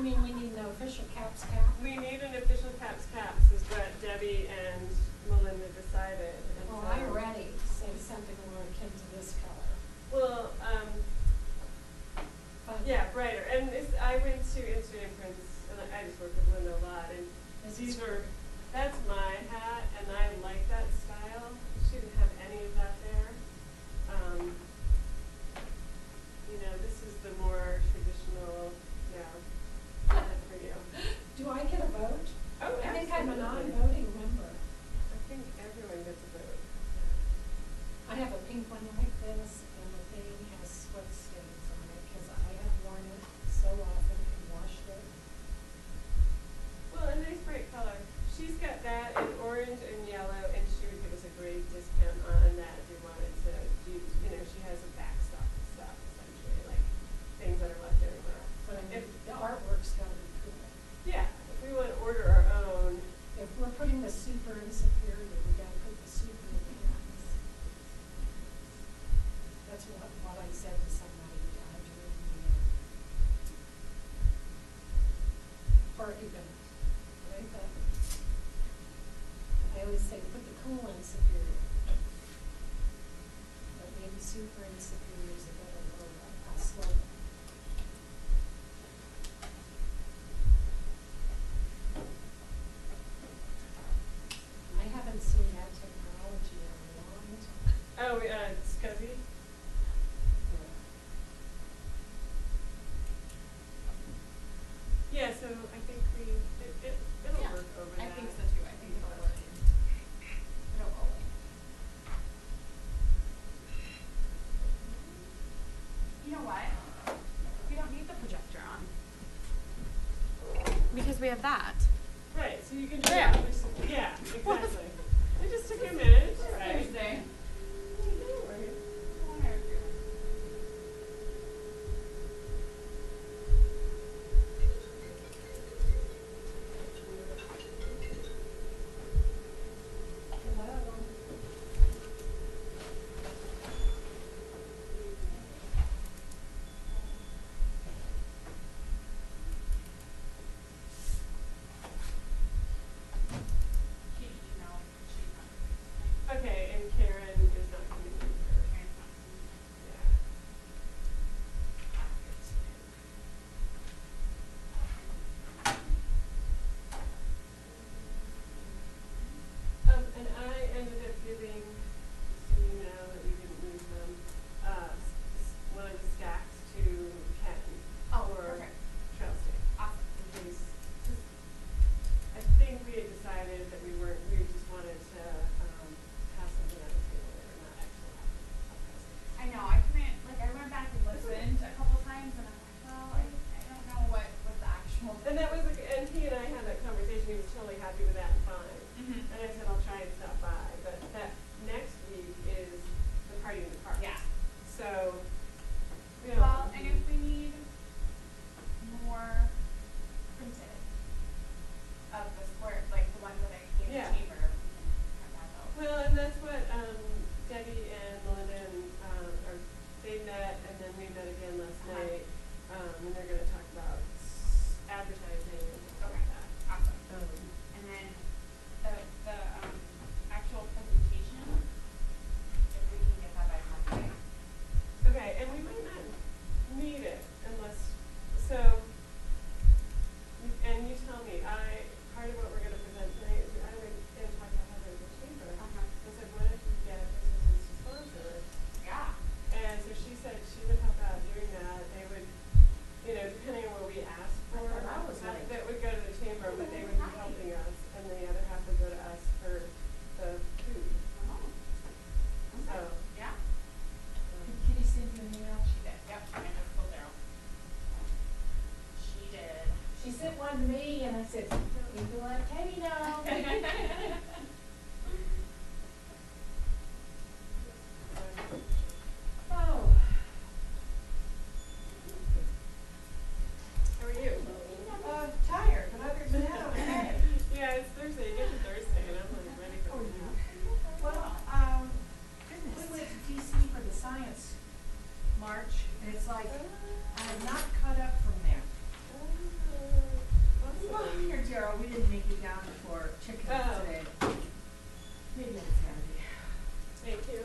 mean we need an official caps cap? We need an official caps, is what Debbie and Melinda decided. And Well, so, I already say something more akin to this color. well, But yeah, brighter. And I went to Institute Imprints, and I just work with Linda a lot. And that's my hat, and I like that style. She didn't have any of that there. You know, this is the more traditional, hat for you. do I get a vote? Oh, I think I'm a absolutely. non-voting member. I think everyone gets a vote. I have a pink one like this, and the thing has sweat stains on it, because I have worn it so often and washed it. Well, a nice bright color. She's got that in orange and yellow, and she would give us a great discount on that if we wanted to use, you know, she has a backstock of stuff, essentially, like things that are left over. But I mean, If, the artwork's gotta be cool. yeah, if we want to order our own, If we're putting the super in superior, we gotta put the super in the hats. That's what I said to somebody during the park event. Right? I always say put the cool in superior. But maybe super in superior is a better slogan. I haven't seen that technology in a long time. oh, SCSI. Yeah, so I think it'll Yeah, work over I that. think so too. I think it'll work. It'll roll in. You know what? We don't need the projector on. Because we have that. Right, so you can do Yeah. that. Yeah, exactly. It just took a minute, right? Thursday. Right. Hello. She emailed. She's not. Okay, and Karen is not coming in here. Karen's not. Yeah. And I ended up giving, so you know that we didn't lose them, one of the stacks to Ken Oh, for perfect. trail stick. Awesome. In case, just, I think we had decided that we just wanted to, have something on the table there and not actually have trail sticks. I know, I couldn't, like, I went back and listened a couple times and I'm like, well, I don't know what was the actual. And that was, and he and I had that conversation, he was totally happy with that and fine. Mhm. And I said, I'll try and stop by, but that next week is the party in the park. Yeah. So, you know. Well, and if we need more printed of the square, like the ones that I gave the Yeah. chamber, we can print that out. Well, and that's what, Debbie and Melinda and, they met, and then we met again last night, and they're gonna talk about advertising and things like Okay. that. Awesome. Um, And then the actual presentation, if we can get that by Monday. Okay, and we might not need it unless, so, and you tell me, part of what we're gonna present tonight is, I went and talked to Heather in the chamber. Uh-huh. I said, what if we get businesses to sponsor it? Yeah. And so she said she would help out doing that. They would, you know, depending on what we asked for, I thought that was nice. that would go to the chamber, but they would be helping us, and the other half would go to us for the food. Oh. So, Yeah. Did Kitty send you an email? She did. Yep. I just told Daryl. She did. She sent one to me, and I said, you can let Katie know. Oh. how are you? Tired, but other than that, okay. Yeah, it's Thursday. You get to Thursday, and I'm like ready for it now. Well, we went to DC for the science march, and it's like, I'm not cut up from there. Cheryl, we didn't make you down for chickens Oh. today. Maybe on Saturday. Thank you.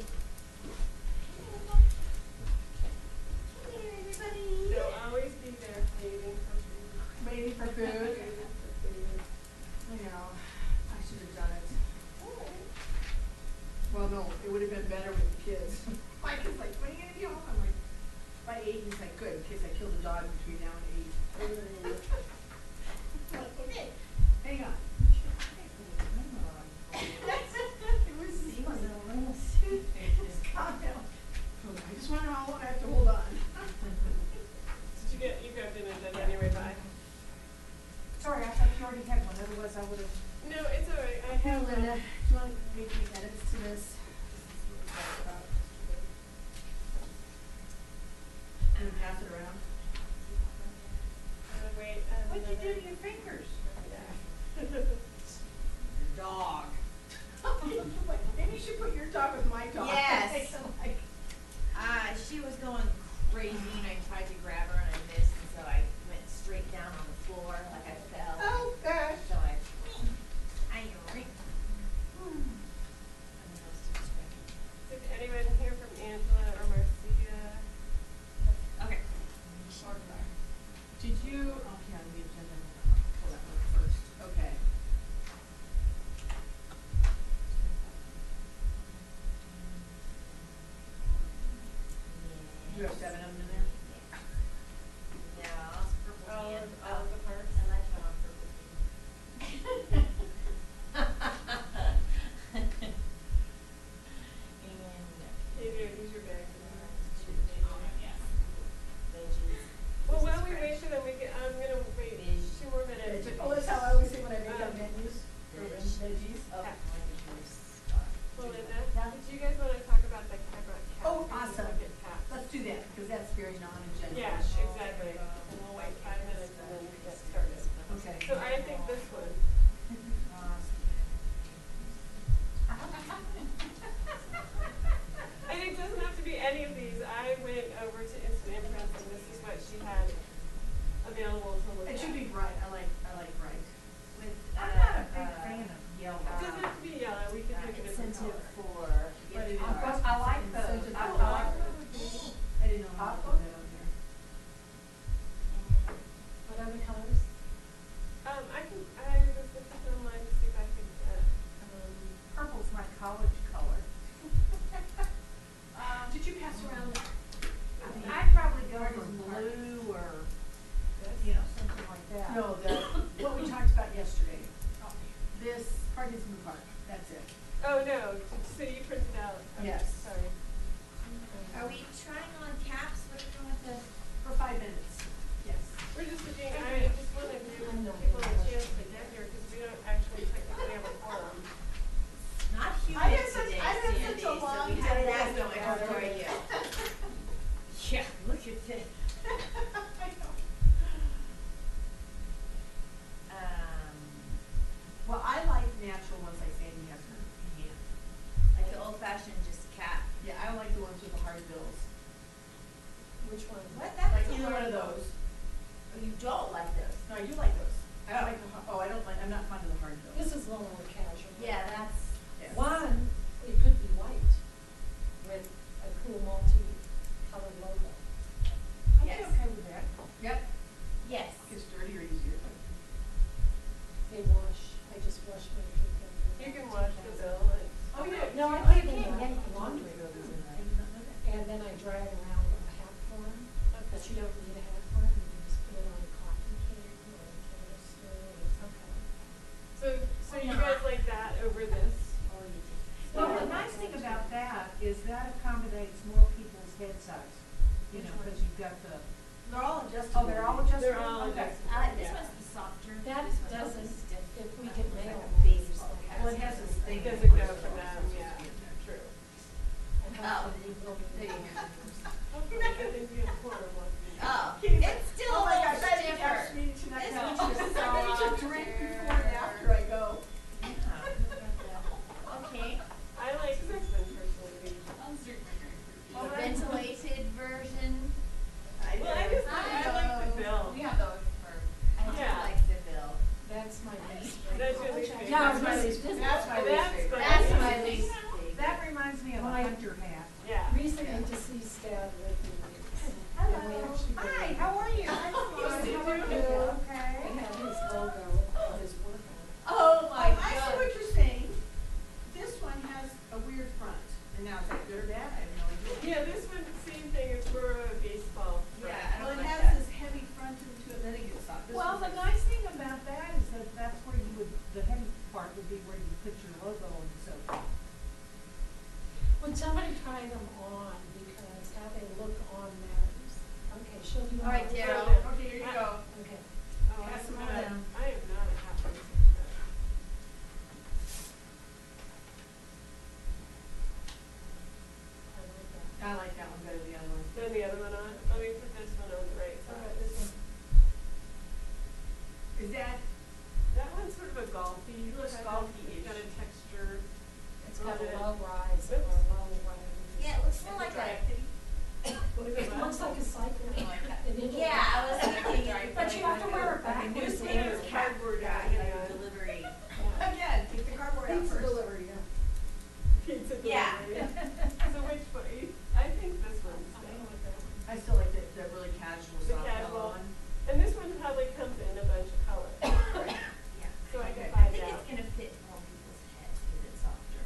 Hey, everybody. They'll always be there waiting for food. Waiting for food. Waiting for food. I know, I should have done it. Well, no, it would have been better with the kids. Mike is like, when are you gonna be home? I'm like, by 8, he's like, good, in case I kill the dog between now and 8. I'm like, okay, hang on. It was just calm down. I just wanna know how long I have to hold on. Did you got dinner done anyway, bye? Sorry, I thought you already had one, otherwise I would have. No, it's all right. I Here, have Linda, do you want to make any edits to this? And pass it around. Wait. What'd you do to your fingers? Yeah. Your dog. Maybe you should put your dog with my dog. Yes. Make them like- She was going crazy and I tried to grab her and I missed, and so I went straight down on the floor like I fell. Oh, gosh. So I right. Did anyone hear from Angela or Marcia? Okay. Did you, oh, yeah, on the agenda, I'll pull that one first. Okay. You have 7 of them in there? Yeah, it's purple All can. of the parts? I like how I'm purple can. Hey, dude, who's your bag? Veggies. Well, while we wait for them, I'm gonna wait Veg. 2 more minutes. Oh, that's how I always say when I make up Um, menus for veg. veggies. Oh, Melinda, did you guys wanna talk about the camera cat? Oh, awesome. Look at cats. Let's do that, because that's very non-agenda. Yeah, exactly. And we'll wait 5 minutes and then get started. Okay. So I think this one. And it doesn't have to be any of these. I went over to Instant Imprints and this is what she had available to look at. It should be bright, I like bright. With, I'm not a big fan of yellow. It doesn't have to be yellow. We can pick a different incentive color. for But it gift is. cards. I like those. Incentive I for- like I didn't know how to put that on here. What other colors? I was looking online to see if I could get, Purple's my college color. Did you pass around? I'd probably go Or for blue or, this. you know, something like that. no, what we talked about yesterday. This Parkinson Park, that's it. Oh, no, so you printed out. Okay, Yes. Sorry. Are we trying on caps? What are we doing with the? For 5 minutes, yes. We're just looking, I just wanna give people a chance to get here, cause we don't actually technically have a quorum. Not I humid had such- today, I had Sandy, such a so long we have day that this going morning. for you. Yeah, look at this. I know. Well, I like natural ones like Sandy has her hand. Like the old fashioned just cap. Yeah, I don't like the ones with the hard bills. Which one? What? That's Like a either one hard of those. Oh, you don't like those? No, I do like those. I don't like the, I don't like, I'm not fond of the hard bills. This is a little more casual. Yeah, that's. Yes. One, it could be white with a cool multi-colored logo. I'd be Yes. okay with that. Yep. Yes. Gets dirtier easier. They wash, I just wash my paper. You can watch the bill and. Oh, yeah. No, I Oh, put you it in can. the Yeah. laundry. I did not know that. And then I drag around a hat form, but you don't need a hat form, you can just put it on a coffee can or a canister or something. So you guys like that over this? Well, the nice thing about that is that accommodates more people's head size, you know, because you've got the, They're all adjustable. oh, they're all adjustable? They're all Okay. adjustable. This Yeah. one's the softer. That this one's doesn't, stiff. if we could mail Like a them, baseball just cap. Well, it has this thing. Doesn't that go goes for across, them, so it's yeah, supposed to be in there. true. Oh. There you go. Hopefully, I think we have quorum on these. Oh, He's like, it's still oh a my little gosh, I didn't stiffer. have me tonight. This No. one's just I need to drink softer. before and after I go. Okay. I like this one personally. The ventilated version. I Well, It's got a texture. It's got a Okay. low rise or a Oops. low whatever. Yeah, it looks more like a. It looks like a cycle. Yeah, I was thinking. But you have to wear it Like a backwards. newspaper It's cardboard, guy, yeah. delivery. Yeah. Again, take the cardboard out Pizza first. delivery, yeah. Pizza Yeah. delivery. So which one? I think this one's I good. don't like that. I still like the really casual The soft casual. yellow one. And this one probably comes in a bunch of colors. Yeah. So I can Okay. I find think out. it's gonna fit more people's heads because it's softer.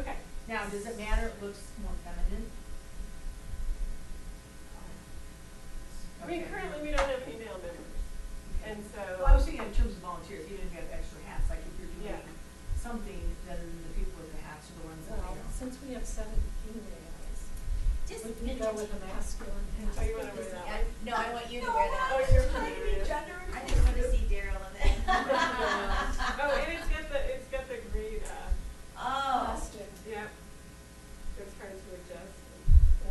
Okay. Now, does it matter, it looks more feminine? I mean, Okay. currently we don't have any male members. And so. Well, I was thinking in terms of volunteers, even if you have extra hats, like if you're Yeah. doing something, then the people with the hats are the ones that, Well, you know. since we have 7 females, Just we can go with a masculine hat. Oh, you wanna wear that one? No, I want you to wear that. Oh, you're hilarious. I just wanna see Daryl in it. Oh, and it's got the great, Oh. Plastic. yeah. It's hard to adjust.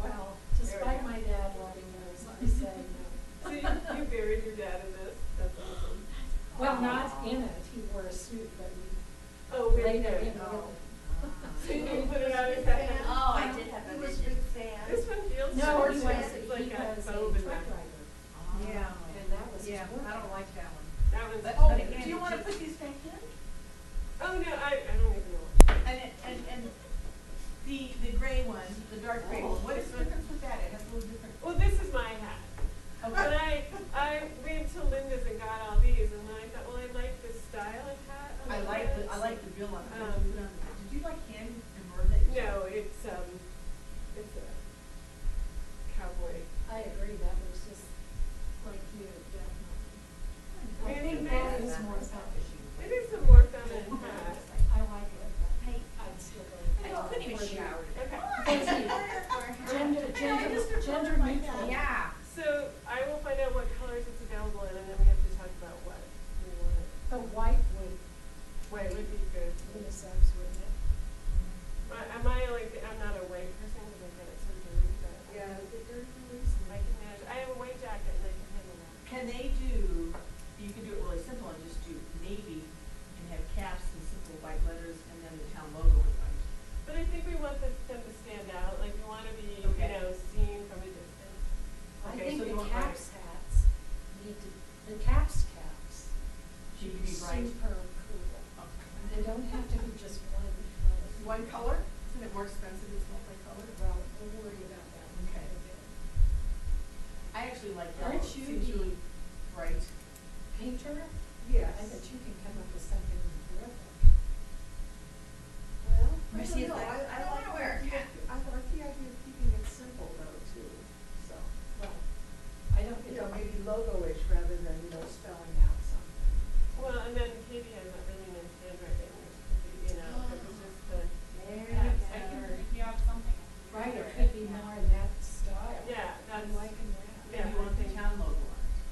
Well, There we despite go. my dad loving those, I say no. So you buried your dad in this? That's awesome. Well, not in it, he wore a suit, but we Oh, with laid it him. in with it. So you can put it on his head. Oh, I did have a vision. This one feels No, so he was, nice. he It's like a was a bow truck in that. driver, Yeah. and that was his Yeah, work. I don't like that one. That one's. But- Oh, but do again, you it wanna just- put these back in? Oh, no, I don't even know. And the gray one, the dark gray one, what is the difference with that? It has a little different. Well, this is my hat. But I went to Linda's and got all these, and then I thought, well, I like this style of hat. I like the bill on it. Um, Did you like hand embroider that? No, it's a cowboy. I agree, that was just like you, definitely. I Really think nice. that is more selfish. It is a more feminine hat. I like it, but Hey, I'd still go. I couldn't even shower. Okay. Gender neutral. Yeah. So I will find out what colors it's available in, and then we have to talk about what we want. The white would, White would be good. unisex, wouldn't it? I'm not a white person because I get it so dirty, but Yeah. I can manage. I have a white jacket and I can handle that. Can they do, you can do it really simple and just do navy and have caps and simple white letters and then the town logo in white. But I think we want them to stand out. Like we want to be, Okay. seen from a distance. I Okay, think so the you want caps hats need to, the caps caps. Should you be bright? Super cool. They don't have to be just one color. One color? Isn't it more expensive if it's multicolored? Well, we'll worry about that one. Okay. in a bit. I actually like yellow. Aren't It you seems the really bright. painter? Yes. I bet you can come up with something terrific. Well, Let me see if I don't wanna wear a cap. I like the idea of keeping it simple though too, so, well, I don't, you know, maybe logo-ish rather than, spelling out something. Well, and then Katie has that really nice handwriting, which could be, if it's just the. I can print you out something. right, it could be more in that style. Yeah, I'm that's. liking that. Yeah, And you want the town logo on it?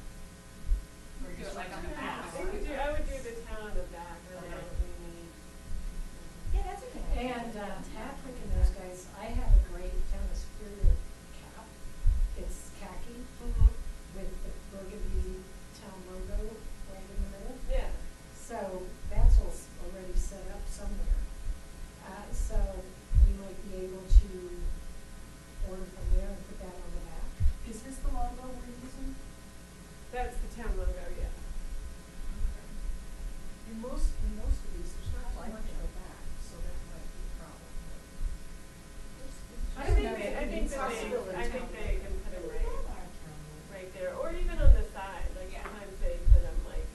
Or Do just it like on the back. I would do the town on the back, really, Okay. what we need. Yeah, that's a good idea. And Patrick and those guys, I have a great town of Superior cap. It's khaki with the burgundy town logo right in the middle. Yeah. So that's already set up somewhere. So we might be able to order from there and put that on the back. Is this the logo we're using? That's the town logo, yeah. In most of these, there's not too much on the back, so that might be a problem. I think they can put them right there, or even on the side, like Yeah. sometimes they put them like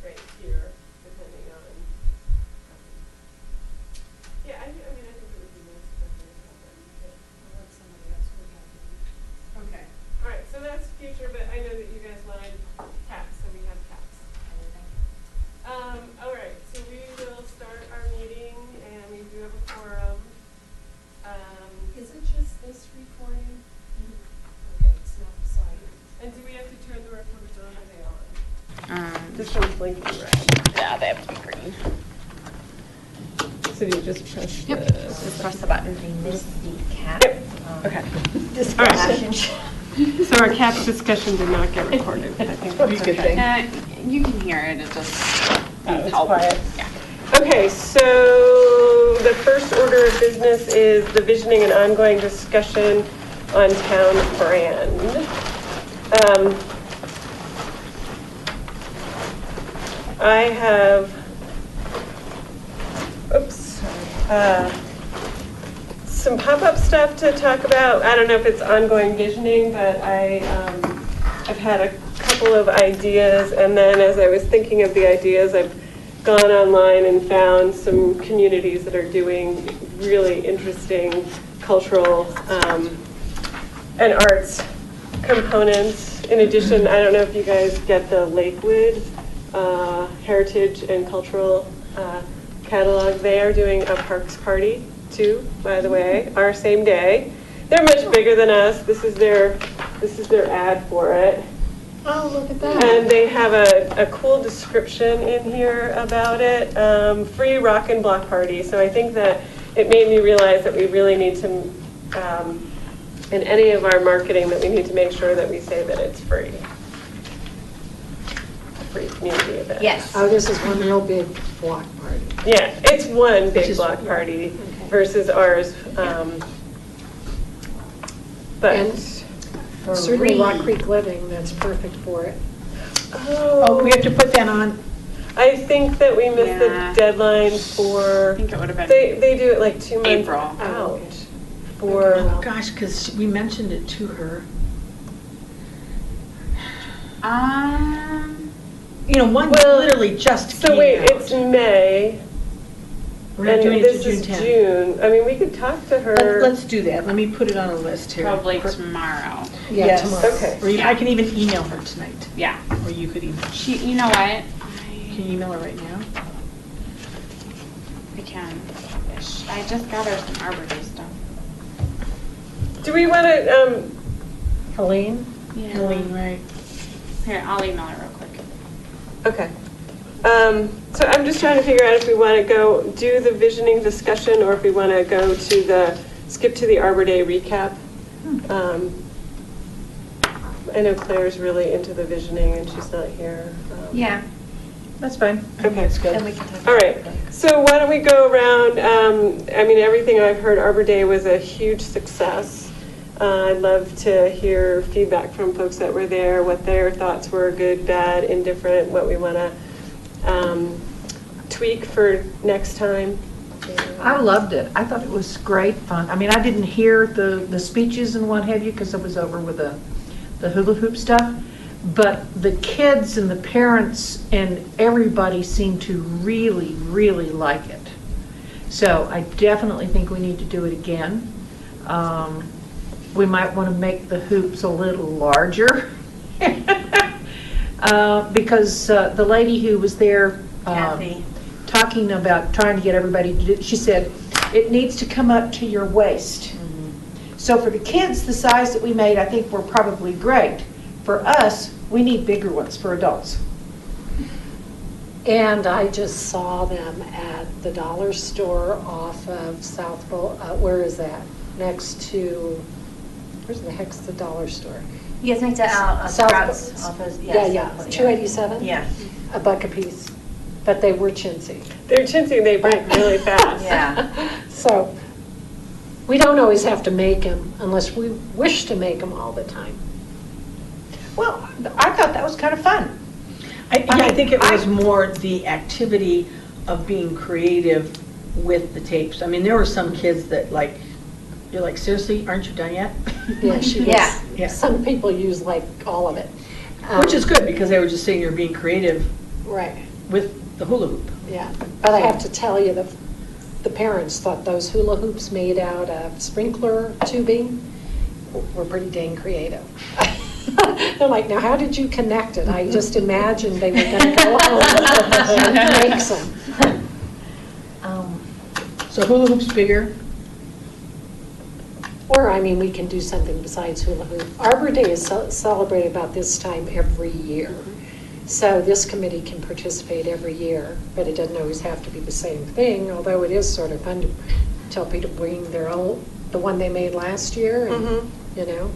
right here, depending on. Yeah, I think it would be nice to put them on there. I'll let somebody else work out the details. Okay. All right, so that's future, but I know that you guys wanted caps, so we have caps. All right, so we will start our meeting, and we do have a quorum. Is it just this recording? Okay, it's not decided. And do we have to turn the recorders on, or are they on? This one's blinking red. Yeah, they have to be green. So you just press the. Just press the button. Okay. All right. So our caps discussion did not get recorded. I think that's Good okay. thing. You can hear it, it just Oh, it's helps. quiet. Yeah. Okay, so the first order of business is the visioning and ongoing discussion on town brand. I have, some pop-up stuff to talk about. I don't know if it's ongoing visioning, but I've had a couple of ideas, and then as I was thinking of the ideas, I've gone online and found some communities that are doing really interesting cultural and arts components. In addition, I don't know if you guys get the Lakewood Heritage and Cultural catalog. They are doing a Parks Party too, by the way, our same day. They're much bigger than us. This is their ad for it. Oh, look at that. And they have a cool description in here about it. Free rock and block party. So I think that it made me realize that we really need to, in any of our marketing, that we need to make sure that we say that it's free. A free community event. Yes. Oh, this is one real big block party. Yeah, it's one big block party versus ours. But. And certainly Rock Creek Living, that's perfect for it. Oh, we have to put that on. I think that we missed the deadline for. I think it would have been They do it like 2 months April. out for. Oh, gosh, because we mentioned it to her. You know, one Well, literally just So came wait, out. it's May, We're not and doing it this to is June 10th. June. I mean, we could talk to her. Let's do that. Let me put it on a list here. probably tomorrow. Yeah, Yes. tomorrow. Okay. Or I can even email her tonight, Yeah. or you could email. You know what? Can you email her right now? I can. I just got her some Arbor Day stuff. Do we want to, Helene? Yeah. Helene, right. Here, I'll email her real quick. okay. So I'm just trying to figure out if we want to go do the visioning discussion or if we want to go to skip to the Arbor Day recap. I know Claire's really into the visioning and she's not here. Yeah. That's fine. I think Okay. that's good. Then we can talk All about right, it. so why don't we go around, I mean, everything I've heard, Arbor Day was a huge success. I'd love to hear feedback from folks that were there, what their thoughts were, good, bad, indifferent, what we want to tweak for next time. I loved it. I thought it was great fun. I mean, I didn't hear the speeches and what have you, because I was over with the hula hoop stuff. But the kids and the parents and everybody seemed to really, really like it. So I definitely think we need to do it again. We might want to make the hoops a little larger. Because the lady who was there Kathy. talking about trying to get everybody to do, she said, it needs to come up to your waist. So for the kids, the size that we made, I think were probably great. For us, we need bigger ones for adults. And I just saw them at the dollar store off of South Bowl, where is that? Next to, where's the heck's the dollar store? You guys make to South Sprouts Bowl. office, Yeah, yes. yeah, 287? Yeah. A buck a piece, but they were chintzy. They're chintzy, they break really fast. Yeah. So, we don't always have to make them unless we wish to make them all the time. Well, I thought that was kind of fun. I think it was more the activity of being creative with the tapes. I mean, there were some kids that like, you're like, seriously, aren't you done yet? Yeah, she was, Yeah. Yeah. some people use like all of it. Which is good, because they were just saying you're being creative Right, with the hula hoop. yeah. But I have to tell you, the parents thought those hula hoops made out of sprinkler tubing were pretty dang creative. They're like, now how did you connect it? I just imagined they were gonna go home and make some. So hula hoop's bigger. Or, I mean, we can do something besides hula hoop. Arbor Day is celebrated about this time every year. So this committee can participate every year, but it doesn't always have to be the same thing, although it is sort of fun to tell people to bring their own, the one they made last year, and, you know.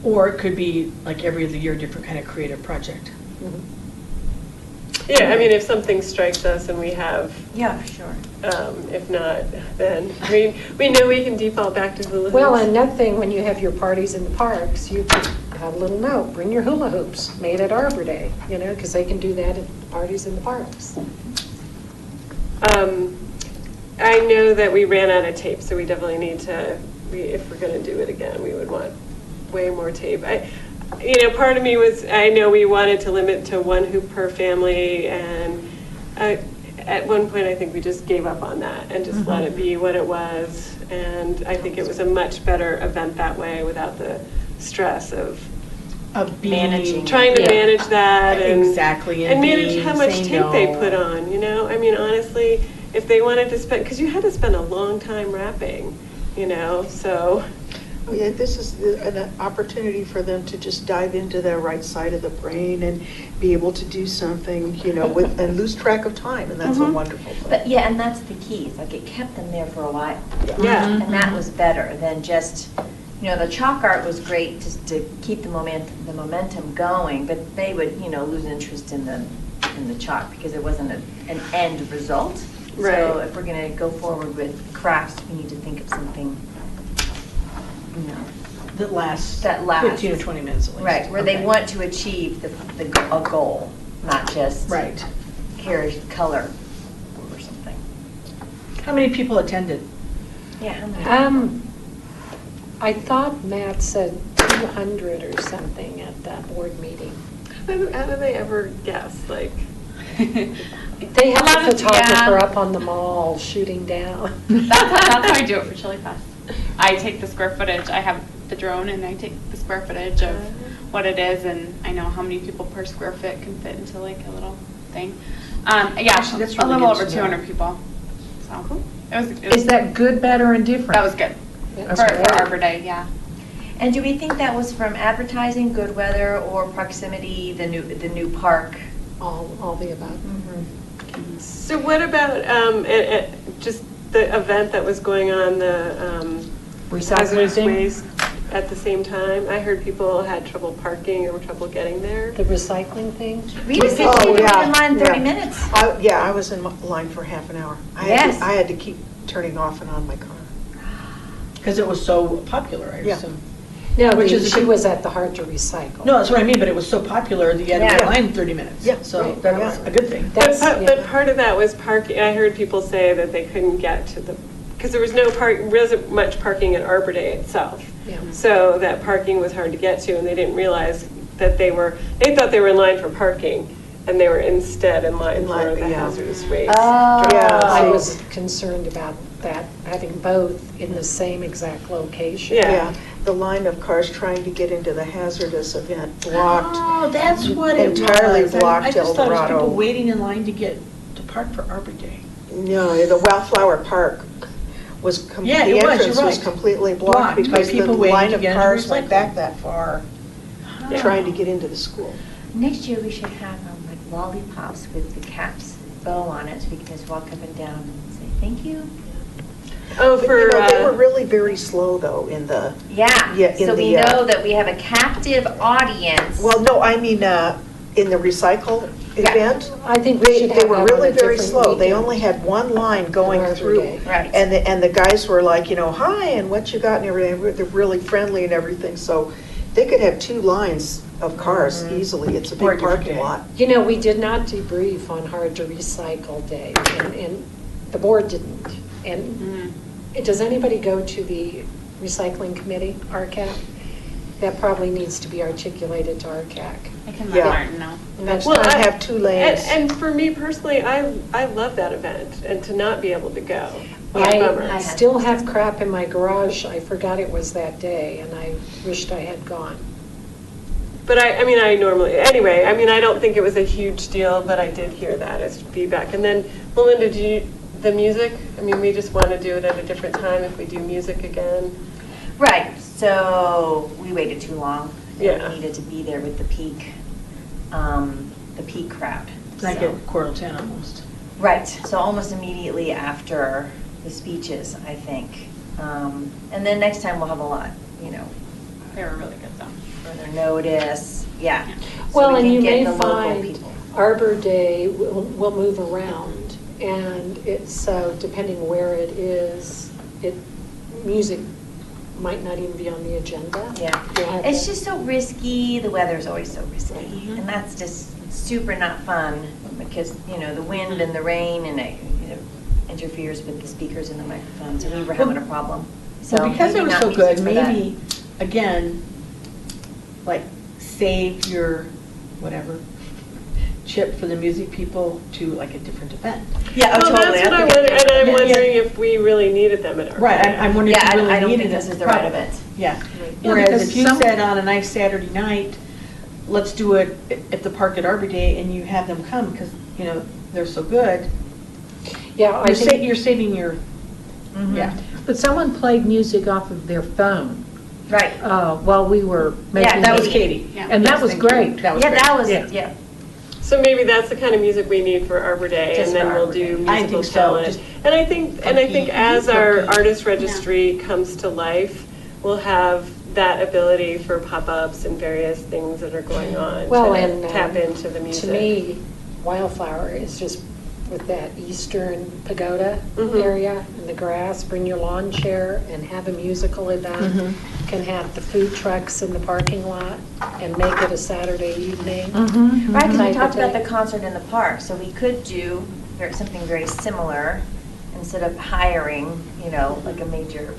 Or it could be like every other year, different kind of creative project. Yeah, I mean, if something strikes us and we have, Yeah, sure. if not, then we know we can default back to hula hoops. Well, and another thing, when you have your parties in the parks, you can have a little note, bring your hula hoops, made at Arbor Day, because they can do that at parties in the parks. I know that we ran out of tape, so we definitely need to, if we're going to do it again, we would want way more tape. Part of me was, I know we wanted to limit to 1 hoop per family, and at one point, I think we just gave up on that and just let it be what it was. And I think it was a much better event that way without the stress of Managing. trying to manage that and Exactly, and and manage being- how much saying tape they no. put on. I mean, honestly, if they wanted to spend, because you had to spend a long time wrapping, so. Oh, yeah, this is an opportunity for them to just dive into their right side of the brain and be able to do something, and lose track of time, and that's a wonderful thing. But yeah, and that's the key. It's like it kept them there for a while. Yeah. And that was better than just, the chalk art was great just to keep the momentum going, but they would, lose interest in the chalk because it wasn't an end result. So Right. if we're going to go forward with crafts, we need to think of something, That lasts that lasts. 15 or 20 minutes at least. Right, where they Okay. want to achieve a goal, not just Right. here's color or something. How many people attended? Yeah, how many? I thought Matt said 200 or something at that board meeting. How do they ever guess? Like, They have lot a of- photographer yeah. up on the mall shooting down. That's how I do it for Chili Fest. I take the square footage. I have the drone and I take the square footage of what it is, and I know how many people per square foot can fit into like a little thing. Yeah, Actually, that's a really little good over to know. 200 people. So it was Is that good, better, and different? that was good That's for great. Arbor Day? Yeah. And do we think that was from advertising, good weather, or proximity, the new park? All the above. so what about just the event that was going on, the Recycling hazardous thing? waste at the same time? I heard people had trouble parking or trouble getting there. The recycling thing? Rita said Oh, she was yeah, in line 30 yeah. minutes. I was in line for half an hour. Yes. I had to keep turning off and on my car. Because it was so popular, I Yeah. assume. No, Which is a she good- was at the Hard to Recycle. No, that's what I mean, but it was so popular that you had to Yeah. wait in line 30 minutes. Yeah. So Right. that was a good thing. That's- But part of that was parking. I heard people say that they couldn't get to because there was wasn't much parking at Arbor Day itself. Yeah. So that parking was hard to get to, and they didn't realize that they thought they were in line for parking, and they were instead in line for the Yeah. hazardous waste. Oh. Yeah, I so- was concerned about that, having both in the same exact location. Yeah. The line of cars trying to get into the hazardous event blocked. Oh, that's what it was. Entirely blocked I just thought it was Eldorado. people waiting in line to get to park for Arbor Day. No, the Wildflower Park was, Yeah, the it was, entrance you're was right. completely Blocked blocked by because the people waiting line to of get into cars went recycling. back that far, Yeah. trying to get into the school. Next year, we should have like lollipops with the caps bow on it, so we can just walk up and down and say, thank you. Oh, But, for they were really very slow, though, in the, Yeah, Yeah, in so we the, know that we have a captive audience. well, no, I mean, in the recycle Yeah. event. I think we They should they have were that on really a very different slow. They weekend. only had one line going Arbor through. Day. Right. And the guys were like, hi, and what you got and everything. They're really friendly and everything. So they could have 2 lines of cars easily. It's a Or a big different parking day. lot. We did not debrief on Hard to Recycle Day, and the board didn't. And does anybody go to the recycling committee, RCAC? That probably needs to be articulated to RCAC. I can Yeah. let Martin know. Next Well, time, I- have 2 lanes. And for me personally, I love that event, and to not be able to go. was a bummer. I still have crap in my garage. I forgot it was that day, and I wished I had gone. But I mean, anyway, I mean, I don't think it was a huge deal, but I did hear that as feedback. And then, Melinda, the music? I mean, we just want to do it at a different time if we do music again. Right, so we waited too long. Yeah. We needed to be there with the peak crowd. Like So- at quarter 10 almost. Right, so almost immediately after the speeches, I think. And then next time we'll have a lot, They were really good though. further notice, yeah. So Well, we and can you get may the local find, people. Arbor Day will move around, and so depending where it is, music might not even be on the agenda. Yeah, You'll have it's to- just so risky, the weather's always so risky, Mm-hmm. and that's just super not fun, because, the wind and the rain, and it, interferes with the speakers and the microphones, and we were having a problem. So Well, because maybe it was not so music good, for that. maybe, again, like, save your, whatever, chip for the music people to like a different event. Yeah, oh, Well, totally. that's what I think wonder, and I'm Yeah. wondering if we really needed them at our. Right, I'm wondering Yeah, if you really I don't needed think this it. is the right Probably. event. Yeah. Yeah, Whereas because if you some- said on a nice Saturday night, let's do it at the park at Arbor Day, and you have them come, because, they're so good, Yeah, I think, you're saving your, Mhm. yeah. But someone played music off of their phone Right. while we were making. That was it. Katie. Yeah. And that Yes, was thank you. great. That was Yeah, great. that was, Yeah. yeah. So maybe that's the kind of music we need for Arbor Day, Just and then for we'll Arbor Day. do I musical think so, talent. just And I think as our funky. artist registry comes to life, we'll have that ability for pop-ups and various things that are going on well, to and tap into the music. to me, Wildflower is just with that eastern pagoda Mhm. area and the grass, bring your lawn chair and have a musical event. Mhm. Can have the food trucks in the parking lot and make it a Saturday evening. Mhm. Right, because we Type of talked about the thing. concert in the park, so we could do something very similar, instead of hiring, like a major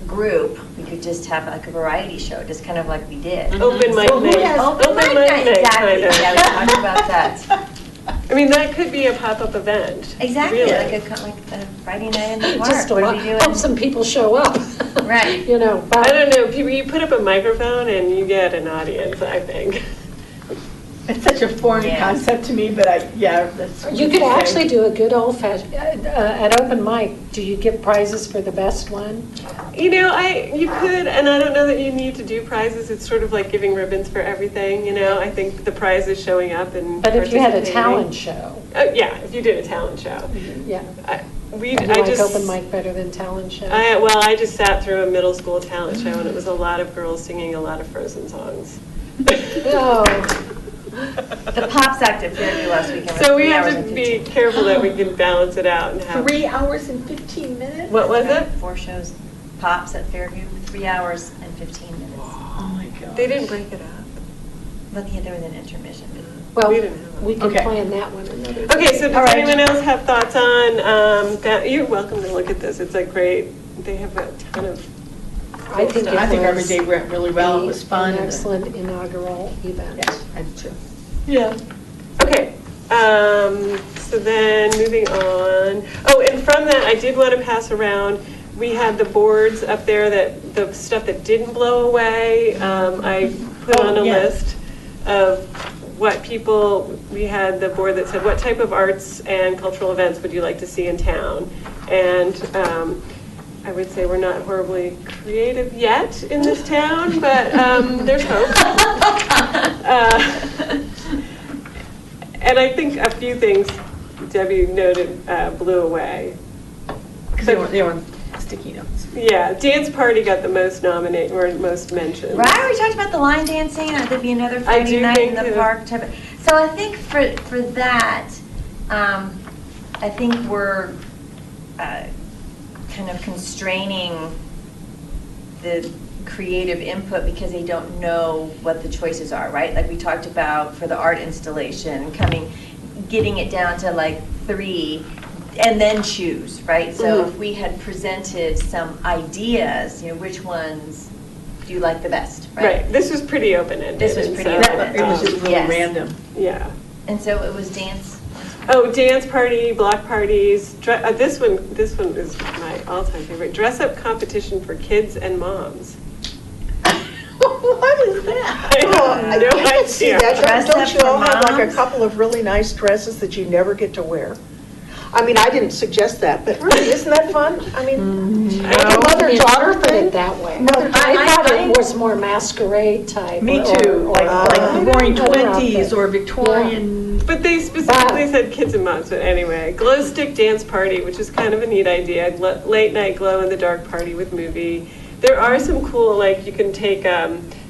group, we could just have like a variety show, just kind of like we did. Open mic So who night. has- Open mic night, exactly, kind of. yeah, we talked about that. I mean, that could be a pop-up event. Exactly, really. like a Friday night in the park. Just to What are we hope doing? some people show up. Right. But I don't know, people, you put up a microphone and you get an audience, I think. It's such a foreign Yes. concept to me, but that's. You could actually do a good old fashioned, at open mic, do you give prizes for the best one? You could, and I don't know that you need to do prizes. It's sort of like giving ribbons for everything, I think the prize is showing up and But if you had a participating. talent show, Yeah, if you did a talent show. yeah. I You like open mic better than talent show? I just sat through a middle school talent show and it was a lot of girls singing a lot of Frozen songs. No. The Pops Act at Fairview last weekend was So we 3 have hours to and be 15. careful that we can balance it out and have. 3 hours and 15 minutes? What was it? 4 shows, Pops at Fairview, 3 hours and 15 minutes. Oh, my God. They didn't break it up. But yeah, there was an intermission. Well, We didn't have we can Okay. plan that one another day. Okay, so All does right. anyone else have thoughts on that? You're welcome to look at this. It's a great, they have a ton of. I think I think it Arbor was Day went really well. It was fun. an and- excellent inaugural event. Yeah, I do too. Yeah. Okay, so then moving on. Oh, and from that, I did want to pass around, we had the boards up there that, the stuff that didn't blow away. I put Oh, on a yeah. list of what people, we had the board that said, what type of arts and cultural events would you like to see in town? And I would say we're not horribly creative yet in this town, but there's hope. And I think a few things Debbie noted blew away. Because they were on sticky notes. Yeah, dance party got the most nominated or most mentioned. Right, we talked about the line dancing, there'd be another Friday do night in think the that- park type of. So I think for that, I think we're kind of constraining the creative input because they don't know what the choices are, right? Like we talked about for the art installation, getting it down to like 3 and then choose, right? So Mhm. if we had presented some ideas, which ones do you like the best, right? Right, this was pretty open-ended. This was and pretty so, open-ended. It was just really Yes. random. Yeah. And so it was dance. Oh, dance party, block parties. This one is my all-time favorite. Dress-up competition for kids and moms. What is that? I have no I can see idea. that. Dress Don't up you for all have like a moms? couple of really nice dresses that you never get to wear? I mean, I didn't suggest that, but really, isn't that fun? I mean, like a You mother-daughter interpret thing? it that way. Mother-daughter. I thought it was more masquerade type. Me or- too, or- like Roaring other Twenties outfit. or Victorian. But they specifically said kids and moms, but anyway. Glow stick dance party, which is kind of a neat idea. Late night glow-in-the-dark party with movie. There are some cool, like, you can take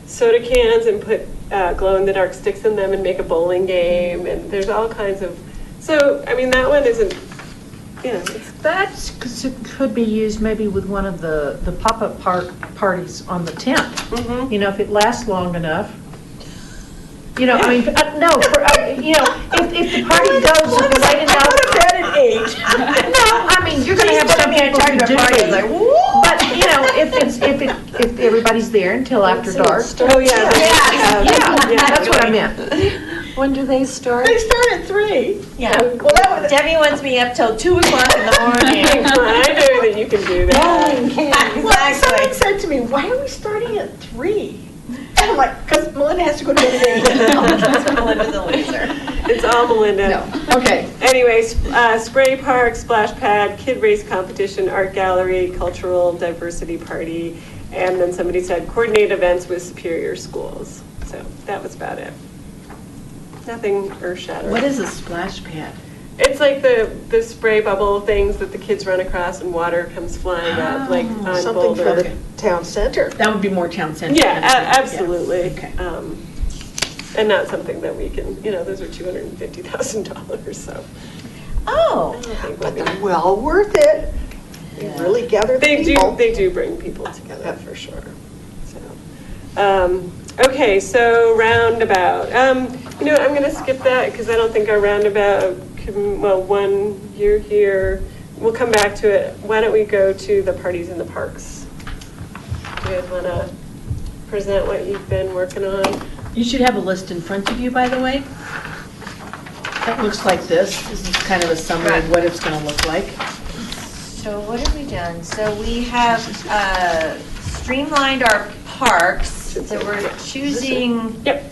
soda cans and put glow-in-the-dark sticks in them and make a bowling game, and there's all kinds of, so, I mean, that one isn't, you know, it's, That could be used maybe with one of the pop-up parties on the 10th. Mhm. You know, if it lasts long enough. You know, I mean, no, you know, if the party goes late enough. at 8. No, I mean, you're gonna have some people who do it. But, you know, if everybody's there until after dark. oh, yeah. Yeah, that's what I meant. When do they start? They start at 3. Yeah. Well, that was, Debbie wants me up till 2 o'clock in the morning. I know that you can do that. Bowling candy. well, someone said to me, why are we starting at 3? And I'm like, because Melinda has to go to bed at 8. Melinda's a loser. It's all Melinda. No, okay. Anyways, spray park, splash pad, kid race competition, art gallery, cultural diversity party, and then somebody said coordinate events with Superior Schools. So that was about it. Nothing earth-shattering. What is a splash pad? It's like the spray bubble things that the kids run across and water comes flying up, like on Something Boulder. for the town center. That would be more town center. Yeah, absolutely. Okay. And not something that we can, you know, those are $250,000, so. Oh. I don't think But we'll they're be- well worth it. They really gather the people. They do bring people together for sure. So, okay, so roundabout. You know, I'm going to skip that because I don't think our roundabout, well, 1 year here, we'll come back to it. Why don't we go to the parties in the parks? Do you guys want to present what you've been working on? You should have a list in front of you, by the way. It looks like this. This is kind of a summary of what it's going to look like. So what have we done? So we have streamlined our parks. So we're choosing, Yep.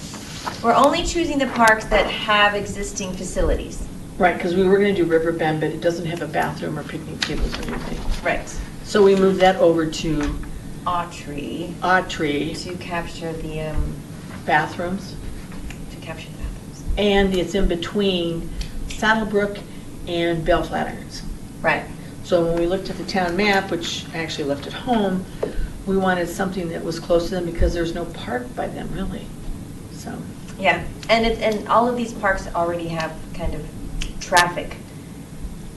we're only choosing the parks that have existing facilities. Right, because we were going to do Riverbend, but it doesn't have a bathroom or picnic tables or anything. Right. So we moved that over to Autry Autry to capture the bathrooms. bathrooms. And it's in between Saddlebrook and Bell Flatirons. Right. So when we looked at the town map, which I actually left at home, we wanted something that was close to them because there's no park by them, really. So, Yeah, and all of these parks already have kind of traffic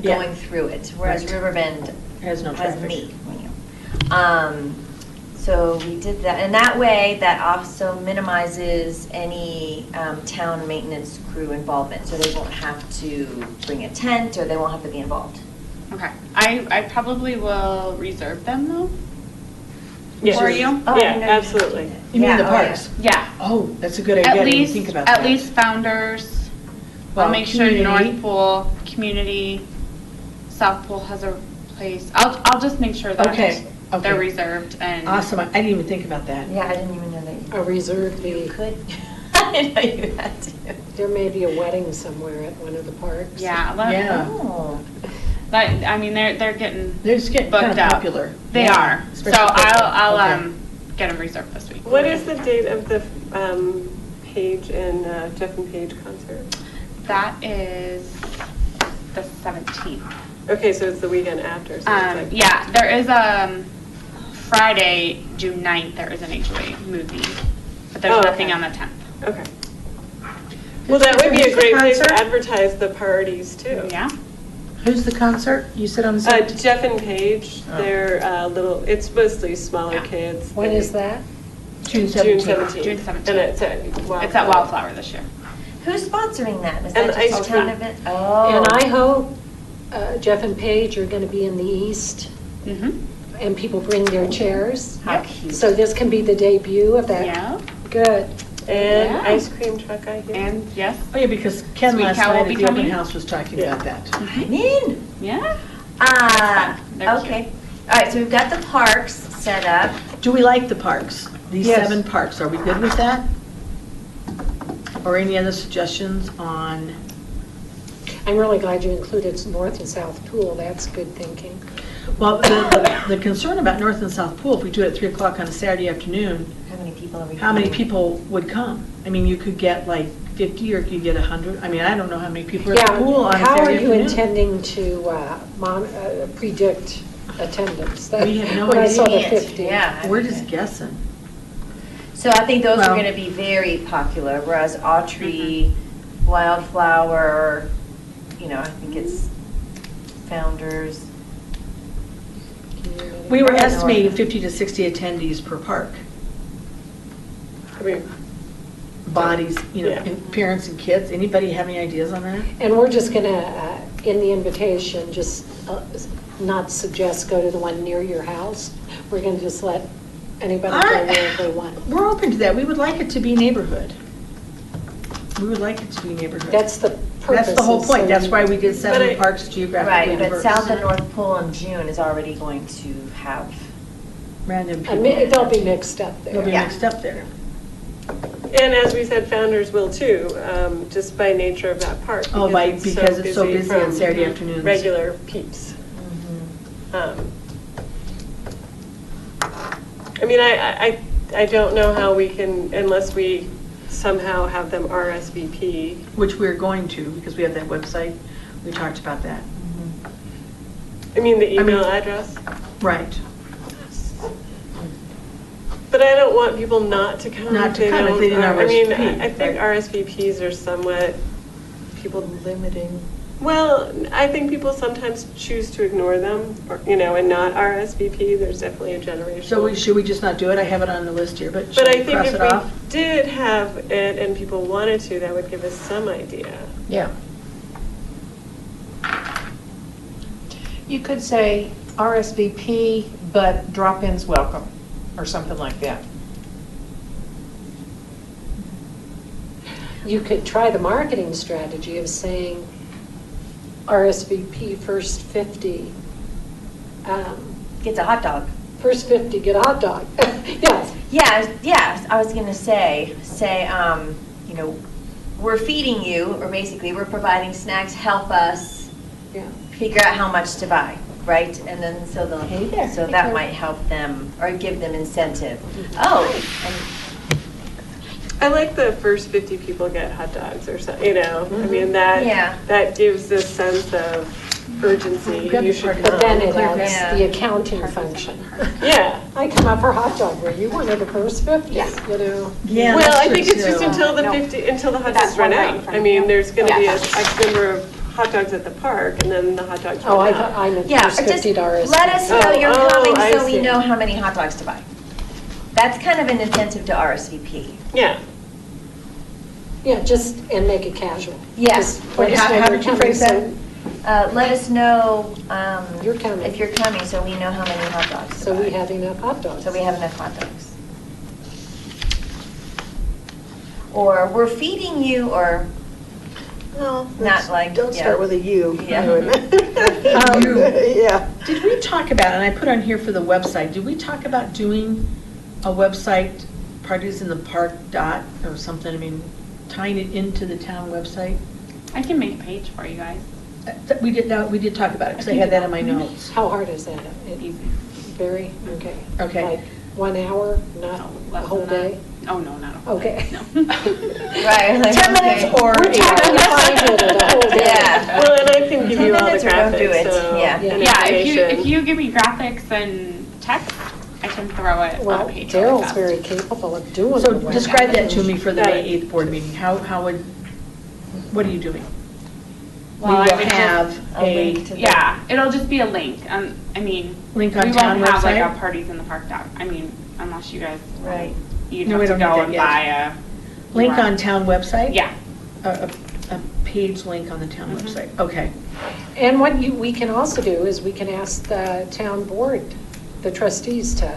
Yeah. going through it, whereas Right. Riverbend has no has traffic. me. So we did that, and that way, that also minimizes any town maintenance crew involvement, so they won't have to bring a tent, or they won't have to be involved. Okay. I probably will reserve them though. Yeah. For you? Oh, I Yeah, didn't know you had to do absolutely. that. You mean Yeah, the oh, yeah. parks? Yeah. Oh, that's a good idea. I didn't think about that. At least Founders. Well, I'll make sure community. North Pool, Community, South Pool has a place. I'll just make sure that Okay, okay. they're reserved and. Awesome. I didn't even think about that. Yeah, I didn't even know that you A reserve you fee. could. I didn't know you had to. There may be a wedding somewhere at one of the parks. Yeah. Yeah. Oh. But, I mean, they're getting They're just getting kind booked of out. popular. They Yeah. are. So Especially I'll okay. get them reserved this week. What is the date of the Page and Jeff and Page concert? That is the 17th. Okay, so it's the weekend after. So it's like, Yeah, there is Friday, June 9th, there is an HOA movie, but there's Oh, nothing okay. on the 10th. Okay. Well, that would be a Who's the great place to concert? advertise the parties too. Yeah? Who's the concert? You said on the 17th? Jeff and Paige, they're it's mostly smaller kids. When is that? June June 17th. 17th. June 17th. And it's at It's at Wildflower this year. Who's sponsoring that? Is And that ice just a cream. town event? Oh. And I hope Jeff and Paige are going to be in the east, Mm-hmm. and people bring their chairs. How cute. So this can be the debut of that. Yeah, Good. And Yeah. ice cream truck, I hear. and yes, Oh, yeah, because Ken Sweet last Cow will night be at the open coming. house was talking Yeah. about that. I'm in. yeah. Ah, They're cute. okay. All right, so we've got the parks set up. Do we like the parks? These Yes. 7 parks, are we good with that? Or any other suggestions on, I'm really glad you included North and South Pool. That's good thinking. well, the concern about North and South Pool, if we do it at 3 o'clock on a Saturday afternoon, How many people are we? how many doing? people would come? I mean, you could get like 50 or you could get 100. I mean, I don't know how many people are at the pool on a How are Saturday you afternoon. intending to predict attendance? We have no When I saw the Can't. 50. Yeah. We're just guessing. So I think those are Well- going to be very popular, whereas Autry, Wildflower, I think it's Founders. We were I don't know. estimating 50 to 60 attendees per park. I mean, Bodies, Yeah. and parents and kids. Anybody have any ideas on that? And we're just going to, in the invitation, just not suggest go to the one near your house. We're going to just let anybody go where they want. We're open to that. We would like it to be neighborhood. We would like it to be neighborhood. That's the purpose. That's the whole is point. so That's you- why we did But 7 I- parks geographically Right, but diverse. South and North Pole in June is already going to have, Random I people. mean, they'll be mixed up there. They'll be Yeah. mixed up there. and as we said, Founders will too, just by nature of that park. Oh, because it's so busy on from Saturday afternoons. Regular peeps. I mean, I don't know how we can, unless we somehow have them RSVP. Which we're going to, because we have that website. We talked about that. I mean, the I mean- email address. Right. But I don't want people not to come. Not to come if they didn't I mean, RSVP, I think right. RSVPs are somewhat, people, Limiting. well, I think people sometimes choose to ignore them, or, and not RSVP. There's definitely a generation. So should we just not do it? I have it on the list here, but But should I we think cross if it we off? did have it and people wanted to, that would give us some idea. Yeah. You could say RSVP, but drop-ins welcome, or something like that. You could try the marketing strategy of saying RSVP first 50. gets a hot dog. First 50 get a hot dog. Yes. Yeah, I was going to say, we're feeding you, or basically we're providing snacks, help us Yeah. figure out how much to buy, right? And then so Hey there. so that might help them or give them incentive. Oh, I like the first 50 people get hot dogs or something, I mean, Yeah. that gives a sense of urgency. We've got You the should party But then it come. adds Yeah. the accounting function. Yeah. I come up for hot dog, were you one of the first 50? Yeah. Yeah, Well, that's I true, think it's just too. until the No. 50, until the hot That's dogs run one right out. in front I of mean, you. there's going to be Yeah. a X number of hot dogs at the park, and then the hot dogs Oh, run I out. thought, I meant yeah, first or just $50. let us know you're Oh, coming I so we see. know how many hot dogs to buy. That's kind of an incentive to RSVP. Yeah. Yeah, just, and make it casual. Yeah. Just Wait, let us how- know how you're did you coming, phrase that? so- Let us know You're coming. if you're coming, so we know how many hot dogs to So we buy. have enough hot dogs. So we have enough hot dogs. Or we're feeding you, or No, Not that's- like- Don't yeah. start with a U. Yeah. Yeah. Did we talk about, and I put on here for the website, did we talk about doing a website, parties in the park dot or something? I mean, tying it into the town website? I can make a page for you guys. We did talk about it, because I had that in my notes. How hard is that? Easy. Very, okay. Okay. Like 1 hour, not No, a less whole than that. day? Oh, no, not a whole Okay. day, no. right? Like, 10 minutes okay. or We're 8 talking hours? about it a whole day. Yeah. Well, and I can give 10 you all the minutes or don't do graphics, it. so. Yeah. and Yeah, if information. you give me graphics and text, I can throw it on Well, a page really Daryl's fast. very capable of doing So the describe that to me for the Got May it. 8th board meeting. How would, what are you doing? We Well, I will would just- have A link to the- Yeah, it'll just be a link. I mean, Link on we town won't have like website? a parties in the park doc. I mean, unless you guys, Right. you'd No, we have to don't need go that and yet. buy a. Link on town website? Yeah. A page link on the town website, okay. And what we can also do is we can ask the town board, the trustees to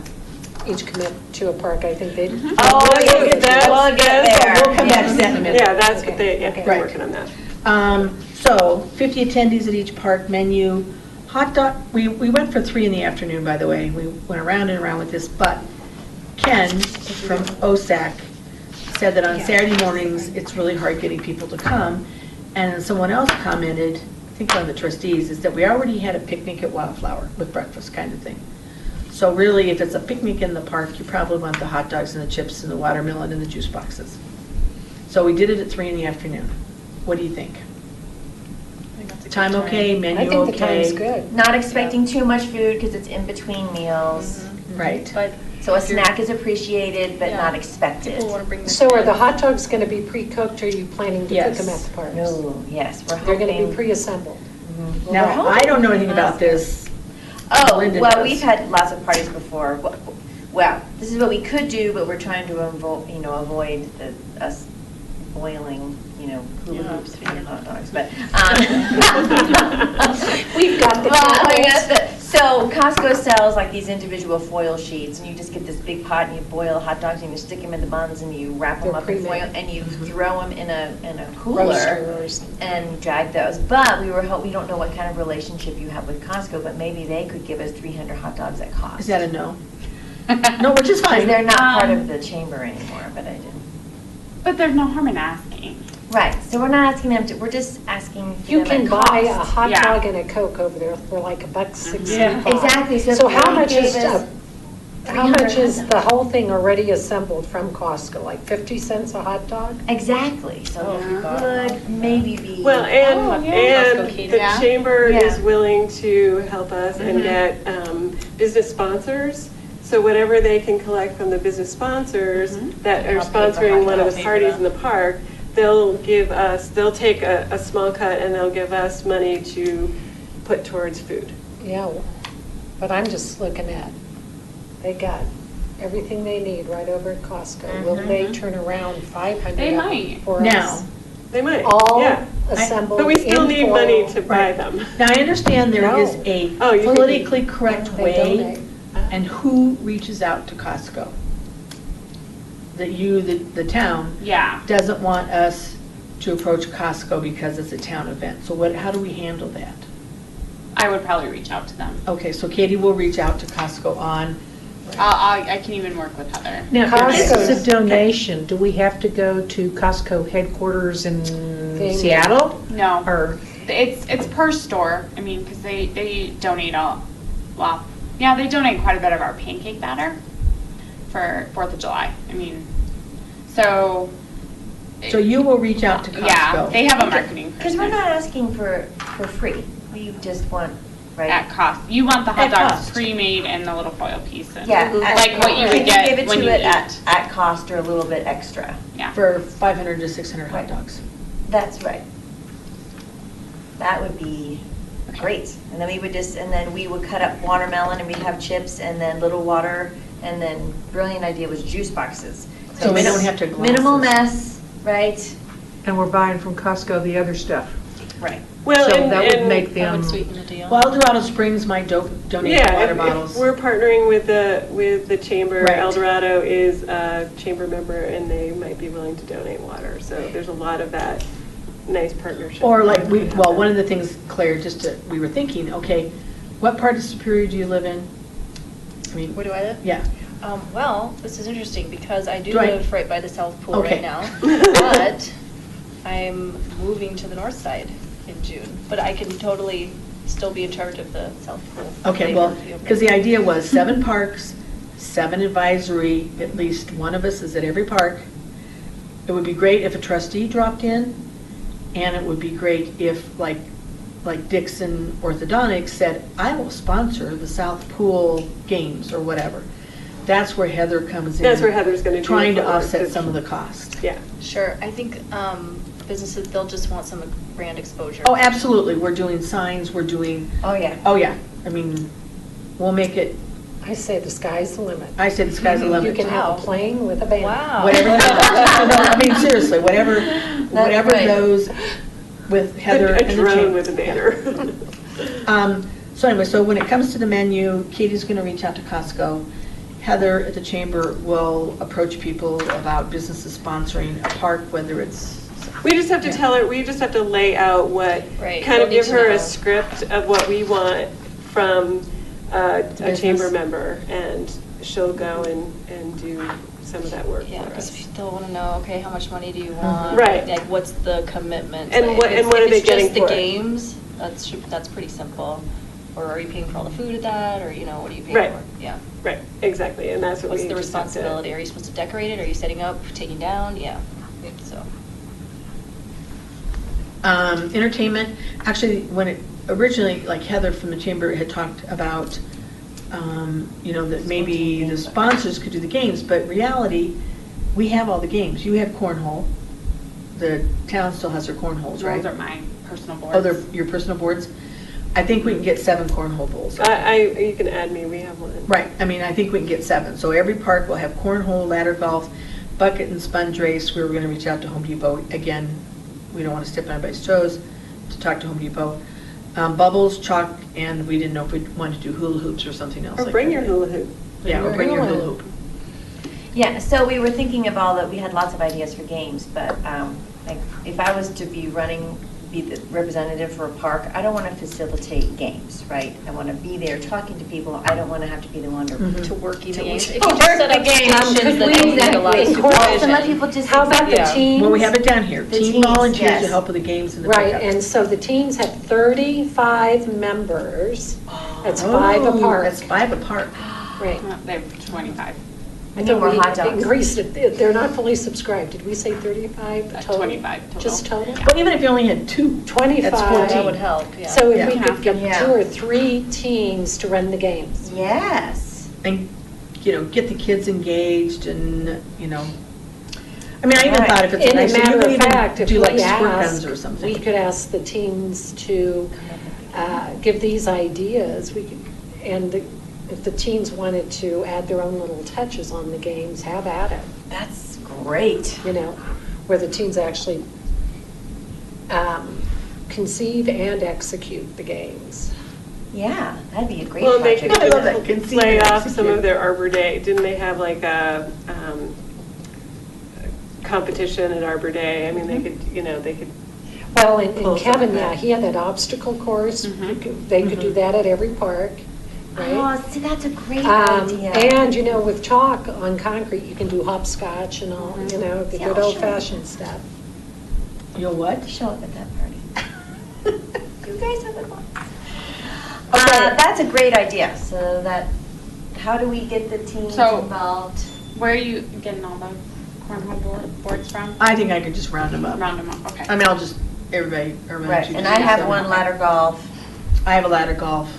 each commit to a park. I think they. Oh, We'll yes, get that. we'll get there. We'll come back to that in a minute. Yeah, that's Okay. what they, yeah, Okay. they're Right. working on that. So 50 attendees at each park, menu, hot dog, we went for 3 in the afternoon, by the way. We went around and around with this, but Ken from OSAC said that on Saturday mornings, it's really hard getting people to come. And someone else commented, I think one of the trustees, is that we already had a picnic at Wildflower with breakfast kind of thing. So really, if it's a picnic in the park, you probably want the hot dogs and the chips and the watermelon and the juice boxes. So we did it at 3 in the afternoon. What do you think? Time okay, I menu think the okay? time's good. Not expecting too much food because it's in between meals. Right. But So a snack is appreciated but Yeah. not expected. People want to bring their So are the kids. hot dogs going to be pre-cooked, or are you planning to cook them at Yes. the parks? No, yes, we're They're going to be hoping. pre-assembled. Mhm. Now, I don't know anything about this. Oh, Linda well, does. we've had lots of parties before. Well, this is what we could do, but we're trying to avoid us boiling, hula hoops for your hot dogs, but. We've got the Well, I towels. guess that, so Costco sells like these individual foil sheets, and you just get this big pot and you boil hot dogs and you stick them in the buns and you wrap them They're up in foil pre-made. and you throw them in a cooler Roaster or something. and drag those. But we don't know what kind of relationship you have with Costco, but maybe they could give us 300 hot dogs at cost. Is that a no? No, which is Because fine. they're not part Um, of the chamber anymore, but I didn't. But there's no harm in asking. Right, so we're not asking them to, we're just asking for You them can at buy a cost. hot Yeah. dog and a Coke over there for like $1.65. Yeah. Exactly, so So if how they much gave is, us how much 300 is hot the dogs. whole thing already assembled from Costco? Like 50 cents a hot dog? Exactly, so Oh, you God. could maybe be. Well, and, Oh, yeah. and Costco Key. the Yeah. chamber Yeah. is willing to help us and Mhm. get business sponsors. So whatever they can collect from the business sponsors Mhm. that are Help pay for sponsoring hot one of dogs. the parties in the park, they'll take a small cut and they'll give us money to put towards food. Yeah, but I'm just looking at, they got everything they need right over at Costco. Will they turn around 500 They of them might. for Now, us? They might, All yeah. assembled But we still in need foil. money to buy Right. them. now I understand there is No. a Oh, you could- politically correct They way, donate. and who reaches out to Costco? That the town, Yeah. doesn't want us to approach Costco because it's a town event. So how do we handle that? I would probably reach out to them. Okay, so Katie will reach out to Costco on, I can even work with Heather. Now, if this Costco's- is a donation, do we have to go to Costco headquarters in Thing. Seattle? No, Or, it's per store. I mean, because they donate they donate quite a bit of our pancake batter for 4th of July. I mean, so. so you will reach out to Costco? Yeah, they have a marketing Because person. we're not asking for free, we just want, right? At cost. You want the hot At dogs cost. pre-made and the little foil piece. And Yeah. Like what you Can would get give it when to you it eat. at cost or a little bit extra. Yeah. For 500 to 600 hot Right. dogs. That's right. That would be great. And then we would cut up watermelon and we'd have chips and then little water and then brilliant idea was juice boxes. So we don't have to Minimal glasses. mess, right? and we're buying from Costco the other stuff. Right. Well, So and- that would and- make That would them, sweeten the deal. Well, Eldorado Springs might donate the Yeah, water if bottles. we're partnering with the chamber, Right. El Dorado is a chamber member and they might be willing to donate water. So there's a lot of that nice partnership. Or like, one of the things, Claire, we were thinking, okay, what part of Superior do you live in? I mean, Where do I live? yeah. Well, this is interesting because I do Do I- live right by the South Pool Okay. right now. But I'm moving to the north side in June. But I can totally still be in charge of the South Pool. Okay, well, because the idea was 7 parks, 7 advisory, at least one of us is at every park. It would be great if a trustee dropped in, and it would be great if, like Dixon Orthodontics said, I will sponsor the South Pool games or whatever. That's where Heather comes in. That's where Heather's going to do Trying the to footwork, offset 'cause- some of the cost. Yeah. Sure, I think businesses, they'll just want some brand exposure. Oh, absolutely, we're doing signs, we're doing, Oh, yeah. oh yeah, I mean, we'll make it, I say the sky's the limit. I said the sky's the You limit. can have a plane with a band. Wow. Whatever, no, I mean, seriously, whatever right. goes with Heather A and the drone chamber. with a banner. So anyway, so when it comes to the menu, Katie's going to reach out to Costco. Heather at the chamber will approach people about businesses sponsoring a park, whether it's, We just have to tell her, we just have to lay out what, Right, kind of we'll need give to her know. a script of what we want from a Business. chamber member, and she'll go and do some of that work Yeah, for because us. they'll want to know, okay, how much money do you want? Right. Like, what's the commitment? And Like, what- if and what it's- are they if it's getting just the for it? games, that's pretty simple. Or are you paying for all the food at that, or, what are you paying Right. for? Yeah. Right, exactly, and that's what we What's the just have to- responsibility? Are you supposed to decorate it? Are you setting up, taking down? Yeah, so. entertainment. Actually, when it originally, like Heather from the chamber had talked about you know, that maybe the sponsors could do the games, but in reality, we have all the games. You have cornhole. The town still has their cornholes, right? Those are my personal boards. Oh, they're your personal boards? I think we can get 7 cornhole bowls. You can add me, we have one. Right, I mean, I think we can get 7. So every park will have cornhole, ladder golf, bucket and sponge race. We were gonna reach out to Home Depot. Again, we don't wanna step on anybody's toes to talk to Home Depot. Bubbles, chalk, and we didn't know if we wanted to do hula hoops or something else. Or like bring that. your hula hoop. Yeah, or bring your hula hoop. Yeah, so we were thinking of all that, we had lots of ideas for games, but like if I was to be the representative for a park, I don't want to facilitate games, right? I want to be there talking to people. I don't want to have to be the one To working the games. to If you just set up work the games. stations, Could then we you need a lot of incorporate- Some supervision. people just. How about the Yeah. teens? Well, we have it down here. The Team teams, volunteers to yes. help with the games and the Right, pickup. and so the teens have 35 members. That's 5 Oh, apart. That's 5 apart. Right. They have 25. I need thought more we hot dogs. increased it. They're not fully subscribed. Did we say 35 total? 25 total. Just total? Well, even if you only had 2. 25. That's 14. That would help, yeah. So if Yeah. we could get Yeah. 2 or 3 teams to run the games. Yes. And, you know, get the kids engaged and, you know, I mean, I even Right. thought if it's In a nice, you matter could of even fact, if do like we squirt asked, guns or something. we could ask the teens to give these ideas. We could, and if the teens wanted to add their own little touches on the games, have at it. That's great. You know, where the teens actually conceive and execute the games. Yeah, that'd be a great Well, they project. could I love that. just Conceive play and off some execute. of their Arbor Day. Didn't they have like a competition at Arbor Day? I mean, they could, you know, they could. Well, and Pull Kevin, something yeah, back. he had that obstacle course. Mhm. They could do that at every park, right? Oh, see, that's a great idea. And, you know, with chalk on concrete, you can do hopscotch and all, you know, the Yeah, good sure. old fashioned stuff. You'll what? Show up at that party. You guys have a lot. Okay. That's a great idea. So that, how do we get the teens So- involved? Where are you getting all the cornhole boards from? I think I could just round them up. Round them up, okay. I mean, I'll just, everybody around Right, you. and just I have seven. one ladder golf. I have a ladder golf.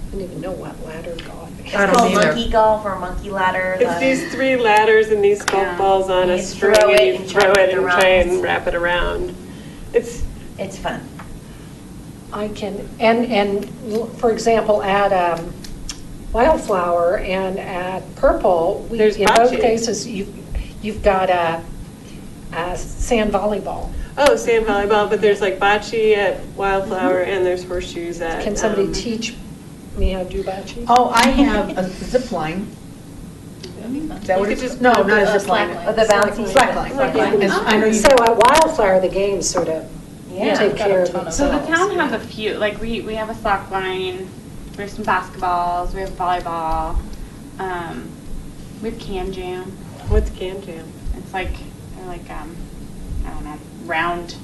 I don't even know what ladder golf is. It's I don't called either. monkey golf or monkey ladder. It's these 3 ladders and these golf Yeah. balls on a You string, throw and it you and throw try to it get and the try and rungs. wrap it around. It's It's fun. I can, and for example, at Wildflower and at Purple, There's in both bocce. cases, you've got a sand volleyball. sand volleyball, but there's like bocce at Wildflower and there's horseshoes at. Can somebody teach me how to do bocce? Oh, I have a zip line. Is that what You it's? could just No, put not a the zip line. Oh, the bouncy. Slackline. Slackline. I know you. So at Wildflower, the games sort of Yeah. take care of ton of So the themselves. town has a few, like we have a slack line, we have some basketballs, we have volleyball, we have can jam. What's Can Jam? It's like, they're like, I don't know, round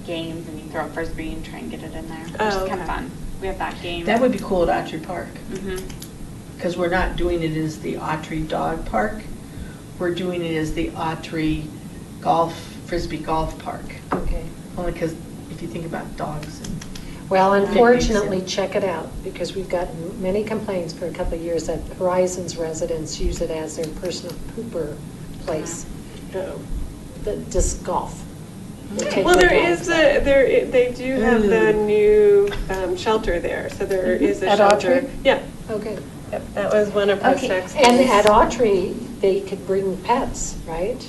games and you throw a frisbee and try and get it in there, which is Oh, kind of okay. fun. We have that game. That would be cool at Autry Park, Mhm. because we're not doing it as the Autry Dog Park. We're doing it as the Autry Frisbee Golf Park. Okay. Only because if you think about dogs and. Well, Picnics, unfortunately, yeah. check it out, because we've gotten many complaints for a couple of years that Horizons residents use it as their personal pooper place, Oh. the disc golf. They take Well, their there is dogs out. they do have the Ooh. new shelter there, so there is a At shelter. Autry? Yeah, Okay. yep, that was one of Okay, Postec's. And at Autry, they could bring pets, right?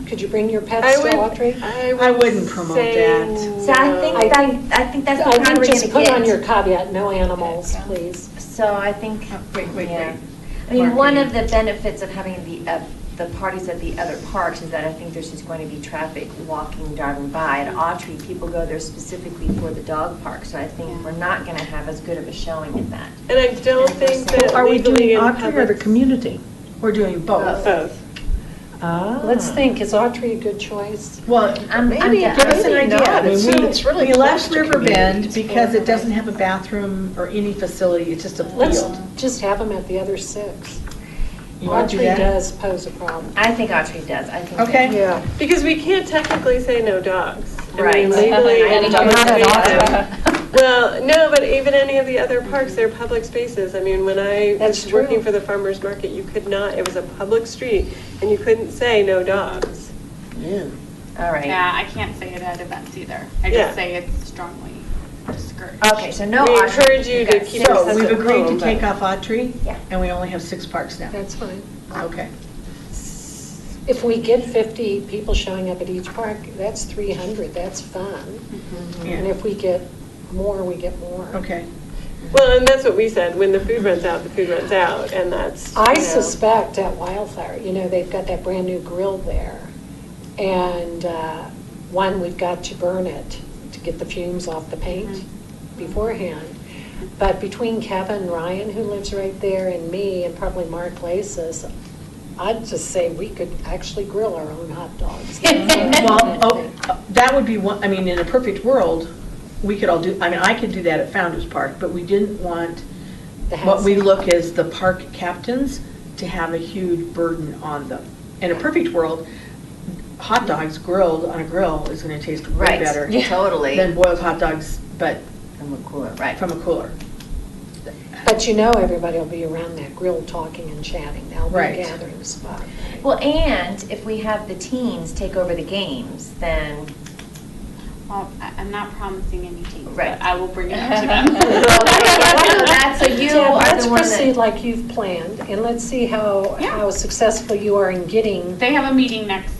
Could you bring your I pets to would, Autry? I wouldn't promote say that. So I think I that, think- I think that's the I kind think we're just gonna put on get. your caveat, no animals, please. So I think, Wait. yeah. I mean, one of the benefits of having the parties at the other parks is that I think there's just going to be traffic walking, driving by. At Autry, people go there specifically for the dog park, so I think we're not going to have as good of a showing in that. And I don't think that Are we doing legally in Autry or the public. community? We're doing both. Both. Let's think, is Autry a good choice? Well, Maybe give us an maybe idea. not. I mean, It's really we left close to Riverbend community. because it doesn't have a bathroom or any facility, it's just a Let's field. just have them at the other 6. You want to do Autry that? does pose a problem. I think Autry does. I think. Okay. Yeah. Because we can't technically say no dogs. I mean, Right. legally, Any in dog public is spaces, Well, no, but even any of the other parks, they're public spaces. I mean, when I That's was working true. for the farmer's market, you could not, it was a public street, and you couldn't say no dogs. All right. Yeah, I can't say it at events either. I Yeah. just say it's strongly discouraged. Okay, so no. We Audrey. encourage you to Okay. keep So it we've at agreed to home, take but- off Autry? Yeah. And we only have 6 parks now? That's fine. Okay. If we get 50 people showing up at each park, that's 300, that's fun. And Yeah. if we get more, we get more. Okay. Well, and that's what we said, when the food runs out, the food runs out, and that's, I you know. suspect at Wildflower, they've got that brand-new grill there. And one, we've got to burn it to get the fumes off the paint beforehand. But between Kevin Ryan, who lives right there, and me, and probably Mark Lasis, I'd just say we could actually grill our own hot dogs. Well, that would be one, I mean, in a perfect world, we could all do, I mean, I could do that at Founder's Park, but we didn't want The what we hassle. look as the park captains to have a huge burden on them. In a perfect world, hot dogs grilled on a grill is going to taste way Right, better totally. than boiled hot dogs, but From a cooler, right. from a cooler. But everybody will be around that grill talking and chatting. That'll be a Right. gathering spot. Well, and if we have the teens take over the games, then. Well, I'm not promising any teams, Right. but I will bring it up to them. So you Deb, are let's the one proceed that. like you've planned, and let's see how Yeah. successful you are in getting They have a meeting next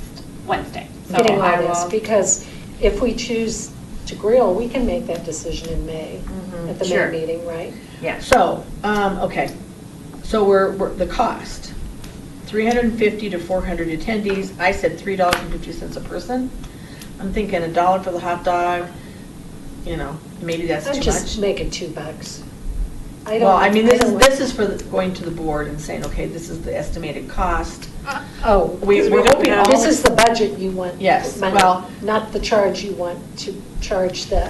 Wednesday, so getting all I this, will. because if we choose to grill, we can make that decision in May, at the Sure. May meeting, right? Yeah. So, okay, so we're, the cost, 350 to 400 attendees. I said $3.50 a person. I'm thinking $1 for the hot dog, maybe that's I'd too just much. make it $2. I don't. Well, I mean, don't- this is for going to the board and saying, okay, this is the estimated cost. Oh, We're hoping all. this is the budget you want. Yes, money, well- Not the charge you want to charge the.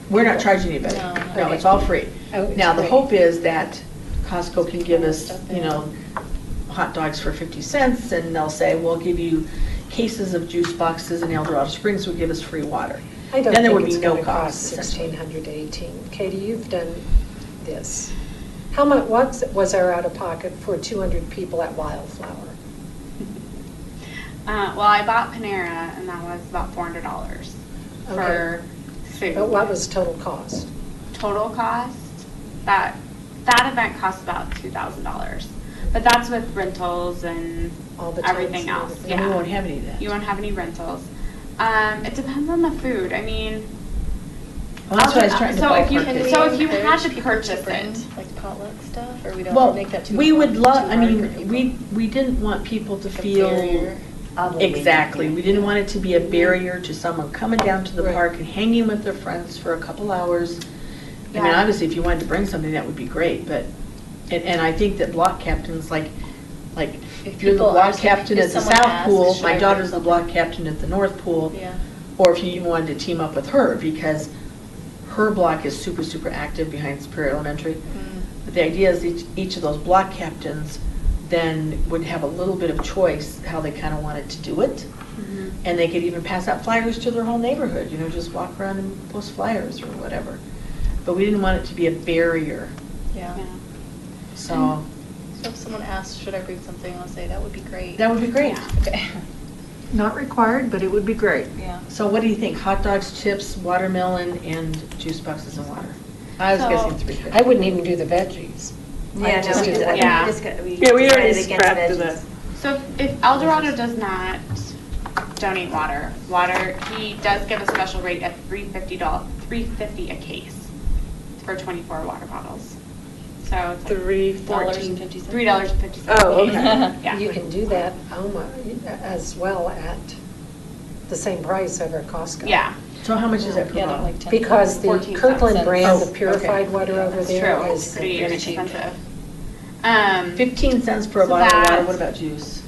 We're not charging anybody. No. No, Okay. it's all free. Oh, it's Now, the free. hope is that Costco can give us, hot dogs for 50 cents, and they'll say, we'll give you cases of juice boxes, and El Dorado Springs will give us free water. I don't Then there think would be it's no going to cost cost, essentially. $1,600 to $1,800. Katie, you've done this. How much, what was our out-of-pocket for 200 people at Wildflower? Well, I bought Panera, and that was about $400 for food. But what was total cost? Total cost? That event cost about $2,000. But that's with rentals and All the tents everything and else. everything. And we Yeah. won't have any of that. You won't have any rentals. It depends on the food. I mean, Well, that's what I was trying to So if you- ballpark it. so if you had encourage to people purchase bring, it. like potluck stuff, or we don't Well, make that too we would love, too I hard for mean, people? we didn't want people to Like a feel. barrier. Exactly. We didn't want it to be a barrier to someone coming down to the Right. park and hanging with their friends for a couple hours. I mean, Yeah. obviously, if you wanted to bring something, that would be great, but, and I think that block captains, like, if you're the people block ask- captain if at the someone south asks, pool, should my I bring daughter's the something? block captain at the north pool. Yeah. Or if you even wanted to team up with her, because her block is super, super active behind Superior Elementary. But the idea is each of those block captains then would have a little bit of choice how they kind of wanted to do it. And they could even pass out flyers to their whole neighborhood, just walk around and post flyers or whatever. But we didn't want it to be a barrier, Yeah. yeah. so So if someone asks, should I bring something, I'll say, that would be great. that would be great. Okay. Not required, but it would be great. Yeah. So what do you think? Hot dogs, chips, watermelon, and juice boxes and water? I was So- guessing 350. I wouldn't even do the veggies. Yeah, I'd no, just do because I the- Yeah. think we Yeah, we already decided against scrapped veggies. the. So if El Dorado does not donate water, he does give a special rate at $3.50 a case for 24 water bottles. So it's like $3.50. $3.50. Oh, okay. Yeah. You can do that as well at the same price over at Costco. Yeah, So how much is that per Yeah, not bottle? like 10. Because the 14 Kirkland cents. brand Oh, of purified water over that's there true. is It's pretty very cheap. inexpensive. 15 cents for a So bottle of water. that's- What about juice?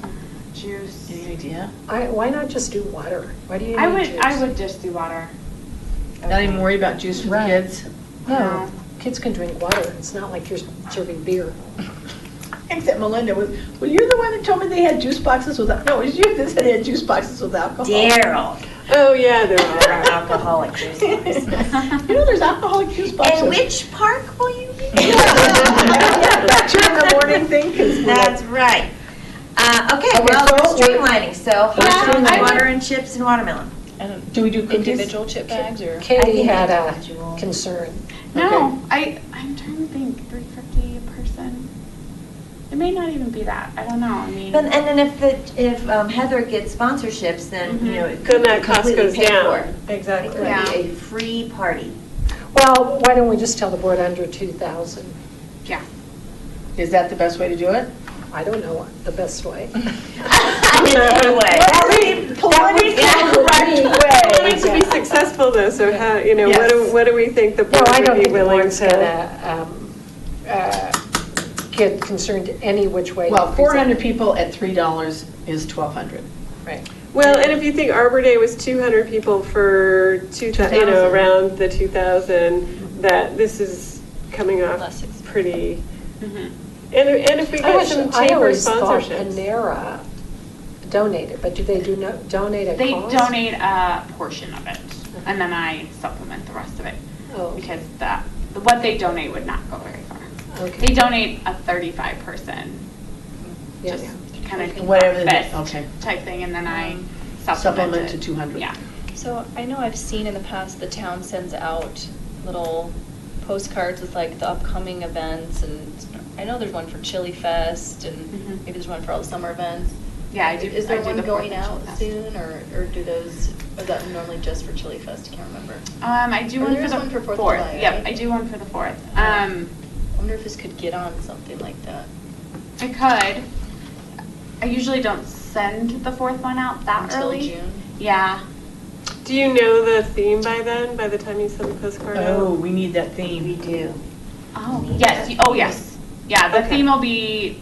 Juice. Any idea? Why not just do water? Why do you I need would, juice? I would just do water. Not even worry about juice for the Right. kids? No, kids can drink water. It's not like you're serving beer. Except Melinda was, well, you're the one that told me they had juice boxes without, no, it was you that said they had juice boxes with alcohol. Daryl. Oh, yeah, there There are are. alcoholic juice boxes. You know, there's alcoholic juice boxes. And which park will you be? Yeah, that 2 in the morning thing, 'cause we're like- That's right. Okay, Okay, well, so we're we're- streamlining, so hot Yeah, dogs, I water would- and chips and watermelon. And Do we do cookies? individual chip bags or? Katie had a individual. concern. No, I'm trying to think, 350 a person. It may not even be that, I don't know, I mean. And then if Heather gets sponsorships, then, you know, it Then could be that cost completely goes paid for. down. It Exactly. could Yeah. be a free party. Well, why don't we just tell the board under 2,000? Yeah. Is that the best way to do it? I don't know the best way. Anyway. We need to be successful though, so how, you know, Yes. what do we think the No, board I don't would be think the willing board's to? gonna get concerned any which way. you Well, 400 present. people at $3 is 1,200. Right. Well, and if you think Arbor Day was 200 people for 2,000, you know, 2,000. around the 2,000, that this is coming off Less expensive. pretty, Mhm. and if we get some I chamber always thought sponsorships. Panera donated, but do they donate a They cost? donate a portion of it, and then I supplement the rest of it, Oh, because what they donate would not go very far. okay. They donate a 35 person, Yeah, just yeah. kind of Whatever the- fest okay. type thing, and then I Supplement supplement to it. 200. Yeah. So I know I've seen in the past the town sends out little postcards with like the upcoming events, and I know there's one for Chili Fest, and Mhm. maybe there's one for all the summer events. Yeah, I do. Is there I do one the going 4th of out July. soon, or do those, is that normally just for Chili Fest? I can't remember. I do Or one there for is the one for 4th of 4th. July, Yep, right? I do one for the 4th. I wonder if this could get on something like that. I could. I usually don't send the 4th one out that Until early. June? Yeah. Do you know the theme by then, by the time you send the postcard out? Oh, we need that We theme. do. Oh, yes. Oh, yes. Yeah, the Okay. theme will be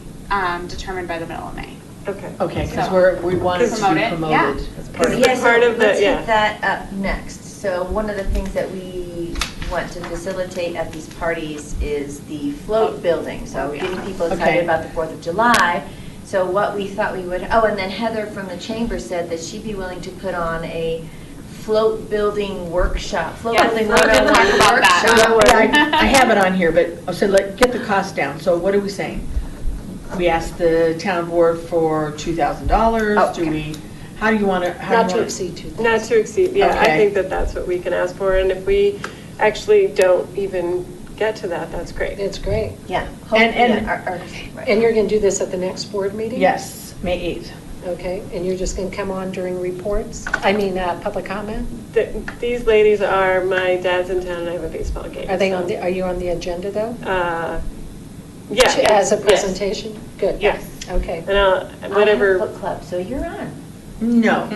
determined by the middle of May. Okay. Okay, because So- we want it to Promote be it, promoted yeah. as part of Yes. it. Yeah, Part so of the- let's yeah. hit that up next. So one of the things that we want to facilitate at these parties is the float building. So Oh, yeah. getting people Okay. excited about the 4th of July. So what we thought we would, oh, and then Heather from the chamber said that she'd be willing to put on a float building workshop, float Yes, building we did 101 talk about that. workshop. Yeah, I have it on here, but I said, get the cost down. So what are we saying? We asked the town board for $2,000. Oh, Do okay. we, how do you want to? Not to exceed 2,000. Not to exceed, yeah, I Okay. think that that's what we can ask for, and if we actually don't even get to that, that's great. It's great. Yeah. And- Right. And you're going to do this at the next board meeting? Yes, May 8th. Okay, and you're just going to come on during reports? I mean, public comment? These ladies are, my dad's in town and I have a baseball game. Are they on so, the, are you on the agenda though? Yeah. As a yes, presentation? Good. Yes. Okay. And I'll, I have whatever, book club, so you're on. No.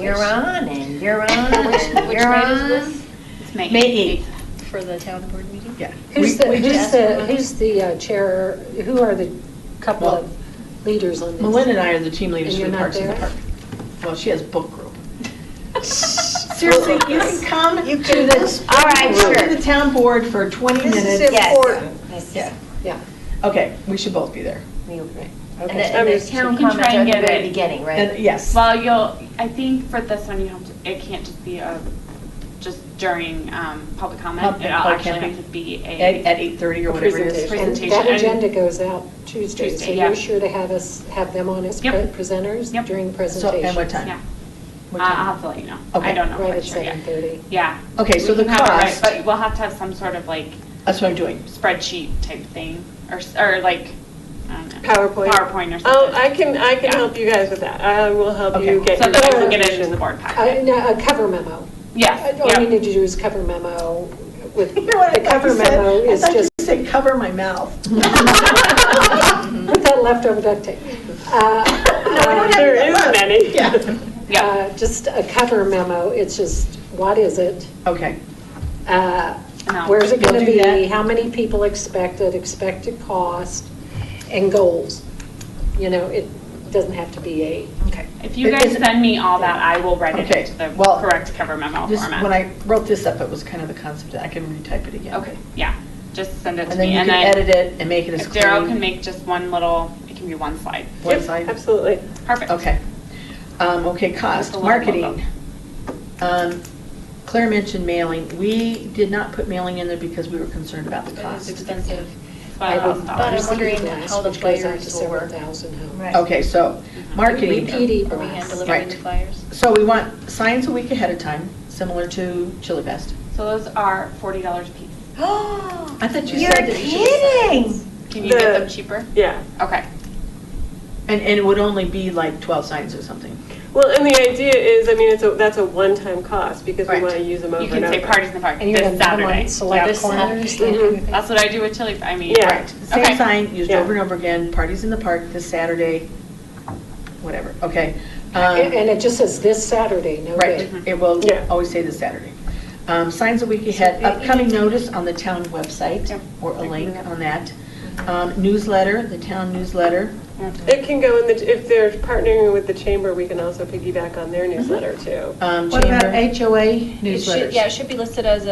You're on, and you're on, Which and you're night is on. this? It's May May 8th. 8th. For the town board meeting? Yeah. Who's We just- who's the chair, who are the couple Well, of leaders on this? Melinda and I are the team leaders And for the you're not Parks in the there? Park. Well, she has book group. Seriously, you can come to this. All right, come sure. to the town board for 20 This is minutes. Yes. important. This is- Yeah. Yeah. Okay, we should both be there. we- Right. And Okay. the, and the just- town you can comments try are and at the get very it. beginning, right? And yes. Well, I think for this one, it can't just be just during public comment. Public- It'll oh, actually can't be. have to be At 8:30 or whatever it is. And Presentation. that And- agenda goes out Tuesday, so Tuesday, yeah. you're sure to have them on as Yep. presenters Yep. during the So, presentation? and what time? Yeah. What I'll time? have to let you know. Okay. I don't know Right for at sure yet. 7:30. Yeah. Okay, so We the can have it right, cost, But we'll have to have some sort of like that's what I'm doing. spreadsheet type thing, or like, I don't know. PowerPoint. PowerPoint or Oh, something. I can Yeah. help you guys with that. I will help Okay. you get So your that I can get it information. into the board packet. No, a cover memo. Yes, All you yep. need to do is cover memo with, You know what I the thought cover you said? memo I is thought just, you said cover my mouth. put that leftover duct tape. There isn't any. Yeah. Yeah. Just a cover memo, it's just, what is it? Okay, No. Where's it You'll gonna do be? that? How many people expected cost, and goals? You know, it doesn't have to be a, okay. If you It- guys it's- send me all that, I will write it Okay, into the well, correct cover memo This, format. when I wrote this up, it was kind of the concept, I can retype it again. Okay, yeah, just send it to And then me. you can edit it and make it as If clean. Daryl can make just one little, it can be one slide. One Yep, slide. absolutely. Perfect. Okay. Okay, With cost, the logo. marketing. Claire mentioned mailing. We did not put mailing in there because we were concerned about the It is cost. expensive. I would But I'm use the wondering e-blast, how the which goes out flyers to will several work. thousand homes. Right. Okay, so marketing. Repeat Are we hand e-blast. delivering the Right. flyers? So we want signs a week ahead of time, similar to Chili Fest. So those are $40 a piece. I thought you You're said that you should. kidding! Can you get The- them cheaper? Yeah. Okay. And it would only be like 12 signs or something. Well, and the idea is, I mean, that's a one-time cost because we Right. want to use them over You can and say over. parties in the park And you're this going to put them Saturday. on select Yep. corners, that Mhm. kind of thing. That's what I do with Chili. I mean, Yeah. Same Okay. sign, used Yeah. over and over again, parties in the park this Saturday, whatever, okay. And it just says this Saturday, no Right, date. it will Yeah. always say this Saturday. Signs a week ahead, upcoming notice on the town website, Yep. or a I can link do that. on that. Newsletter, the town newsletter. It can go in the, if they're partnering with the chamber, we can also piggyback on their newsletter too. What about Chamber. HOA It should, newsletters? yeah, it should be listed as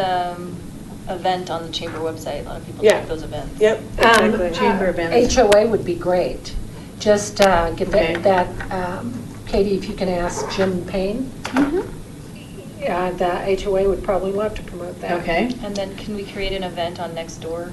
event on the chamber website. A lot of people Yeah. take those events. Yep, exactly. Chamber events. HOA would be great. Just get Okay. that, Katie, if you can ask Jim Payne. The HOA would probably love to promote that. Okay, And then can we create an event on Nextdoor?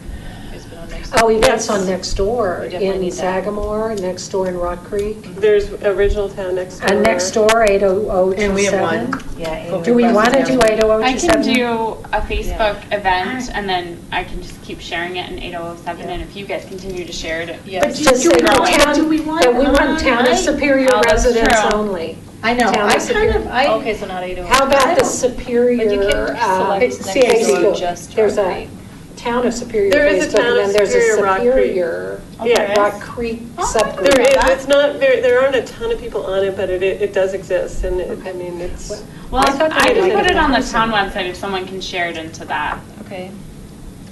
It's been on Nextdoor. Oh, events Yes. on Nextdoor, We definitely in need that. Sagamore, Nextdoor in Rock Creek. There's Original Town next door. And Nextdoor, 80027. and we have one. Yeah. Do we want to do I 80027? can do a Facebook event and then I can just keep sharing it in 8007 and if you guys continue to share it. Yeah. But just say the town, do we want that we want town of online? Superior Oh, that's residents true. only. I know, Town I of kind of, Superior. I, Okay, so not 808. How about the But you Superior, can select it's Nextdoor Facebook? just There's Rock a Creek. town of Superior There is a Facebook, town and of then there's a Superior Rock Creek. Superior Yeah. Rock Creek Oh, subgroup. There is, it's not very, there aren't a ton of people on it, but it does exist and I mean, it's. Well, I thought they I would can like put it on the that. town website if someone can share it into that. Okay.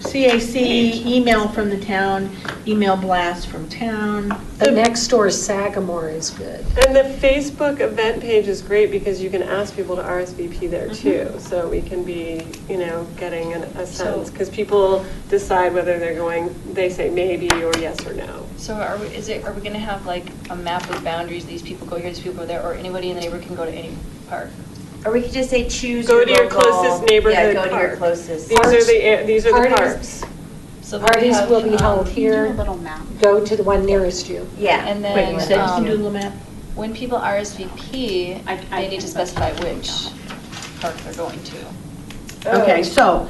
CAC, email from the town, email blast from town. The Nextdoor Sagamore is good. And the Facebook event page is great because you can ask people to RSVP there too. So we can be, getting a sense, because people decide whether they're going, they say maybe or yes or no. So are we gonna have like a map with boundaries, these people go here, these people go there, or anybody in the neighborhood can go to any park? Or we could just say choose Go your to your local- closest neighborhood Yeah, go to your park. closest. These are the Parties. parks. So we Parties have, will be held Do a here, little map. go to the one nearest you. Yeah. And Wait, then, you said you can do a little map? when people RSVP, I they need to can- specify which park they're going to. Okay, so,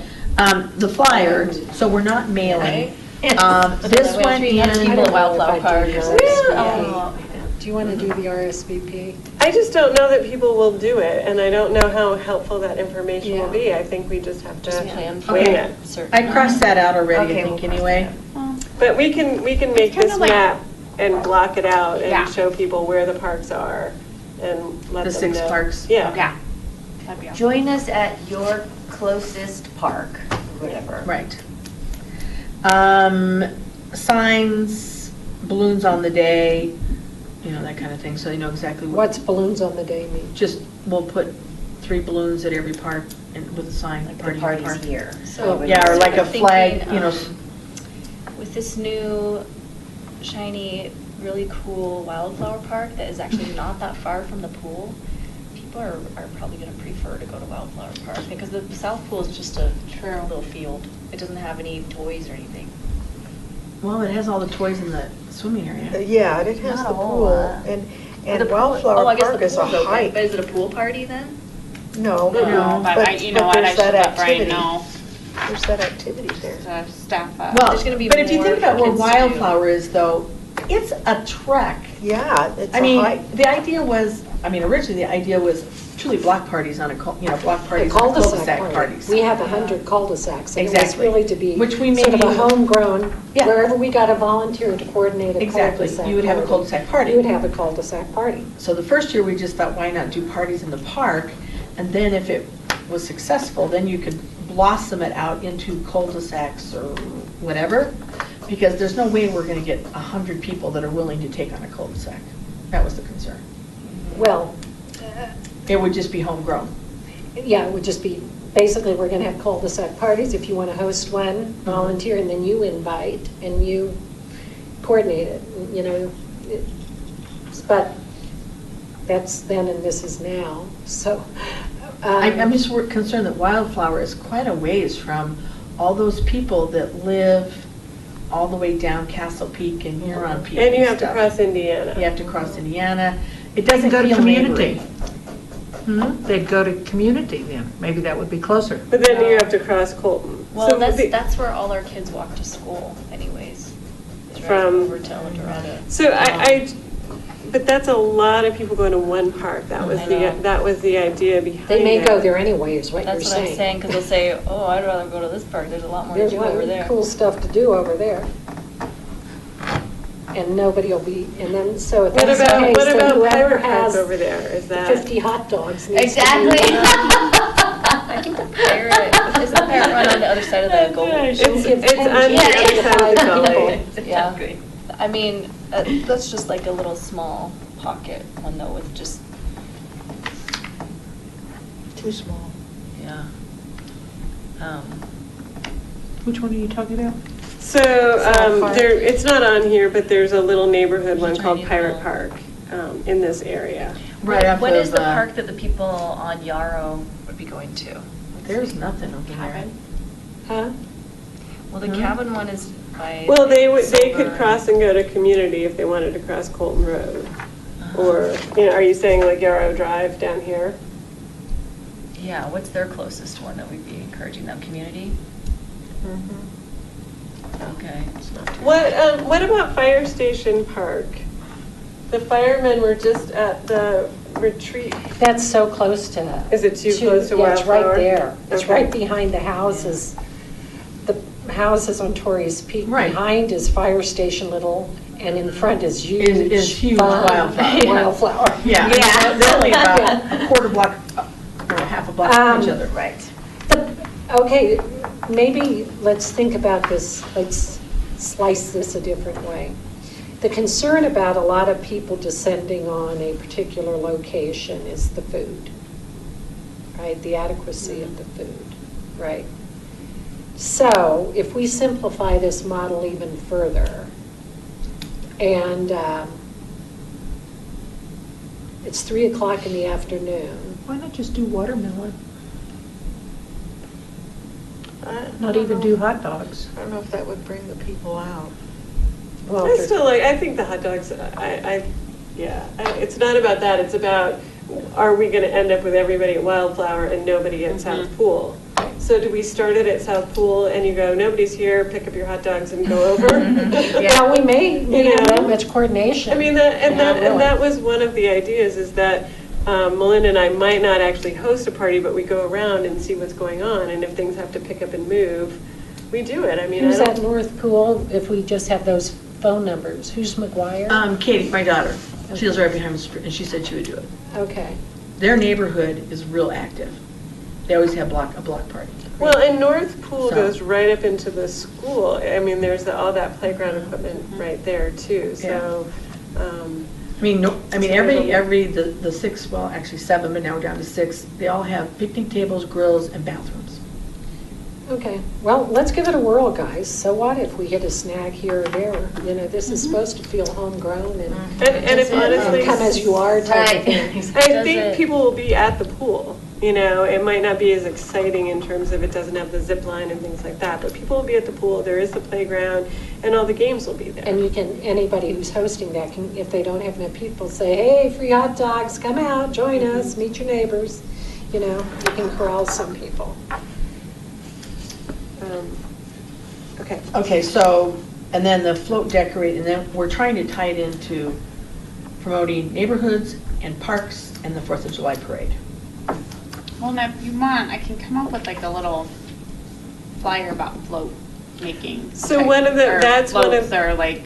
the flyer, so we're not mailing. This we have one 300 in. people at Wildflower Park. RSVP. Do you want to do the RSVP? I just don't know that people will do it, and I don't know how helpful that information will Yeah. be. I think we just have to Just plan for wing Okay. it. certain. I crossed that out already, Okay, I think, we'll cross anyway. But we can make It's kinda this like- map and block it out Yeah. and show people where the parks are and let The them 6 know. parks. Yeah. Yeah. That'd be awesome. Join us at your closest park, whatever. Right. Signs, balloons on the day, that kind of thing, so you know exactly what. What's balloons on the day mean? Just, we'll put 3 balloons at every park and with a sign, Like party the in the parties park. here. Oh, So Yeah, or like a I'm flag, thinking, with this new shiny, really cool wildflower park that is actually not that far from the pool, people are probably gonna prefer to go to Wildflower Park, because the South Pool is just a little field. It doesn't have any toys or anything. Well, it has all the toys in the swimming area. Yeah, and it has Not the a whole pool, lot. and The and pool- Wildflower oh, I guess the Park is a pool's open, hike. But is it a pool party then? No, No, but I, you know what, I there's should that let Brian activity. know There's that activity there. to staff up. Well, There's gonna be but if you more think about for where kids to do. Wildflower is, though, it's a trek. Yeah, it's I a mean, hike. the idea was, originally, the idea was truly block parties on a, block The parties on cul-de-sac cul-de-sac party. parties. We have 100 cul-de-sacs, and it was Exactly. really to be Which we sort of a maybe- homegrown, Yeah. wherever we got a volunteer to coordinate a Exactly. cul-de-sac You would have a party, cul-de-sac party. You would have a cul-de-sac party. So the first year, we just thought, why not do parties in the park? And then if it was successful, then you could blossom it out into cul-de-sacs or whatever, because there's no way we're gonna get 100 people that are willing to take on a cul-de-sac. That was the concern. Well, It would just be homegrown. yeah, it would just be, basically, we're going to have cul-de-sac parties. If you want to host one, volunteer, and then you invite, and you coordinate it, But That's then and this is now, so. I'm just concerned that Wildflower is quite a ways from all those people that live all the way down Castle Peak and Huron Peak. And you have to stuff. cross Indiana. You have to cross Indiana. It They can doesn't go to feel community. neighboring. They'd go to community then. Maybe that would be closer. But then you have to cross Colton. Well, So that's where all our kids walk to school anyways. is right From- over to El Dorado. So but that's a lot of people going to one park. That was I know. that was the idea behind it. They may go there anyway, is what you're That's what I'm saying. saying, because they'll say, oh, I'd rather go to this park, there's a lot more to There's a do lot over of there. cool stuff to do over there. And nobody will be, and then, so if What that's the about case, then whoever Pirate Park has over there? Is the that 50 hot dogs needs to be- Exactly. I think the pirate, isn't the pirate run on the other side of the Golden? It's She'll give it's 10 on the Yeah, other yeah. side of the gully. Yeah. I mean, that's just like a little small pocket one though with just, Too small. yeah. Which one are you talking about? So Park. it's not on here, but there's a little neighborhood There's a one called tiny Pirate little- Park in this area. Right off What of, is the park that the people on Yarrow would be going to? There's nothing over there. Cabin? Huh? Well, the Hmm? cabin one is by. Well, they could Silver. cross and go to community if they wanted to cross Colton Road. Uh-huh. Or, are you saying like Yarrow Drive down here? Yeah, what's their closest one that we'd be encouraging them? Community? Okay. What about Fire Station Park? The firemen were just at the retreat. That's so close to. Is it too close to Yeah, it's right Wildflower? there. It's Okay. right behind the houses. The houses on Torrey's Peak. Right. Behind is Fire Station Little, and in front is huge. Is huge fun Wildflower. Wildflower. Yeah. Yeah. They're only about Yeah. a quarter block, or half a block from each other. Right. Okay, maybe let's think about this, let's slice this a different way. The concern about a lot of people descending on a particular location is the food, right? The adequacy of the food, right? So if we simplify this model even further, and it's 3 o'clock in the afternoon, Why not just do watermelon? I Not don't even know. do hot dogs? I don't know if that would bring the people out. well, I still I think the hot dogs, it's not about that, it's about, are we gonna end up with everybody at Wildflower and nobody at South Pool? So do we start it at South Pool and you go, nobody's here, pick up your hot dogs and go over? yeah, we may have that know? much coordination. I mean, Yeah, really. and that was one of the ideas, is that Melinda and I might not actually host a party, but we go around and see what's going on, and if things have to pick up and move, we do it. I mean, Who's I at don't, North Pool, if we just have those phone numbers? Who's McGuire? Katie, my daughter, she lives right behind us, and she said she would do it. Okay. Their neighborhood is real active. They always have a block party. well, and North Pool So- goes right up into the school. I mean, there's all that playground equipment right there too, so. I mean, the six, well, actually seven, but now we're down to six, they all have picnic tables, grills, and bathrooms. Okay, well, let's give it a whirl, guys. So what if we hit a snag here or there? You know, this is supposed to feel homegrown and And if honestly. come as you are type of thing. I think people will be at the pool, it might not be as exciting in terms of it doesn't have the zip line and things like that, but people will be at the pool, there is the playground, and all the games will be there. And you can, anybody who's hosting that can, if they don't have enough people, say, hey, free hot dogs, come out, join us, meet your neighbors. You can corral some people. Okay. Okay, so, and then the float decorate, and then we're trying to tie it into promoting neighborhoods and parks and the 4th of July parade. Well, now if you want, I can come up with like a little flyer about float making. So type- one of the- or that's one of- floats or like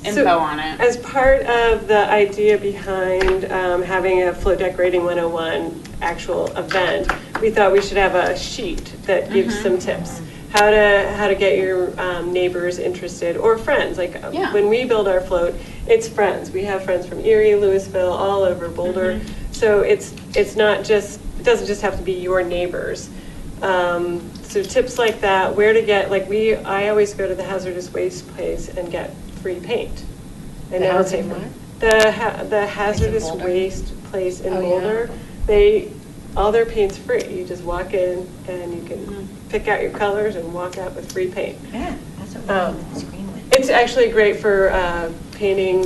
info So, on it. As part of the idea behind having a float decorating 101 actual event, we thought we should have a sheet that gives some tips. How to get your neighbors interested, or friends. Like Yeah. when we build our float, it's friends. We have friends from Erie, Louisville, all over Boulder. So it doesn't just have to be your neighbors. So tips like that, where to get, I always go to the hazardous waste place and get free paint. I The never housing pay for what? The hazardous Boulder. waste place in Oh, yeah. Boulder, all their paint's free. You just walk in and you can pick out your colors and walk out with free paint. Yeah, that's what we need the screen with. It's actually great for painting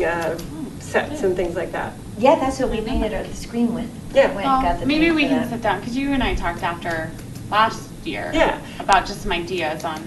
sets and things like that. Yeah, that's what we painted the screen with. Yeah. Went and got Well, the maybe paint we for can that. sit down, because you and I talked after last year. Yeah. About just some ideas on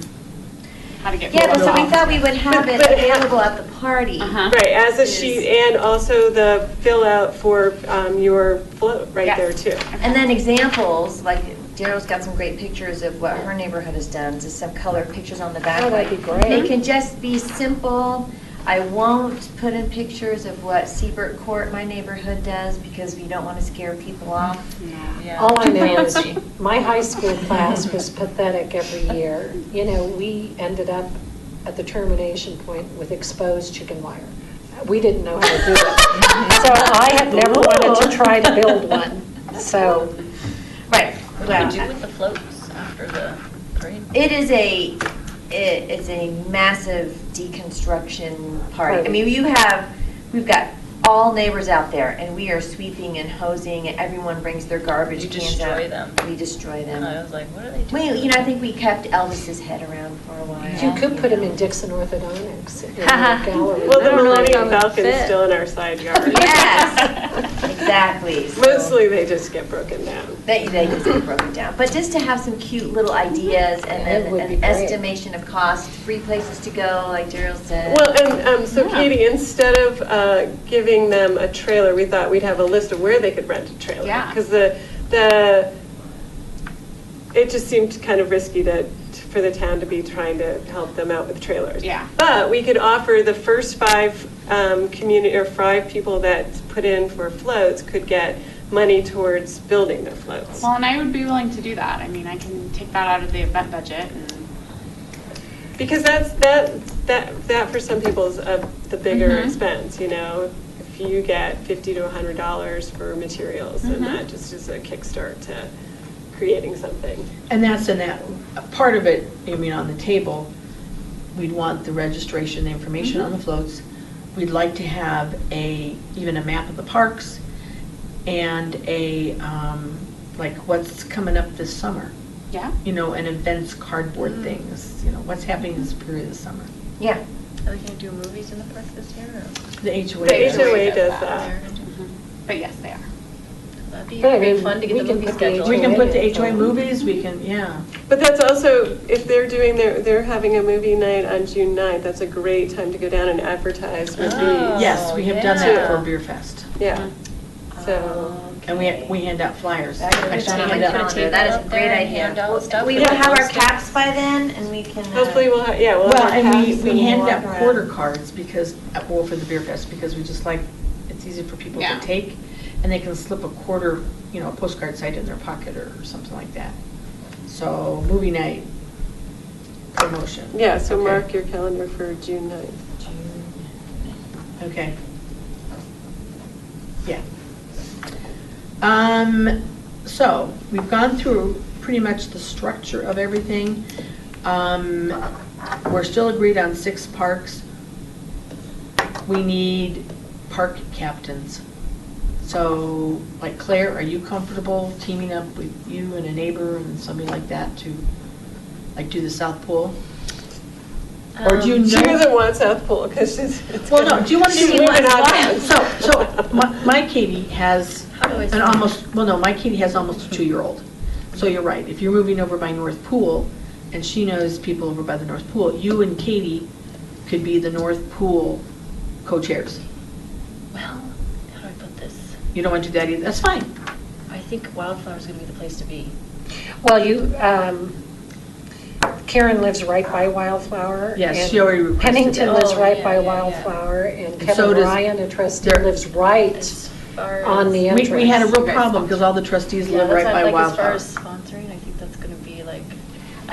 how to get. Yeah, but people so we involved. thought we would have it But- available at the party. Uh-huh. Right, as a Is- sheet and also the fill out for your float right Yes. there too. And then examples, like Daryl's got some great pictures of what her neighborhood has done, just some color pictures on the back. Oh, that'd be great. It can just be simple. I won't put in pictures of what Seabrook Court, my neighborhood, does, because we don't want to scare people off. Yeah. All I know is, Fancy. my high school class was pathetic every year. You know, we ended up at the termination point with exposed chicken wire. We didn't know how to do it. So I had never wanted to try to build one, so. Right. What do Well, we do with the floats after the parade? It's a massive deconstruction party. I Party. mean, we've got all neighbors out there, and we are sweeping and hosing, and everyone brings their garbage You cans out. destroy them. We destroy And I them. was like, what are they doing? I think we kept Elvis's head around for a while. You could put him in know. Dixon Orthodontics in the gallery. Well, the I don't know if Millennium that would Falcon's fit. still in our side yard. Yes, exactly. So Mostly they just get broken down. They just get broken down. But just to have some cute little ideas and That then would be an great. estimation of cost, free places to go, like Daryl said. Well, and so Katie, instead of giving them a trailer, we thought we'd have a list of where they could rent a trailer. Yeah. Because it just seemed kind of risky for the town to be trying to help them out with trailers. Yeah. But we could offer the first 5 community, or 5 people that put in for floats could get money towards building their floats. Well, and I would be willing to do that. I mean, I can take that out of the event budget and. Because that for some people is the bigger Mhm. expense, you know? If you get $50 to $100 for materials, then Mhm. that just is a kickstart to creating something. And that's in that, a part of it, I mean, on the table, we'd want the registration, the information on the floats. We'd like to have even a map of the parks and like what's coming up this summer. Yeah. You know, and events, cardboard things, you know, what's happening in this period of summer. Yeah. Are they gonna do movies in the park this year, or? The HOA. The does. HOA does that. But yes, they are. That'd be But I great mean, fun to we get the can movie put the scheduled. We can put the HOA HOA in. movies, we can, yeah. But that's also, if they're doing they're having a movie night on June 9th, that's a great time to go down and advertise movies. Oh. Yes, we have done yeah. that for Beer Fest. Yeah. So, And we hand out flyers. That could be Actually, done on hand my out- calendar. That is a great Hand idea. out stuff. We will have our caps by then, and we can. hopefully we'll have, we'll Well, have and hats we hand walk out around. quarter cards because, well, for the Beer Fest, because we just like, it's easy for people Yeah. to take, and they can slip a quarter, you know, a postcard site in their pocket or something like that. So, movie night promotion. Yeah, so Okay. mark your calendar for June 9th. Okay. Yeah. So, we've gone through pretty much the structure of everything. We're still agreed on 6 parks. We need park captains. So, like Claire, are you comfortable teaming up with you and a neighbor and somebody like that to, like, do the South Pool? Or do you know? She doesn't want South Pool because it's. Well, no, do you want to She's see moving what? on. So my Katie has How do I an say almost, well, no, my Katie has almost a 2-year-old. So you're right, if you're moving over by North Pool, and she knows people over by the North Pool, you and Katie could be the North Pool co-chairs. Well, how do I put this? You don't want to do that either, that's fine. I think Wildflower's gonna be the place to be. Well, Karen lives right by Wildflower. Yes, and she already requested Pennington that. lives Oh, right yeah, by yeah, yeah. Wildflower, and And so Kevin does- Ryan, a trustee, there- lives right As far on as- the entrance. We had a real You guys problem because all the trustees Yeah, live that's right not by like as far Wildflower. as sponsoring, I think that's gonna be like.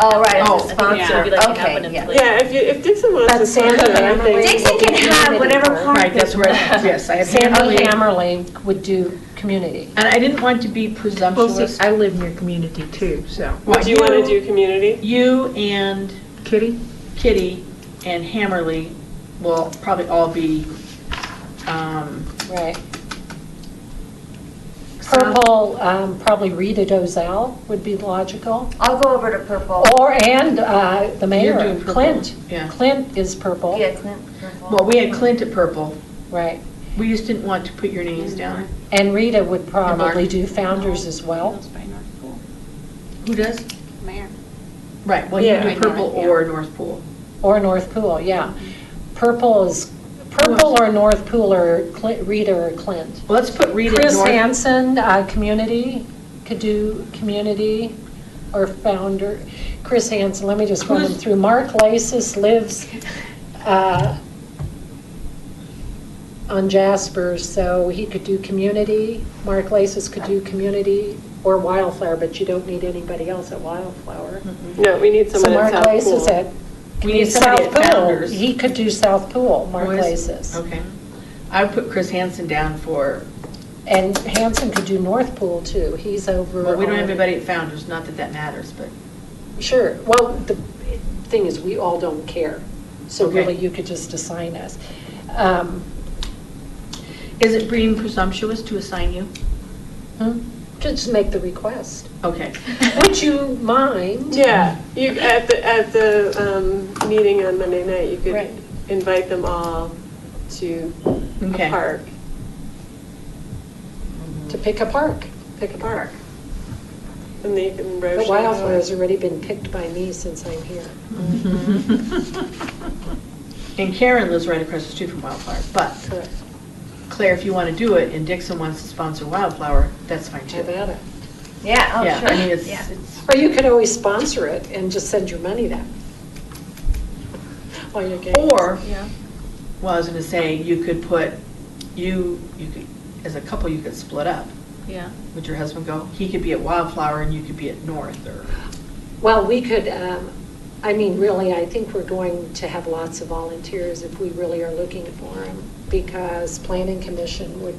Oh, right, Oh, as a I think it's sponsor. gonna be like Okay, happen in yeah. place. Yeah, if Dixon wants But to Santa sponsor Hammerling- anything. Dixon can have whatever park. Right, that's right, yes, I have. Sandy Hammerly. Hammerling would do community. And I didn't want to be Well, presumptuous. see, I live near community too, so. Would you want to do community? You and Kitty? Kitty and Hammerly will probably all be Right. Purple, probably Rita Dozell would be logical. I'll go over to purple. And the You're mayor, doing purple. Clint. Yeah. Clint is purple. Yeah, Clint, purple. Well, we had Clint at purple. Right. We just didn't want to put your names down. And Rita would probably Mark. do founders as well. Goes by North Pool. Who does? Mayor. Right, well, you Yeah. do purple North, yeah. or North Pool. Or North Pool, yeah. Purple or North Pool or Rita or Clint. Well, let's put Rita at Chris North. Hansen, community, could do community or founder. Chris Hansen, let me just run them Who's- through. Mark Lasis lives on Jasper, so he could do community. Mark Lasis could do community or Wildflower, but you don't need anybody else at Wildflower. No, we need So someone Mark at South Lasis Pool. at We need somebody South at Pool. Founders. He could do South Pool, Mark Who is- Lasis. Okay. I would put Chris Hansen down for, And Hanson could do North Pool too. He's over. well, we don't have on- anybody at Founders, not that that matters, but. Sure. Well, the thing is, we all don't care. So Okay. really, you could just assign us. Is it being presumptuous to assign you? Just make the request. Okay. Would you mind? Yeah, you, at the meeting on Monday night, you Right. could invite them all to Okay. a park. To pick a park. Pick a park. And they can The rotate. Wildflower's already been picked by me since I'm here. And Karen lives right across the street from Wildflower, but Correct. Claire, if you want to do it and Dixon wants to sponsor Wildflower, that's fine too. Have at it. Yeah, oh, Yeah, sure. I mean, it's, Yeah. Or you could always sponsor it and just send your money then. While you're getting. or, Yeah. well, I was going to say, you could put, you could, as a couple, you could split up. Yeah. Would your husband go? He could be at Wildflower and you could be at North, or, Well, we could, I mean, really, I think we're going to have lots of volunteers if we really are looking for them, because Planning Commission would,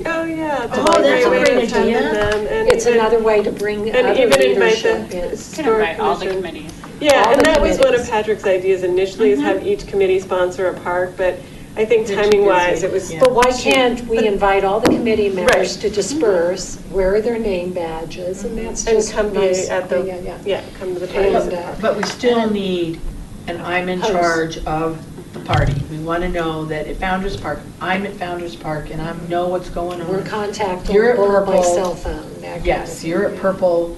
Oh, yeah. Oh, that's a way great of having idea. them, and it's even- another way to bring And other even invite leadership the in. You can historic invite all the commission. committees. Yeah, All and the that was one of committees. Patrick's ideas initially, is have each committee sponsor a park, but I think They're too timing-wise, busy. it was. Yeah. But why can't we invite all the committee members Right. to disperse, wear their name badges, and that's And just come be nice. at the, Yeah. come to the And, party. but we still need an I'm in Host. charge of the party. We want to know that at Founders Park, I'm at Founders Park and I know what's going on. We're contactable You're at by Purple. cell phone. that kind of Yes, thing, you're at yeah. Purple,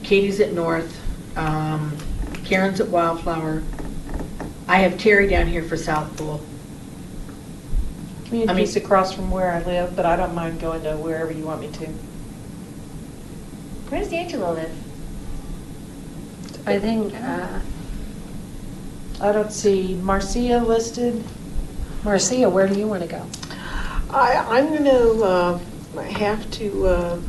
Katie's at North, Karen's at Wildflower. I have Terry down here for South Pool. Community's across from where I live, but I don't mind going to wherever you want me to. Where does Angela live? I think, I don't see Marcia listed. Marcia, where do you want to go? I'm going to have to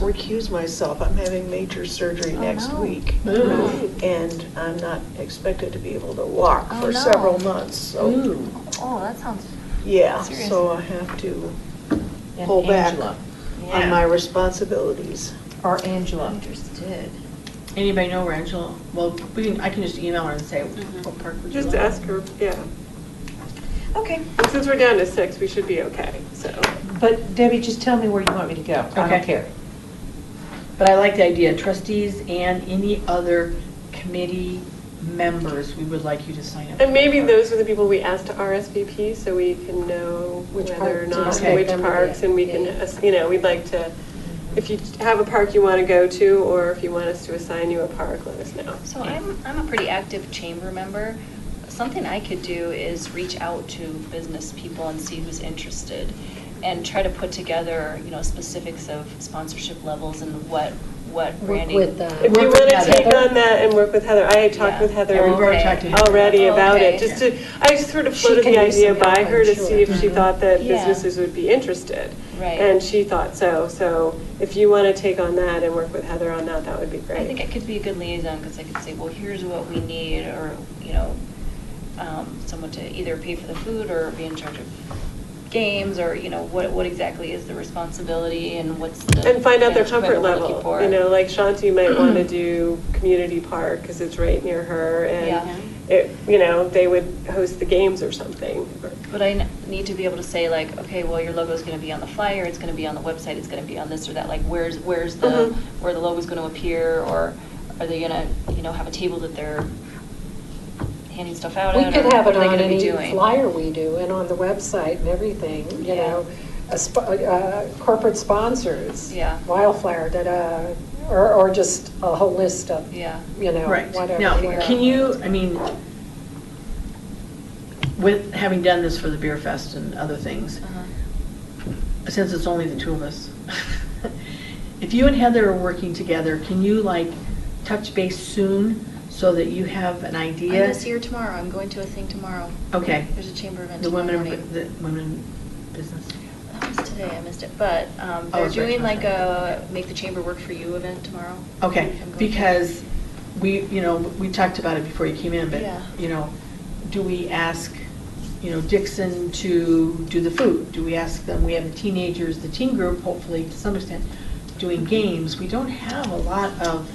recuse myself. I'm having major surgery next no. week. Ooh. And I'm not expected to be able to walk Oh, for no. several months. So, Ooh. Oh, that sounds. yeah, Serious. so I have to And pull back Angela. on my responsibilities. Or Angela. Interested. Anybody know where Angela? Well, I can just email her and say, what park would you Just like? ask her, yeah. Okay. And since we're down to 6, we should be okay, so. But Debbie, just tell me where you want me to go. I Okay. don't care. But I like the idea, trustees and any other committee members, we would like you to sign up. And maybe those are the people we asked to RSVP, so we can know Which whether or park to not, expect which them to be parks, at. and we can, Yeah. we'd like to, if you have a park you want to go to, or if you want us to assign you a park, let us know. So I'm a pretty active chamber member. Something I could do is reach out to business people and see who's interested, and try to put together, specifics of sponsorship levels and what Work branding. with, If Work you with want to Heather. take on that and work with Heather, I had talked Yeah. with Heather Yeah, we've already talked to Heather. already Oh, about okay. it, I just sort of She floated can the use some idea by help, her I'm to sure. see if she thought that Yeah. businesses would be interested. Right. And she thought so if you want to take on that and work with Heather on that, that would be great. I think I could be a good liaison, because I could say, well, here's what we need, or, someone to either pay for the food or be in charge of games, or, what exactly is the responsibility and what's the. And find out their what comfort we're looking level. for. Like Shanti might want to do community park because it's right near her, Yeah. and they would host the games or something. But I need to be able to say like, okay, well, your logo's gonna be on the flyer, it's gonna be on the website, it's gonna be on this or that, like, where the where the logo's gonna appear, or are they gonna, have a table that they're handing stuff out We at, could or have what it are they on gonna be any doing? flyer we do and on the website and everything, you Yeah. know. Corporate sponsors. Yeah. Wildflower, da-da, or just a whole list of, Yeah. Right. whatever. Now, whatever. can you, I mean, with having done this for the Beer Fest and other things, Uh-huh. since it's only the two of us, if you and Heather are working together, can you like touch base soon so that you have an I'm idea? gonna see her tomorrow, I'm going to a thing tomorrow. Okay. There's a chamber event The tomorrow women, morning. the women business. That was today, I missed it, but they're that's right, doing that's like a Make the Chamber Work for You event tomorrow. Okay, I'm going to. because we talked about it before you came in, but, Yeah. do we ask, Dixon to do the food? Do we ask them, we have the teenagers, the teen group, hopefully to some extent, doing games. We don't have a lot of,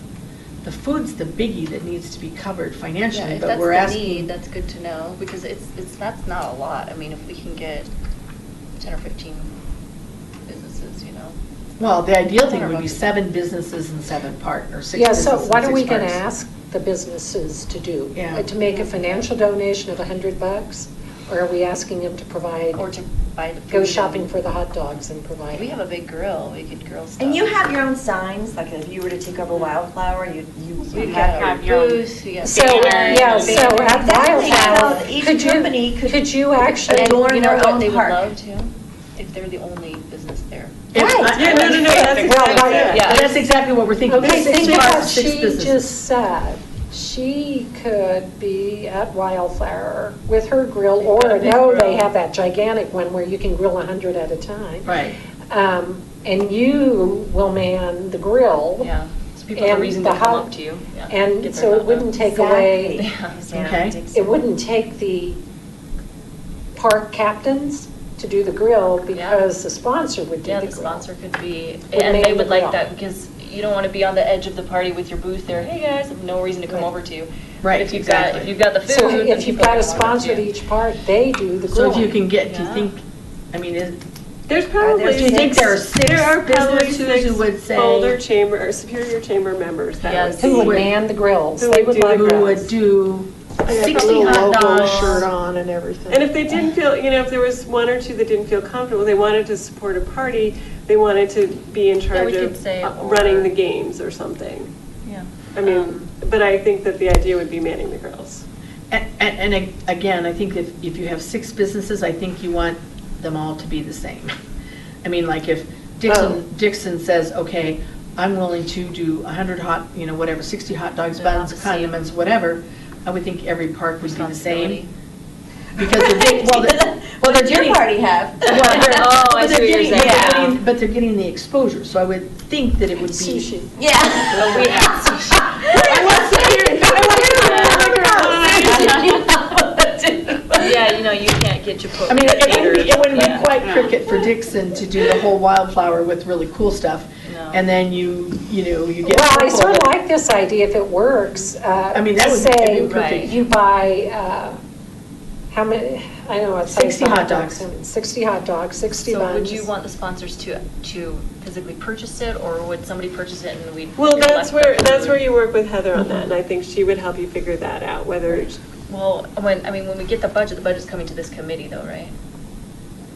the food's the biggie that needs to be covered Yeah, financially, if but that's we're the asking. need, that's good to know, because that's not a lot. I mean, if we can get 10 or 15 businesses, Well, the ideal thing would be $100. 7 businesses and 7 partners, 6 Yeah, businesses so and what are 6 we gonna partners. ask the businesses to do? Yeah. To make a financial donation of $100? Or are we asking them to provide, or to buy the food. go shopping for the hot dogs and provide? We have a big grill, we could grill stuff. And you have your own signs, like if you were to take over Wildflower, you We have got your our own booth, we got So, banners, yeah, so at Definitely, Wildflower, each could company you, could- could you actually? And adorn you know their what own they would park. love to? If they're the only business there. If- Right. Yeah, no, that's exactly Well, it. Yeah. That's exactly what we're thinking. Okay, 6 think of parks, what 6 she businesses. just said. She could be at Wildflower with her grill, or got a big no, they grill. have that gigantic one where you can grill 100 at a time. Right. And you will man the grill. Yeah, so people have a And reason the to come hot- up to you. Yeah, And get their so it hot wouldn't dogs. take away, Exactly. Okay. Dixon. it wouldn't take the park captains to do the grill because the sponsor would do the Yeah, grill. the sponsor could be, Would and man they the would like grill. that, because you don't want to be on the edge of the party with your booth there, hey guys, have no reason to come Right. over to you. Right, But if exactly. you've got the food, So then if you've people got are a gonna walk up sponsor to at you. each park, they do the So grilling. if you can get, do you Yeah. think, I mean, There's probably do you think there are 6 there are probably businesses who 6 would say, Boulder Chamber or Superior Chamber members that Yes. would Who would Would- man the grills? who They would would do love the who grills. would do I got the 60 little hot logo dogs? shirt on and everything. And if they didn't feel, if there was 1 or 2 that didn't feel comfortable, they wanted to support a party, they wanted to be in charge we could of say, running or- the games or something. Yeah. I mean, but I think that the idea would be manning the grills. And again, I think if you have 6 businesses, I think you want them all to be the same. I mean, like if Dixon says, okay, I'm willing to do 100 whatever, 60 hot dogs, They're not buns, the same. condiments, whatever, I would think every park would be the Responsibility. same. Because they're getting, well, they're What did your getting. party have? Well, they're- Oh, I but see they're what you're getting- saying. but they're Yeah. getting- But they're getting the exposure, so I would think that it would be. Sushi. Yeah. Oh, we had sushi. Yeah, you can't get Chipotle. I mean, it wouldn't Yeah. be quite cricket for Dixon to do the whole Wildflower with really cool stuff. No. And then you get. Well, I Chipotle. sort of like this idea if it works. I mean, that would be Say, perfect. you buy, how many, I don't know what size 60 the hot dogs. 60 hot dogs, 60 buns. So would you want the sponsors to physically purchase it, or would somebody purchase it and we'd? Well, that's collect the where food? you work with Heather on that, and I think she would help you figure that out, whether, Well, when we get the budget's coming to this committee though, right?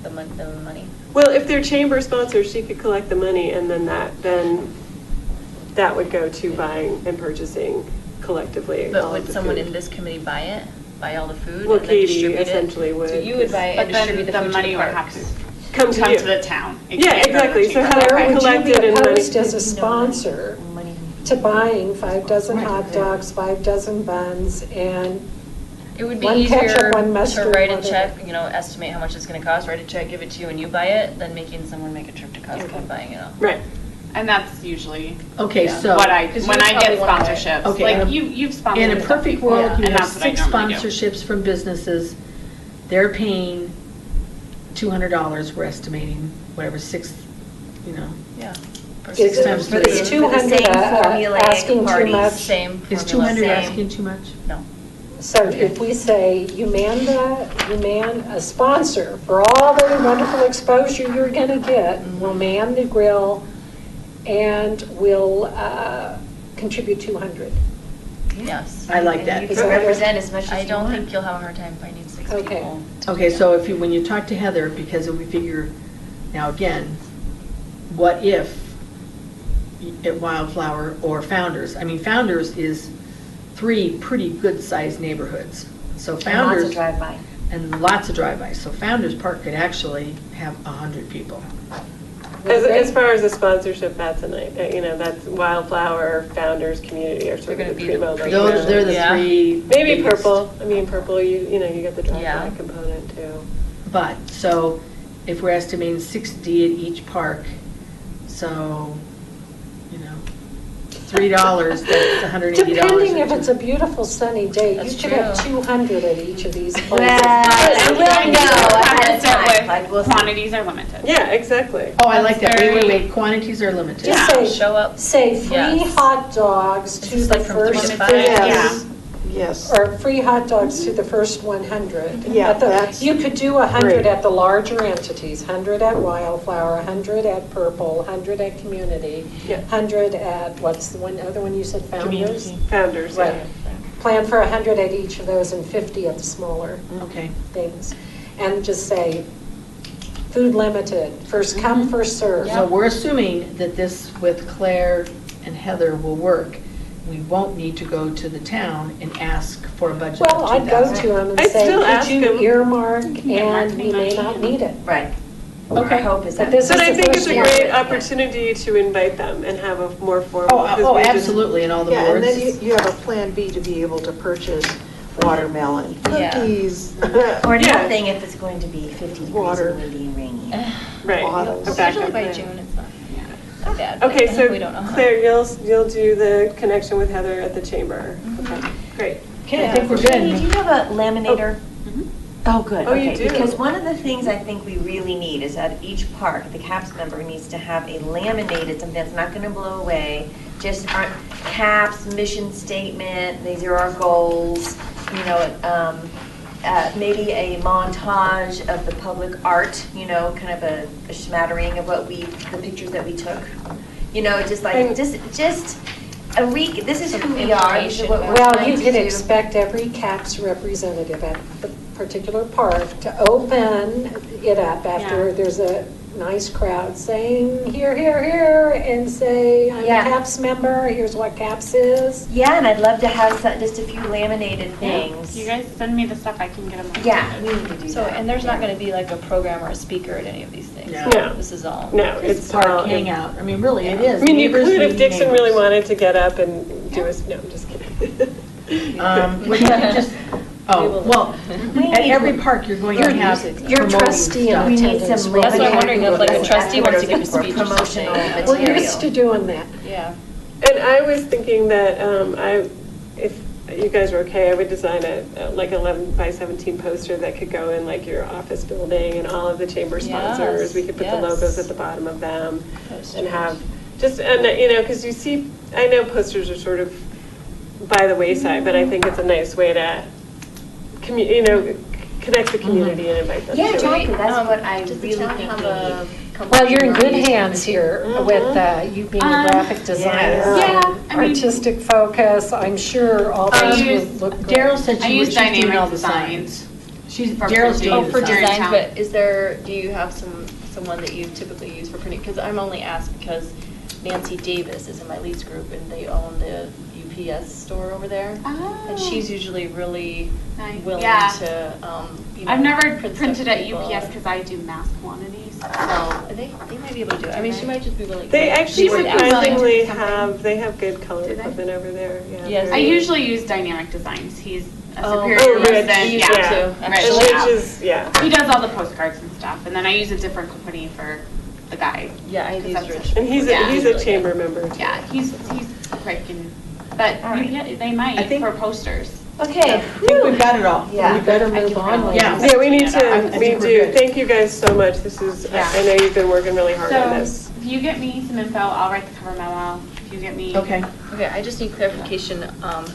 The money? well, if they're chamber sponsors, she could collect the money, and then that would go to buying and purchasing collectively. But all would of the someone food. in this committee buy it? Buy all the food Well, and then Katie distribute it? essentially would, So you would buy it and But distribute then the the food money to would the have parks? to Come to come you. to the town. It Yeah, can't go to the exactly. So chamber. how- Or would you collected be and money- opposed as a sponsor Money. to buying 5 dozen hot dogs, 5 dozen buns, and It would be One ketchup, easier one to mustard, write a whatever. check, estimate how much it's gonna cost, write a check, give it to you, and you buy it, than making someone make a trip to Costco and buying it all. Right. And that's usually Okay, Yeah. so. what Because when you I get probably wanna buy it. sponsorships, Okay, like in a- you've sponsored In a stuff perfect before, world, you and have that's what I 6 normally do. sponsorships from businesses. They're paying $200, we're estimating, whatever, 6, Yeah. is Six it, times for is the- for the 200 same formulaic asking too parties. much? Same Is formula, 200 same. asking too much? No. So if we say, you man a sponsor for all the wonderful exposure you're gonna get, will man the grill and will contribute 200. Yes. I like that. You can represent as much as you I want. don't think you'll have a hard time finding 6 Okay. people. to Okay, do so that. if you, when you talk to Heather, because we figure, now again, what if at Wildflower or Founders? I mean, Founders is 3 pretty good-sized neighborhoods. So And Founders. lots of drive-by. And lots of drive-bys. So Founders Park could actually have 100 people. As far as the sponsorship, that's a night, that's Wildflower, Founders, Community are sort They're of the gonna be the primo. Those, they're the Yeah. 3. Maybe biggest. Purple. I mean, Purple, you get the drive-by Yeah. component too. But, so if we're estimating 60 at each park, so, $3, that's $180. Depending if it's a beautiful sunny day, you That's could have true. 200 at each of these places. Well, I will know ahead of time. Like, we'll see. Quantities are limited. Yeah, exactly. Oh, I like that. That's very- Wait, quantities are limited. Just say, Show up. say free Yes. hot dogs This to is the like from 3 first to 5. Yes. Yes. or free hot dogs to the first 100. Yeah, At the- that's You could do 100 great. at the larger entities, 100 at Wildflower, 100 at Purple, 100 at Community, Yeah. 100 at, what's the other one you said, Founders? Community. Founders, yeah. Right. Plan for 100 at each of those and 50 at the smaller Okay. things. And just say, food limited, first come, first serve. So we're assuming that this with Claire and Heather will work. We won't need to go to the town and ask for a budget of Well, I'd go to $2,000. them and I'd say, still could ask you them. earmark, and marketing we may money not and- need it. Right. Okay. Our hope is But that. this But is I the think it's first a one. great opportunity to invite them and have a more formal. because Oh, we just- absolutely, and all the Yeah, and boards. then you have a plan B to be able to purchase watermelon, Yeah. cookies. Or Yeah. nothing if it's going to be 50 degrees Water. and windy and rainy. Right. bottles. a Usually backup by plan. June, it's not that bad. but Okay, so we don't know. Claire, you'll do the connection with Heather at the chamber. Okay, great. Okay, I think we're Jenny, do good. you have a laminator? Oh, good. Oh, you Okay. do? Because one of the things I think we really need is at each park, the CAPS member needs to have a laminated, something that's not going to blow away, just our CAPS mission statement, these are our goals, maybe a montage of the public art, kind of a smattering of the pictures that we took. Just like, And- just this is who we are, this is what we're Well, trying you to could do. expect every CAPS representative at the particular park to open it up after Yeah. there's a nice crowd saying, here, here, here, and say, I'm a Yeah. CAPS member, here's what CAPS is. Yeah, and I'd love to have just a few laminated things. You guys send me the stuff, I can get them. Yeah, we need to do So, that. and there's not gonna be like a program or a speaker at any of these things. No. No. This is all. No, It's it's park all. hangout. I mean, really, it is. I mean, you Neighbors could if meeting Dixon really neighbors. wanted to get up and do no, I'm just kidding. We can just, well, at every park, you're going to have You're promoting trustee stuff. We need attendance some rate. That's what I'm wondering if like a That's trustee what wants to we're give a looking speech for, or promotional something. We're material. used to doing that. Yeah. And I was thinking that if you guys were okay, I would design like 11 by 17 poster that could go in like your office building and all of the chamber sponsors. We could put the Yes, logos yes. at the bottom of them Posters. and have because you see, I know posters are sort of by the wayside, but I think it's a nice way to connect the community and invite them Yeah, to it. exactly, that's what I Does the really town think have we a need. company Well, you're in good running these hands here with you being a graphic designer. Yeah, and I mean- artistic focus, I'm sure all I those use- would look great. Daryl said I she's use doing dynamic all the designs. signs. She's, For Daryl's printing. doing Oh, the for signs. designs, Town. but do you have someone that you typically use for printing? Because I'm only asked because Nancy Davis is in my leads group and they own the UPS store over there. And she's usually really Nice. willing Yeah. to, I've never print stuff printed for at people. UPS because I do mass quantities, so. They might be able to do it. I mean, she might just be willing. They actually would be willing to surprisingly do something. they have good color Do they? equipment over there. Yeah, Yes. I very- usually use Dynamic Designs. He's a Oh, Superior Rich, resident. He Yeah. used to, And actually. Rich is, yeah. He does all the postcards and stuff, and then I use a different company for the guide. Yeah, I Because use that's- Rich. And he's Yeah. he's a chamber member too. Yeah, he's quick and, but All right. yeah, they might I think- for posters. Okay. I think we've got it all. Yeah. We better I move can on. probably- ladies. Yeah, we need I to, think we we're do. good. Thank you guys so much. This is, Yeah. I know you've been working really hard on So this. if you get me some info, I'll write the cover memo. if you get me. Okay. Okay, I just need clarification,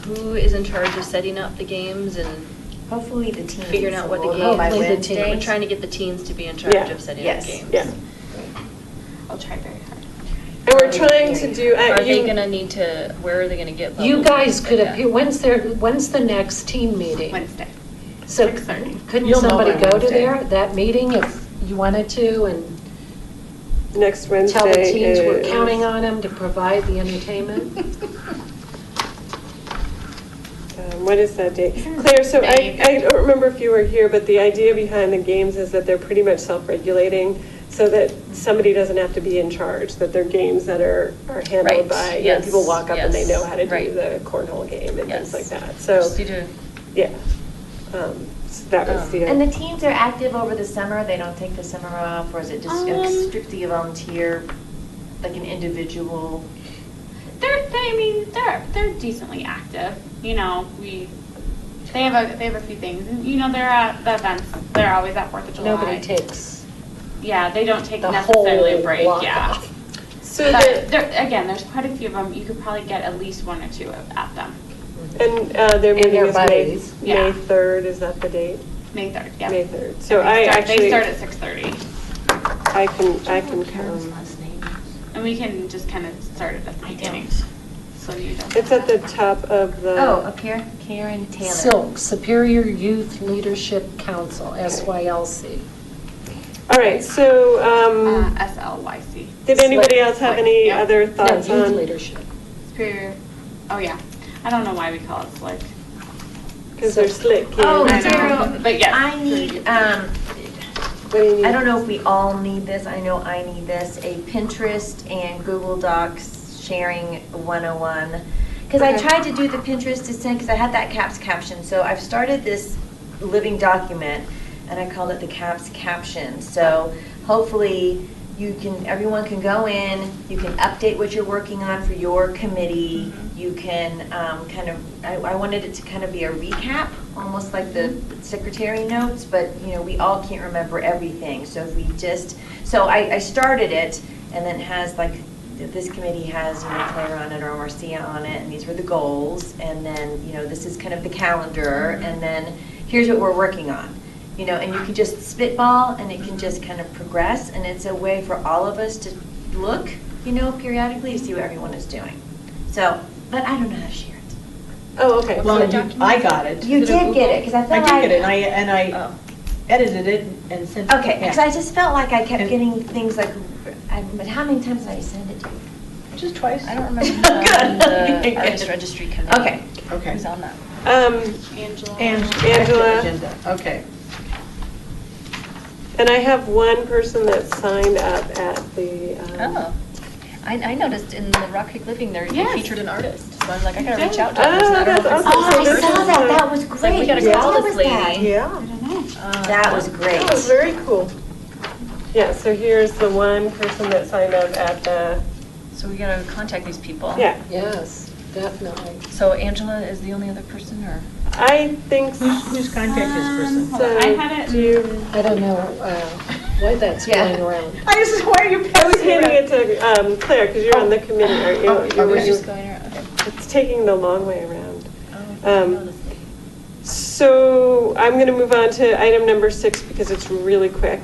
who is in charge of setting up the games and Hopefully the teens. figuring out what the will know by games? Hopefully the Wednesday. We're trying to get the teens to be in charge Yeah. of setting Yes. up games. Yeah. I'll try very hard. And we're trying to do, Are they you, gonna need to, where are they gonna get? You bubbles? guys could Yeah. appear, when's the next team meeting? Wednesday. So 6:30. couldn't You'll know somebody by go to Wednesday. that meeting if you wanted to and next Wednesday tell the teens we're is- counting on them to provide the entertainment? What is that date? Claire, so I don't remember if you were here, but the idea behind the games is that they're pretty much self-regulating so that somebody doesn't have to be in charge, that they're games that are handled Right, by, yes, people walk up and they yes, know how to do right. the cornhole game and Yes. things like that. So, Just need to- yeah. So that was the. And the teens are active over the summer, they don't take the summer off, or is it just strictly a volunteer, like an individual? They're decently active. You know, they have a few things, and you know, they're at the events. They're always at 4th of July. Nobody takes Yeah, they don't take the necessarily whole a break. block Yeah. off. So But again, there's quite a few of them. You could probably get at least 1 or 2 at them. and their And meeting their is buddies. Yeah. May 3rd, is that the date? May 3rd. Yeah. May 3rd. So And I they start actually, at 6:30, I can come. and we can just kind of start it at the beginning. So you don't. It's at the top of the. Oh, up here, Karen Taylor. Silk, Superior Youth Leadership Council, SYLC. All right, so, SLYC. did anybody else have any Yep. other No, thoughts youth on? leadership. Superior. Oh yeah. I don't know why we call it slick. Because they're slick kids. Oh, I know, Sarah, but yes. I need, What do you need? I don't know if we all need this, I know I need this, a Pinterest and Google Docs sharing 101. Because I Okay. tried to do the Pinterest to send, because I had that CAPS caption, so I've started this living document, and I called it the CAPS caption. So hopefully everyone can go in, you can update what you're working on for your committee, you can I wanted it to kind of be a recap, almost like the secretary notes, but, we all can't remember everything. So if we so I started it, and then it has like, this committee has, Claire on it or Marcia on it, and these were the goals, and then, this is kind of the calendar, and then here's what we're working on. And you can just spitball, and it can just kind of progress, and it's a way for all of us to look, periodically to see what everyone is doing. So, but I don't know how to share it. Oh, okay. Well, I got it. You did get it, because I I felt did like. get it, and I edited it and sent it. Okay, because I just felt like I kept And- getting things like, but how many times did I send it to you? Just twice. I don't remember who's Good. on the Okay, artist good. registry committee. Okay. Okay. Who's on that? Angela. Angela. Agenda. Okay. And I have one person that signed up at the. Oh, I noticed in the Rock Creek Living, they Yes. featured an artist, so I was like, I gotta Yeah. reach out to that person. I don't know if that's it's awesome. the Oh, I this person. saw is that, a- that was It's like, great. we gotta What call was this that? lady. Yeah. I don't know. That was great. That was very cool. Yeah, so here's the one person that signed up at the, So we gotta contact these people. yeah. Yes, definitely. So Angela is the only other person, or? I think Who's contact this person? Hold on, I had it. Do you, I don't know why that's Yeah. going around. I just, why are you I was handing it to Claire, because you're on the committee, aren't you? Oh, You- okay. Just going around, okay. It's taking the long way around. Oh, I Um, know this lady. So I'm going to move on to item number 6 because it's really quick.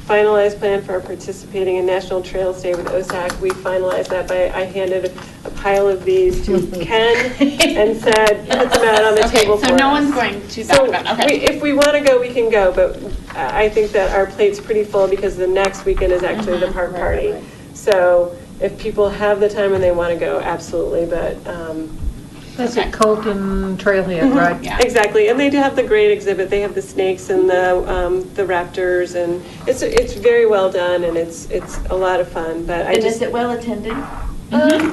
Finalized plan for participating in National Trails Day with OSAC. We finalized that I handed a pile of these to Ken and said, put them out on the table for Okay, so no us. one's going to So that event, okay. if we want to go, we can go, but I think that our plate's pretty full because the next weekend is actually the park party. So if people have the time and they want to go, absolutely, but That's at Colton Trailhead, right? Yeah. exactly, and they do have the great exhibit. They have the snakes and the raptors, and it's very well done, and it's a lot of fun. But I And just is it well attended?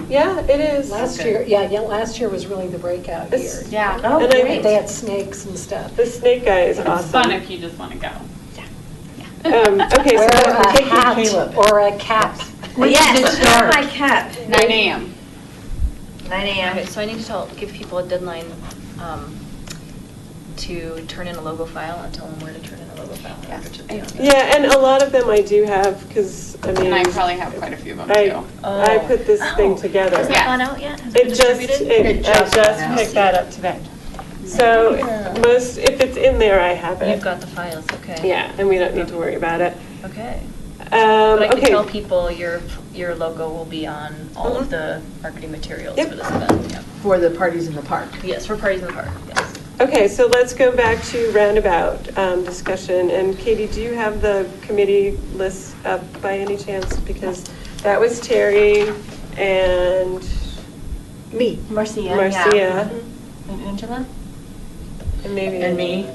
yeah, it is. Last year, yeah, last year was really the breakout year. It's- Yeah. Oh, And I- great. They had snakes and stuff. The snake guy is It's awesome. fun if you just want to go. Okay, Wear so a taking hat Caleb. or a cap. When does it Yes, start? my cap. 9 a.m. 9 a.m. Okay, so I need to give people a deadline. to turn in a logo file and tell them where to turn in a logo file. Yeah. Yeah, and a lot of them I do have, because, I mean. And I probably have quite a few of them I too. I put this thing Oh. together. Has Yeah. that gone out yet? Has it been It just, distributed? I just picked that up today. So most, if it's in there, I have You've it. got the files, okay. Yeah, and we don't need to worry about it. Okay. But I could Okay. tell people your logo will be on all of the marketing materials Yep. for this event, yeah. For the parties in the park. Yes, for parties in the park, yes. Okay, so let's go back to roundabout discussion. And Katie, do you have the committee list up by any chance? Because that was Terry and Me. Marcia, yeah. Marcia, And Angela? and maybe. And me.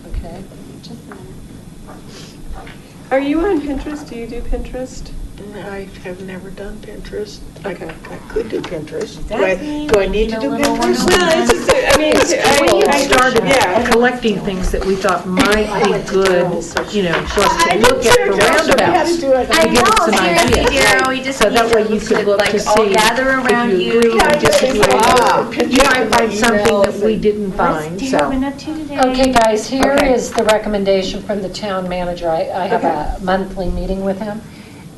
Okay. Just a minute. Are you on Pinterest? Do you do Pinterest? I have never done Pinterest. Okay. I could do Pinterest. Exactly. Do I need to do Little one Pinterest? on Well, it's just, I mean, We I started yeah. collecting things that we thought might be good, you know, for us to I look do at too. for Tell me how to roundabouts. do it. I to give us know, some seriously, ideas. Darryl, we just So need that way you to could look like to all see gather around if you agree you. or disagree. Ah, You might find something that we didn't find, What's so. Darryl been up to today? Okay, guys, here Okay. is the recommendation from the town manager. I have a monthly meeting with him,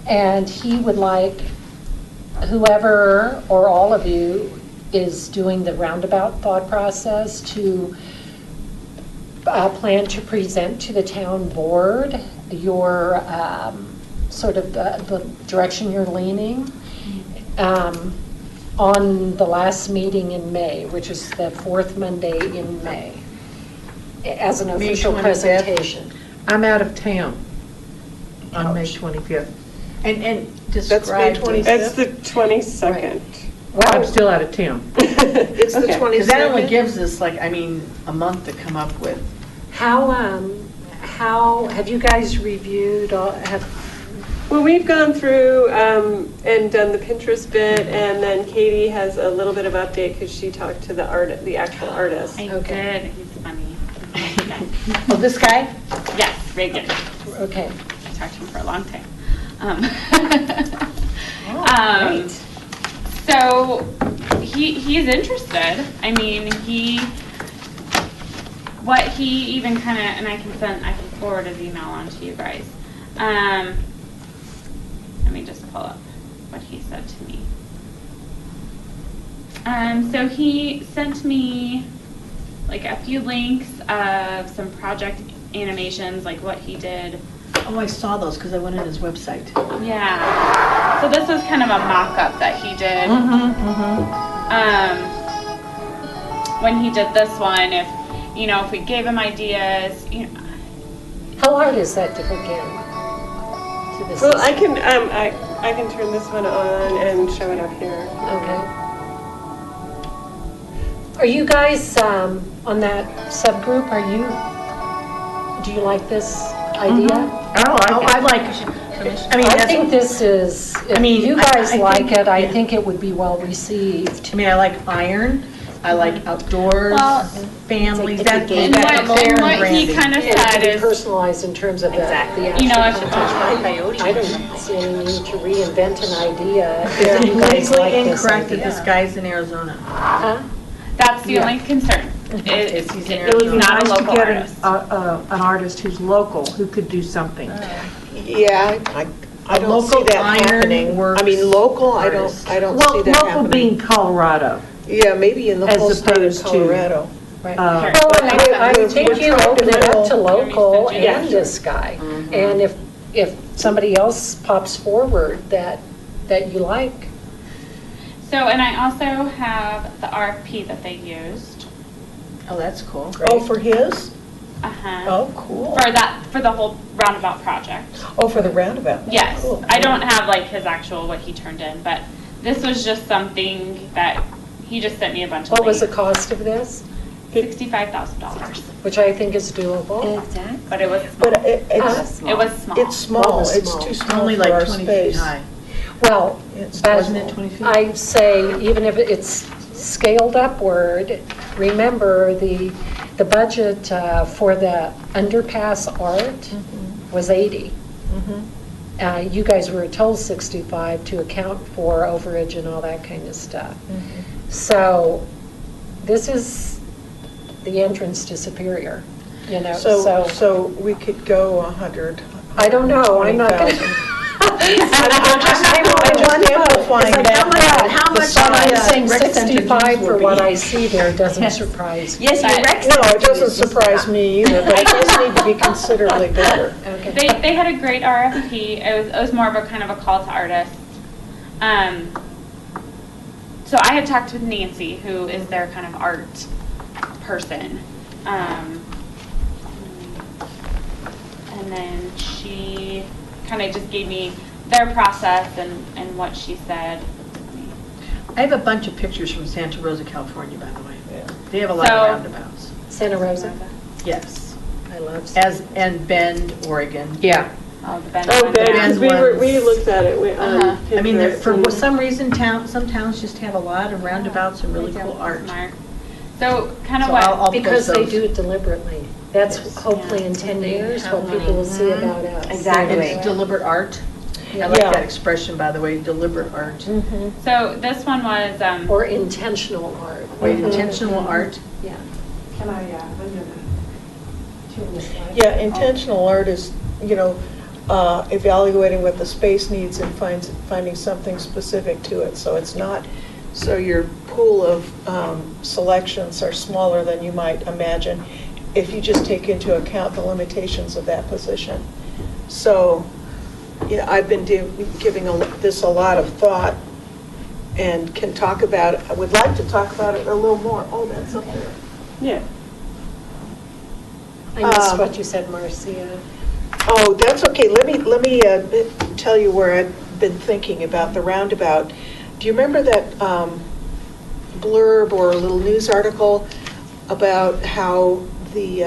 and he would like whoever or all of you is doing the roundabout thought process to plan to present to the town board your sort of the direction you're leaning on the last meeting in May, which is the fourth Monday in May, as an May official 25th. presentation. I'm out of town on May 25th. And That's describe. May 25th? It's the 22nd. I'm still out of town. It's the 22nd? Because that only gives us like, I mean, a month to come up with. How have you guys reviewed, Well, we've gone through and done the Pinterest bit, and then Katie has a little bit of update because she talked to the actual artist. I Okay. did, he's funny. Oh, this guy? Yes, Reagan. okay. I talked to him for a long time. Great. So he's interested. I mean, what he even kind of, and I can forward his email on to you guys. Let me just pull up what he said to me. So he sent me like a few links of some project animations, like what he did. Oh, I saw those because I went on his website. Yeah. So this was kind of a mock-up that he did. When he did this one, if we gave him ideas, How hard is that to begin? To the Well, I system? can I can turn this one on and show it up here. Okay. Are you guys on that subgroup? Do you like this idea? Oh, I like, I mean, I that's, think this is, if mean, you I guys think- like it, I yeah. think it would be well received. I mean, I like iron, I like outdoors, Well, families, it's a that's game. that's and fair and what he Brandy. kind of And said to be is, personalized in terms of the Exactly. actual You know, if- content. I don't see any need to reinvent an idea if you guys Legally like this incorrect that idea. this guy's in Arizona. Huh? that's the Yeah. only concern. It's he's in It It would was be not a nice to local get artist. an artist who's local, who could do something. Yeah, I A don't see local that iron happening. works I mean, local, I artist. don't Well, see that local happening. being Colorado. Yeah, maybe in the as whole state of opposed to- Colorado. Right. Uh, Well, and I we're think you trying to open it up to middle- local Yeah. and this guy. And if somebody else pops forward that you like, So, and I also have the RFP that they used. Oh, that's cool. Oh, for his? Uh-huh. Oh, cool. For the whole roundabout project. Oh, for the roundabout. Yes, Cool. I don't have like his actual, what he turned in, but this was just something that he just sent me a bunch of what was the links. cost of this? $65,000, Which I think is doable. Exactly. but it was small. But It was small. it's small, was it's small. too small Only for like our 20 feet space. high. Well, It's- but Wasn't it 20 feet? I'd say even if it's scaled upward, remember the budget for the underpass art was 80. You guys were told 65 to account for overage and all that kind of stuff. So this is the entrance to Superior, you know, So we could go 100. I don't know, I'm not gonna. How much I'm saying rec center 65 dues for will what be. I see there doesn't surprise me. Yes, your rec No, center it doesn't dues. surprise me either, but it does need to be considerably better. Okay. They had a great RFP. It was more of a kind of a call to artists. So I had talked with Nancy, who is their kind of art person. And then she kind of just gave me their process and what she said. I have a bunch of pictures from Santa Rosa, California, by the way. They have a lot So- of roundabouts. Santa Rosa? Yes. I love Santa And Bend, Oregon. Yeah. Oh, the Bend Oh, one. Ben, because ones. we looked at it on I mean, Pinterest for and- some reason, some towns just have a lot of roundabouts and really cool art. Smart. So kind of So what, I'll post Because they those. do it deliberately. That's Yes. hopefully in 10 years what people will see about us. Exactly. It's deliberate art. I Yeah. like that expression, by the way, deliberate art. Mhm. so this one was, Or intentional art. Wait, intentional art. Yeah. Can I, I'm gonna turn this slide. Yeah, intentional art is, evaluating what the space needs and finding something specific to it. So it's not, so your pool of selections are smaller than you might imagine if you just take into account the limitations of that position. So, I've been giving this a lot of thought and can talk about it. I would like to talk about it a little more. Oh, that's up there. Yeah. I missed what you said, Marcia. Oh, that's okay. Let me tell you where I've been thinking about the roundabout. Do you remember that blurb or little news article about how the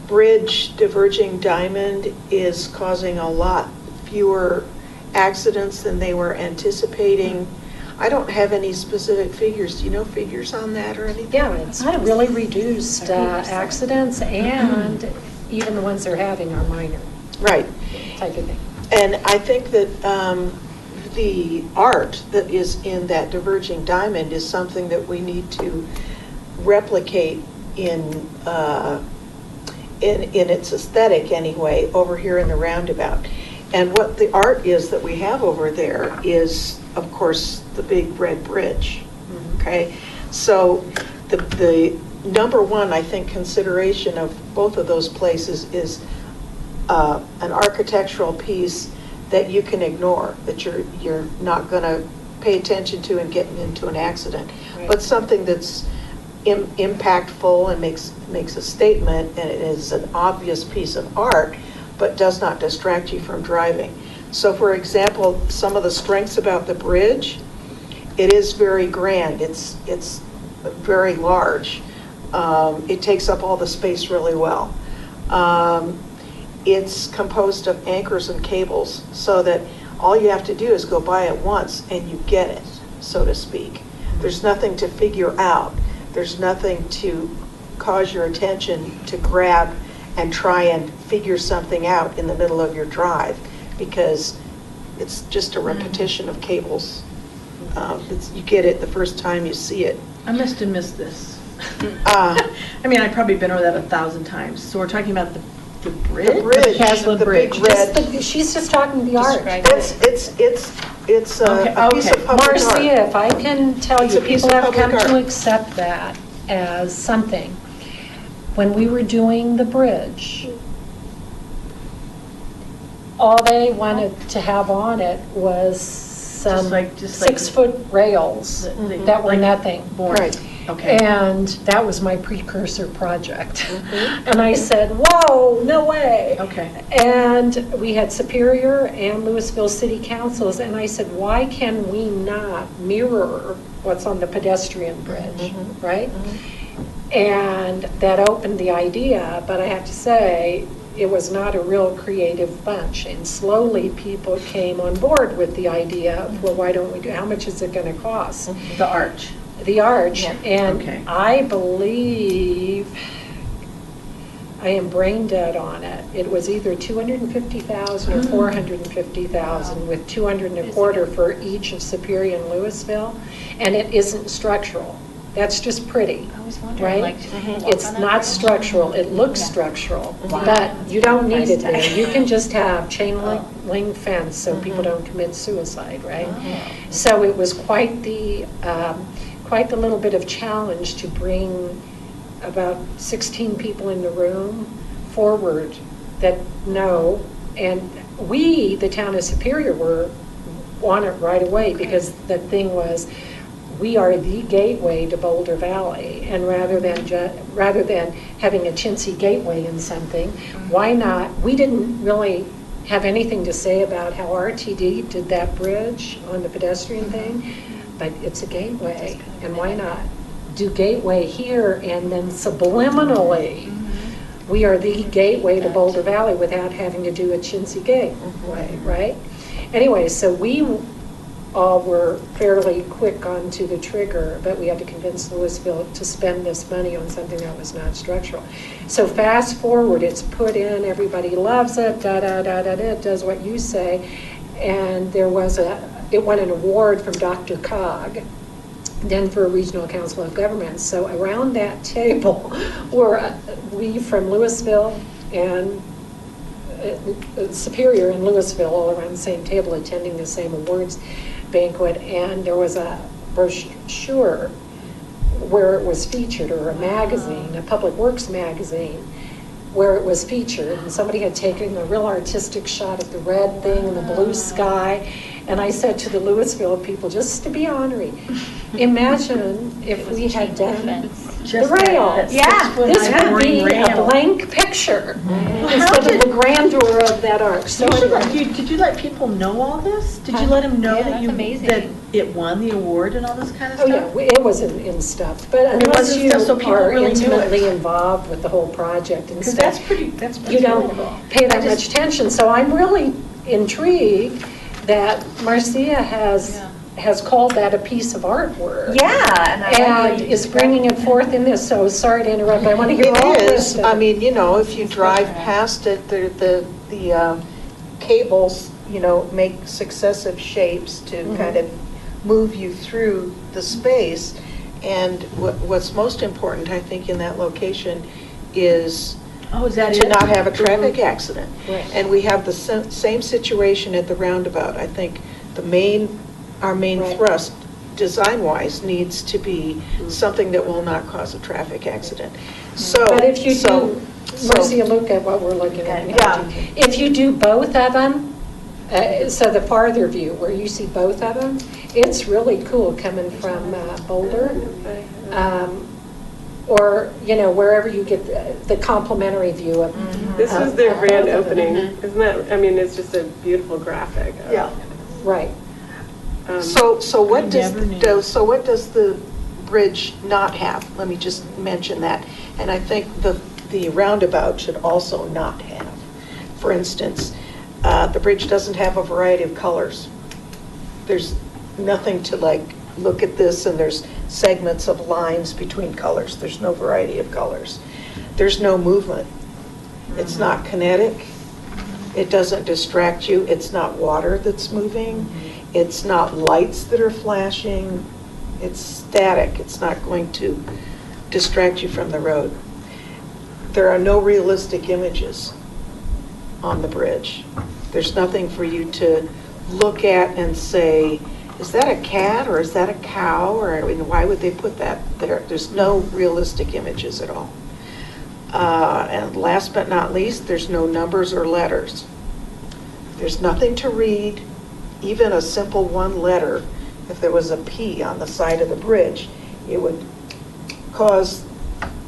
bridge diverging Diamond is causing a lot fewer accidents than they were anticipating? I don't have any specific figures. Do you know figures on that or anything? Yeah, it's really reduced accidents, and even the ones they're having are minor Right. type of thing. And I think that the art that is in that diverging diamond is something that we need to replicate in its aesthetic anyway, over here in the roundabout. And what the art is that we have over there is, of course, the big red bridge, okay? So the number one, I think, consideration of both of those places is an architectural piece that you can ignore, that you're not going to pay attention to and get into an accident, Right. but something that's impactful and makes a statement, and it is an obvious piece of art, but does not distract you from driving. So, for example, some of the strengths about the bridge, it is very grand. It's very large. It takes up all the space really well. It's composed of anchors and cables, so that all you have to do is go by it once and you get it, so to speak. There's nothing to figure out. There's nothing to cause your attention to grab and try and figure something out in the middle of your drive, because it's just a repetition of cables. You get it the first time you see it. I must have missed this. I mean, I've probably been over that 1,000 times. So we're talking about the bridge? The bridge, Caslen the big Bridge. red. She's just talking the art. It's Okay, a piece of public art. Marcia, if I can tell It's you, a piece people of have come public to art. accept that as something. When we were doing the bridge, all they wanted to have on it was some Just like 6-foot rails that were like nothing. Born. Right. Okay. And that was my precursor project. And I said, whoa, no way. Okay. And we had Superior and Louisville City Councils, and I said, why can we not mirror what's on the pedestrian bridge, right? And that opened the idea, but I have to say, it was not a real creative bunch. And slowly people came on board with the idea of, well, why don't we do, how much is it going to cost? The arch. The arch, Yeah. and Okay. I believe I am brain dead on it. It was either 250,000 or 450,000 with 200 and a quarter for each of Superior and Louisville. And it isn't structural. That's just pretty, I was wondering, right? like, do people walk It's on that not bridge? structural. It looks structural, but you don't need it there. You can just have chain link fence so people don't commit suicide, right? So it was quite the little bit of challenge to bring about 16 people in the room forward that know, and we, the town of Superior, were on it right away because the thing was, we are the gateway to Boulder Valley, and rather than having a chintzy gateway in something, why not? We didn't really have anything to say about how RTD did that bridge on the pedestrian thing, but it's a gateway, and why not do gateway here and then subliminally, we are the gateway to Boulder Valley without having to do a chintzy gateway, right? Anyway, so we all were fairly quick onto the trigger, but we had to convince Louisville to spend this money on something that was not structural. So fast forward, it's put in, everybody loves it, it does what you say, and it won an award from Dr. Cog, Denver Regional Council of Governments. So around that table were we from Louisville and Superior and Louisville all around the same table attending the same awards banquet, and there was a brochure where it was featured, or a magazine, a Public Works magazine, where it was featured, and somebody had taken a real artistic shot at the red thing and the blue sky, and I said to the Louisville people, just to be honorary, imagine if we had done the rail. Yeah. This would be a blank picture instead of the grandeur of that arch. So Did you let people know all this? Did you let them know Yeah, that that's amazing. that it won the award and all this kind of Oh, stuff? yeah, it was in stuff, but it unless wasn't you stuff so people are really knew it. intimately involved with the whole project and Because stuff, that's you don't really cool. pay that much attention. So I'm really intrigued that Marcia has called that a piece of artwork. Yeah. And I like And is bringing it forth in this, so sorry to interrupt, I want to hear all It this. is, I mean, you know, if you drive past it, the cables, you know, make successive shapes to kind of move you through the space. And what's most important, I think, in that location is Oh, is that to it? not have a traffic accident. Right. And we have the same situation at the roundabout. I think our main Right. thrust, design-wise, needs to be something that will not cause a traffic accident. So, But if you so- do, so- Marcia, look at what we're looking at. Yeah. If you do both of them, so the farther view where you see both of them, it's really cool coming from Boulder. Or, you know, wherever you get the complimentary view of. This is their grand both of them. opening, isn't that, I mean, it's just a beautiful graphic. Yeah. Right. So what never knew. so what does the bridge not have? Let me just mention that. And I think the roundabout should also not have. For instance, the bridge doesn't have a variety of colors. There's nothing to like, look at this and there's segments of lines between colors. There's no variety of colors. There's no movement. It's not kinetic. It doesn't distract you. It's not water that's moving. It's not lights that are flashing. It's static. It's not going to distract you from the road. There are no realistic images on the bridge. There's nothing for you to look at and say, is that a cat or is that a cow? Or I mean, why would they put that there? There's no realistic images at all. And last but not least, there's no numbers or letters. There's nothing to read. Even a simple one letter, if there was a P on the side of the bridge, it would cause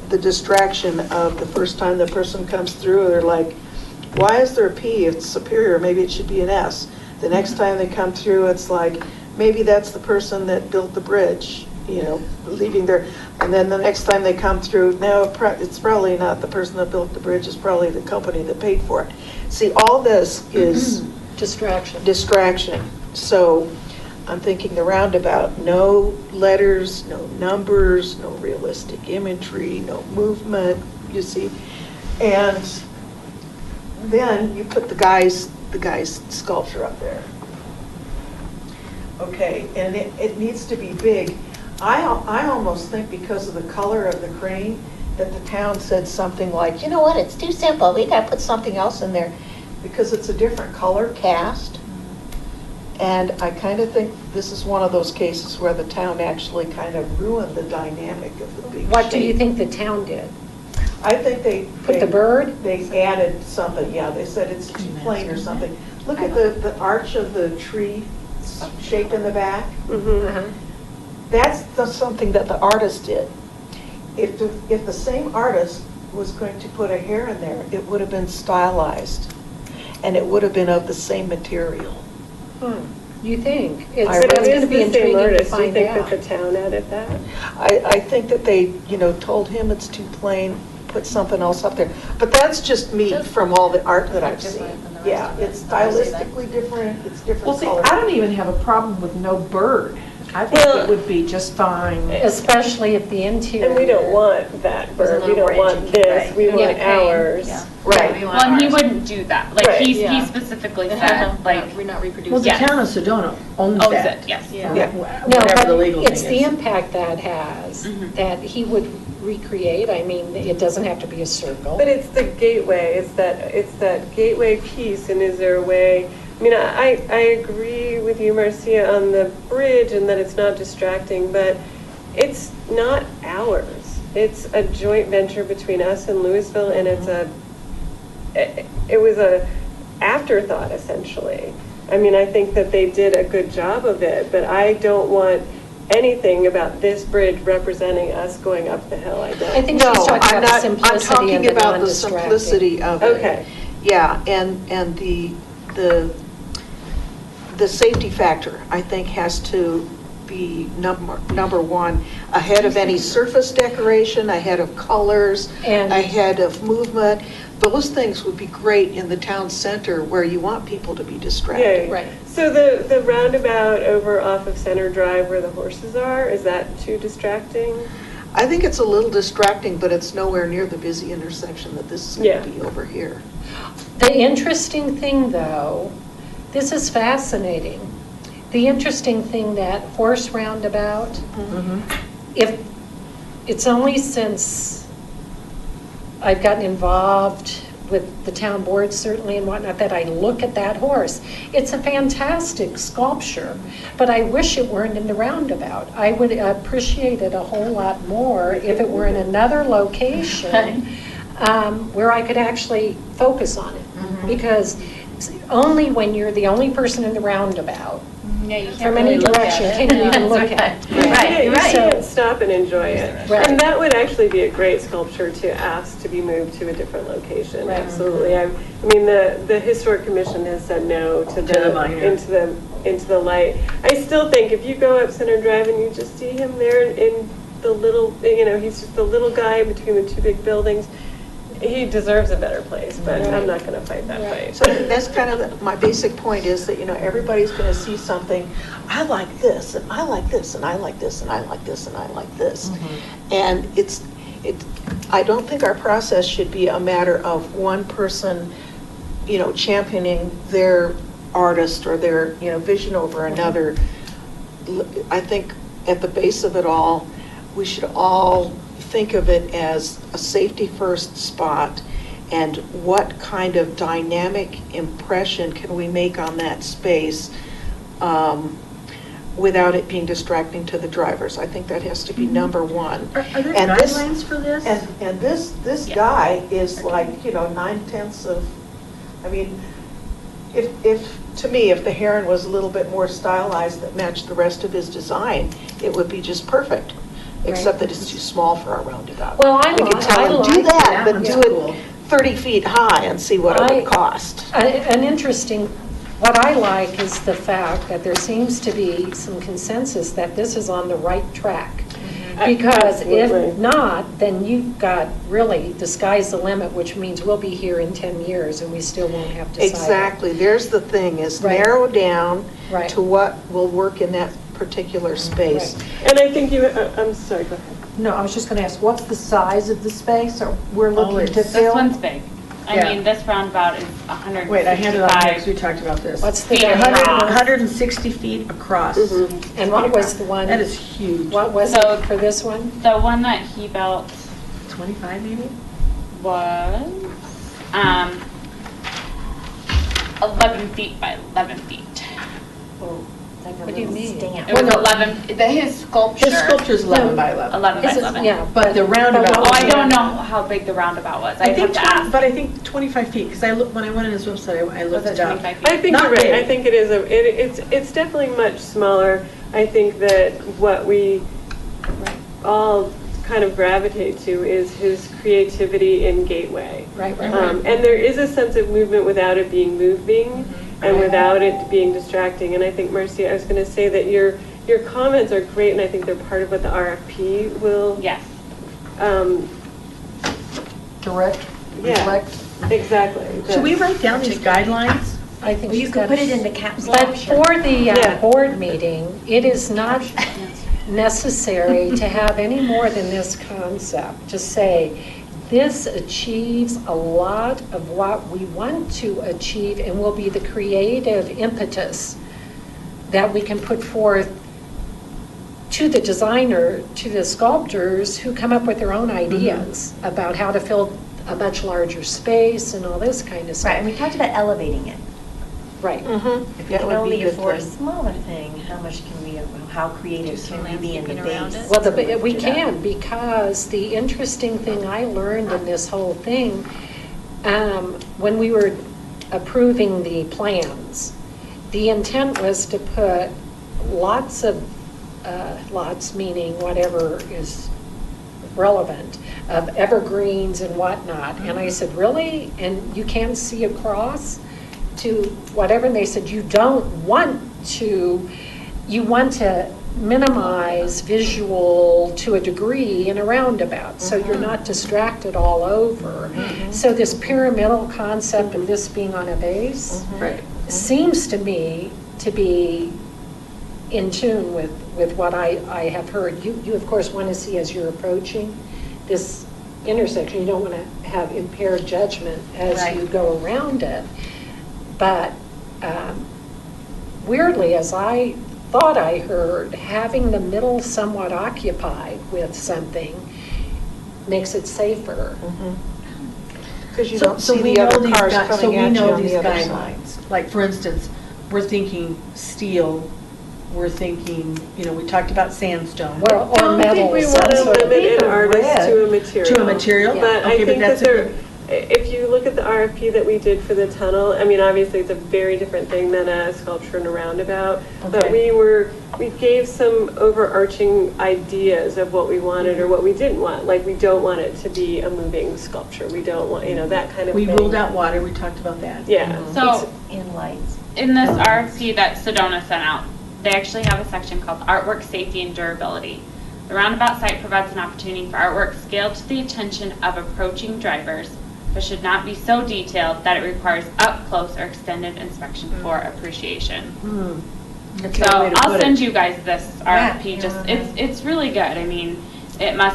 the distraction of the first time the person comes through, they're like, why is there a P? It's Superior, maybe it should be an S. The next time they come through, it's like, maybe that's the person that built the bridge, you know, leaving there. And then the next time they come through, no, it's probably not the person that built the bridge, it's probably the company that paid for it. See, all this is distraction. So I'm thinking the roundabout, no letters, no numbers, no realistic imagery, no movement, you see. And then you put the guy's sculpture up there. Okay, and it needs to be big. I almost think because of the color of the crane, that the town said something like, you know what, it's too simple, we gotta put something else in there, because it's a different color cast. And I kind of think this is one of those cases where the town actually kind of ruined the dynamic of the big What do you shape. think the town did? I think they. Put the bird? They added something, yeah, they said it's too plain or something. Look at the arch of the tree shape in the back. Uh-huh. That's something that the artist did. If the same artist was going to put a hair in there, it would have been stylized, and it would have been of the same material. You think? I It's really- going to be It is the same intriguing to artist. Do you find think out. that the town added that? I think that they, told him it's too plain, put something else up there. But that's just me from all the art that I've seen. Different than the rest Yeah, of it. it's stylistically different, it's different Well, see, colors. I don't even have a problem with no bird. I think Well- it would be just fine. Especially if the interior. And we don't want that bird, we There's a don't little want branch, this, right. we Yeah, want crane, ours. Yeah. Right. We want Well, and he ours. wouldn't do that. Like, Right. he Yeah. specifically said, like, We're not reproducing. Well, the Yes. town of Sedona owns owns that. it, yes. Yeah. Yeah. No, Whatever the but legal it's thing the is. impact that has, that he would recreate. I mean, it doesn't have to be a circle. But it's the gateway, it's that gateway piece, and is there a way, I mean, I agree with you, Marcia, on the bridge and that it's not distracting, but it's not ours. It's a joint venture between us and Louisville, and it was a afterthought, essentially. I mean, I think that they did a good job of it, but I don't want anything about this bridge representing us going up the hill. I don't. I think No, she's talking I'm about the not, I'm simplicity talking and the about the non-distracting. simplicity of it. Okay. Yeah, and the safety factor, I think, has to be number one, ahead of any surface decoration, ahead of colors, And- ahead of movement. Those things would be great in the town center where you want people to be distracted. Yeah, Right. So the roundabout over off of Center Drive where the horses are, is that too distracting? I think it's a little distracting, but it's nowhere near the busy intersection that this is Yeah. going to be over here. The interesting thing, though, this is fascinating. The interesting thing, that horse roundabout, if, it's only since I've gotten involved with the town board certainly and whatnot, that I look at that horse. It's a fantastic sculpture, but I wish it weren't in the roundabout. I would appreciate it a whole lot more if it were in another location where I could actually focus on it. Because only when you're the only person in the roundabout, Yeah, you can't from any really look at direction, it. can you Yeah, even look that's at okay. it. Right, You right. can't stop and enjoy it. Right. And that would actually be a great sculpture to ask to be moved to a different location, Right. absolutely. I mean, the Historic Commission has said no to the minor. into the light. I still think if you go up Center Drive and you just see him there in the little, he's just the little guy between the two big buildings, he deserves a better place, but I'm not going to fight that fight. So that's kind of, my basic point is that, everybody's going to see something, I like this, and I like this, and I like this, and I like this, and I like this. And I don't think our process should be a matter of one person, championing their artist or their, vision over another. I think at the base of it all, we should all think of it as a safety first spot, and what kind of dynamic impression can we make on that space without it being distracting to the drivers. I think that has to be number one. Are there And this- guidelines for this? And this guy is like, 9/10 of, I mean, to me, if the heron was a little bit more stylized that matched the rest of his design, it would be just perfect, except that it's too small for our roundabout. Well, I We could tell him, like do that, that but one's do it cool. 30 feet high and see what it would cost. An interesting, what I like is the fact that there seems to be some consensus that this is on the right track. Because if Absolutely. not, then you've got really the sky's the limit, which means we'll be here in 10 years and we still won't have decided. Exactly, there's the thing, is Right. narrow down Right. to what will work in that particular space. Right. And I think I'm sorry, go ahead. No, I was just going to ask, what's the size of the space or we're looking to it's- fill? This one's big. I Yeah. mean, this roundabout is 165. Wait, I had it on here because we talked about this. What's the Feet diameter? across. 160 feet across. And what was the one? That is huge. What was So- it for this one? The one that he built 25 maybe? was 11 feet by 11 feet. What do you mean? It was 11, his sculpture. His sculpture's 11 by 11. 11 by Is it- 11. Yeah. But the roundabout. Oh, I don't know how big the roundabout was. I I'd have think, to 20 ask. but I think 25 feet, because when I went on his website, I Was looked it it up. 25 feet? I think Not you're right. big. I think it is, it's definitely much smaller. I think that what we all kind of gravitate to is his creativity in Gateway. Right, right, And there is a sense of movement without it being moving and without it being distracting. And I think, Marcy, I was going to say that your comments are great, and I think they're part of what the RFP will. Yes. Direct, Yeah. reflect? Exactly. Should we write down these guidelines? I think Well, you she's could got put it in the caps But option. for the Yeah. board meeting, it is not necessary to have any more than this concept, to say, this achieves a lot of what we want to achieve and will be the creative impetus that we can put forth to the designer, to the sculptors who come up with their own ideas about how to fill a much larger space and all this kind of stuff. Right, and we talked about elevating it. Right. If we That can would be only good afford a thing. smaller thing, how much can we, how creative can we be in the landscaping around base? it? Well, we can, because the interesting thing I learned in this whole thing, when we were approving the plans, the intent was to put lots of, lots meaning whatever is relevant, of evergreens and whatnot. And I said, really? And you can't see across to whatever? And they said, you don't want to, you want to minimize visual to a degree in a roundabout, so you're not distracted all over. So this pyramidal concept of this being on a base Right. seems to me to be in tune with what I have heard. You of course want to see as you're approaching this intersection, you don't want to have impaired judgment as Right. you go around it. But weirdly, as I thought I heard, having the middle somewhat occupied with something makes it safer. Because you So- don't so see we the know other these cars gui- so coming we at you know on these the other guidelines. side. Like, for instance, we're thinking steel, we're thinking, we talked about sandstone. Or I don't metal. think we some want to sort of- limit an artist red. to a material. To a material? But Okay, I but think that that's a there, good- if you look at the RFP that we did for the tunnel, I mean, obviously it's a very different thing than a sculpture in a roundabout. But Okay. we gave some overarching ideas of what we wanted or what we didn't want. Like, we don't want it to be a moving sculpture. We don't want, that kind of We thing. ruled out water, we talked about that. Yeah. So In lights. in this RFP that Sedona sent out, they actually have a section called Artwork Safety and Durability. The roundabout site provides an opportunity for artwork scaled to the attention of approaching drivers, but should not be so detailed that it requires up-close or extended inspection for appreciation. That's a So good way to I'll put send it. you guys this RFP, just, it's really good. I mean, the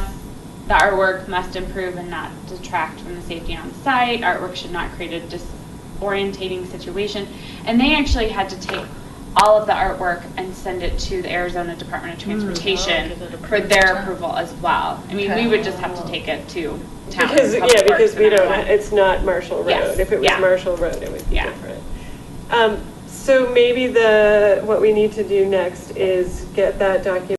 artwork must improve and not detract from the safety on site. Artwork should not create a disorientating situation. And they actually had to take all of the artwork and send it to the Arizona Department of Transportation for their approval as well. I mean, we would just have to take it to town. Because, Public Works because we and don't, everyone. it's not Marshall Road. Yes, If it was yeah. Marshall Road, it would be Yeah. different. So maybe what we need to do next is get that document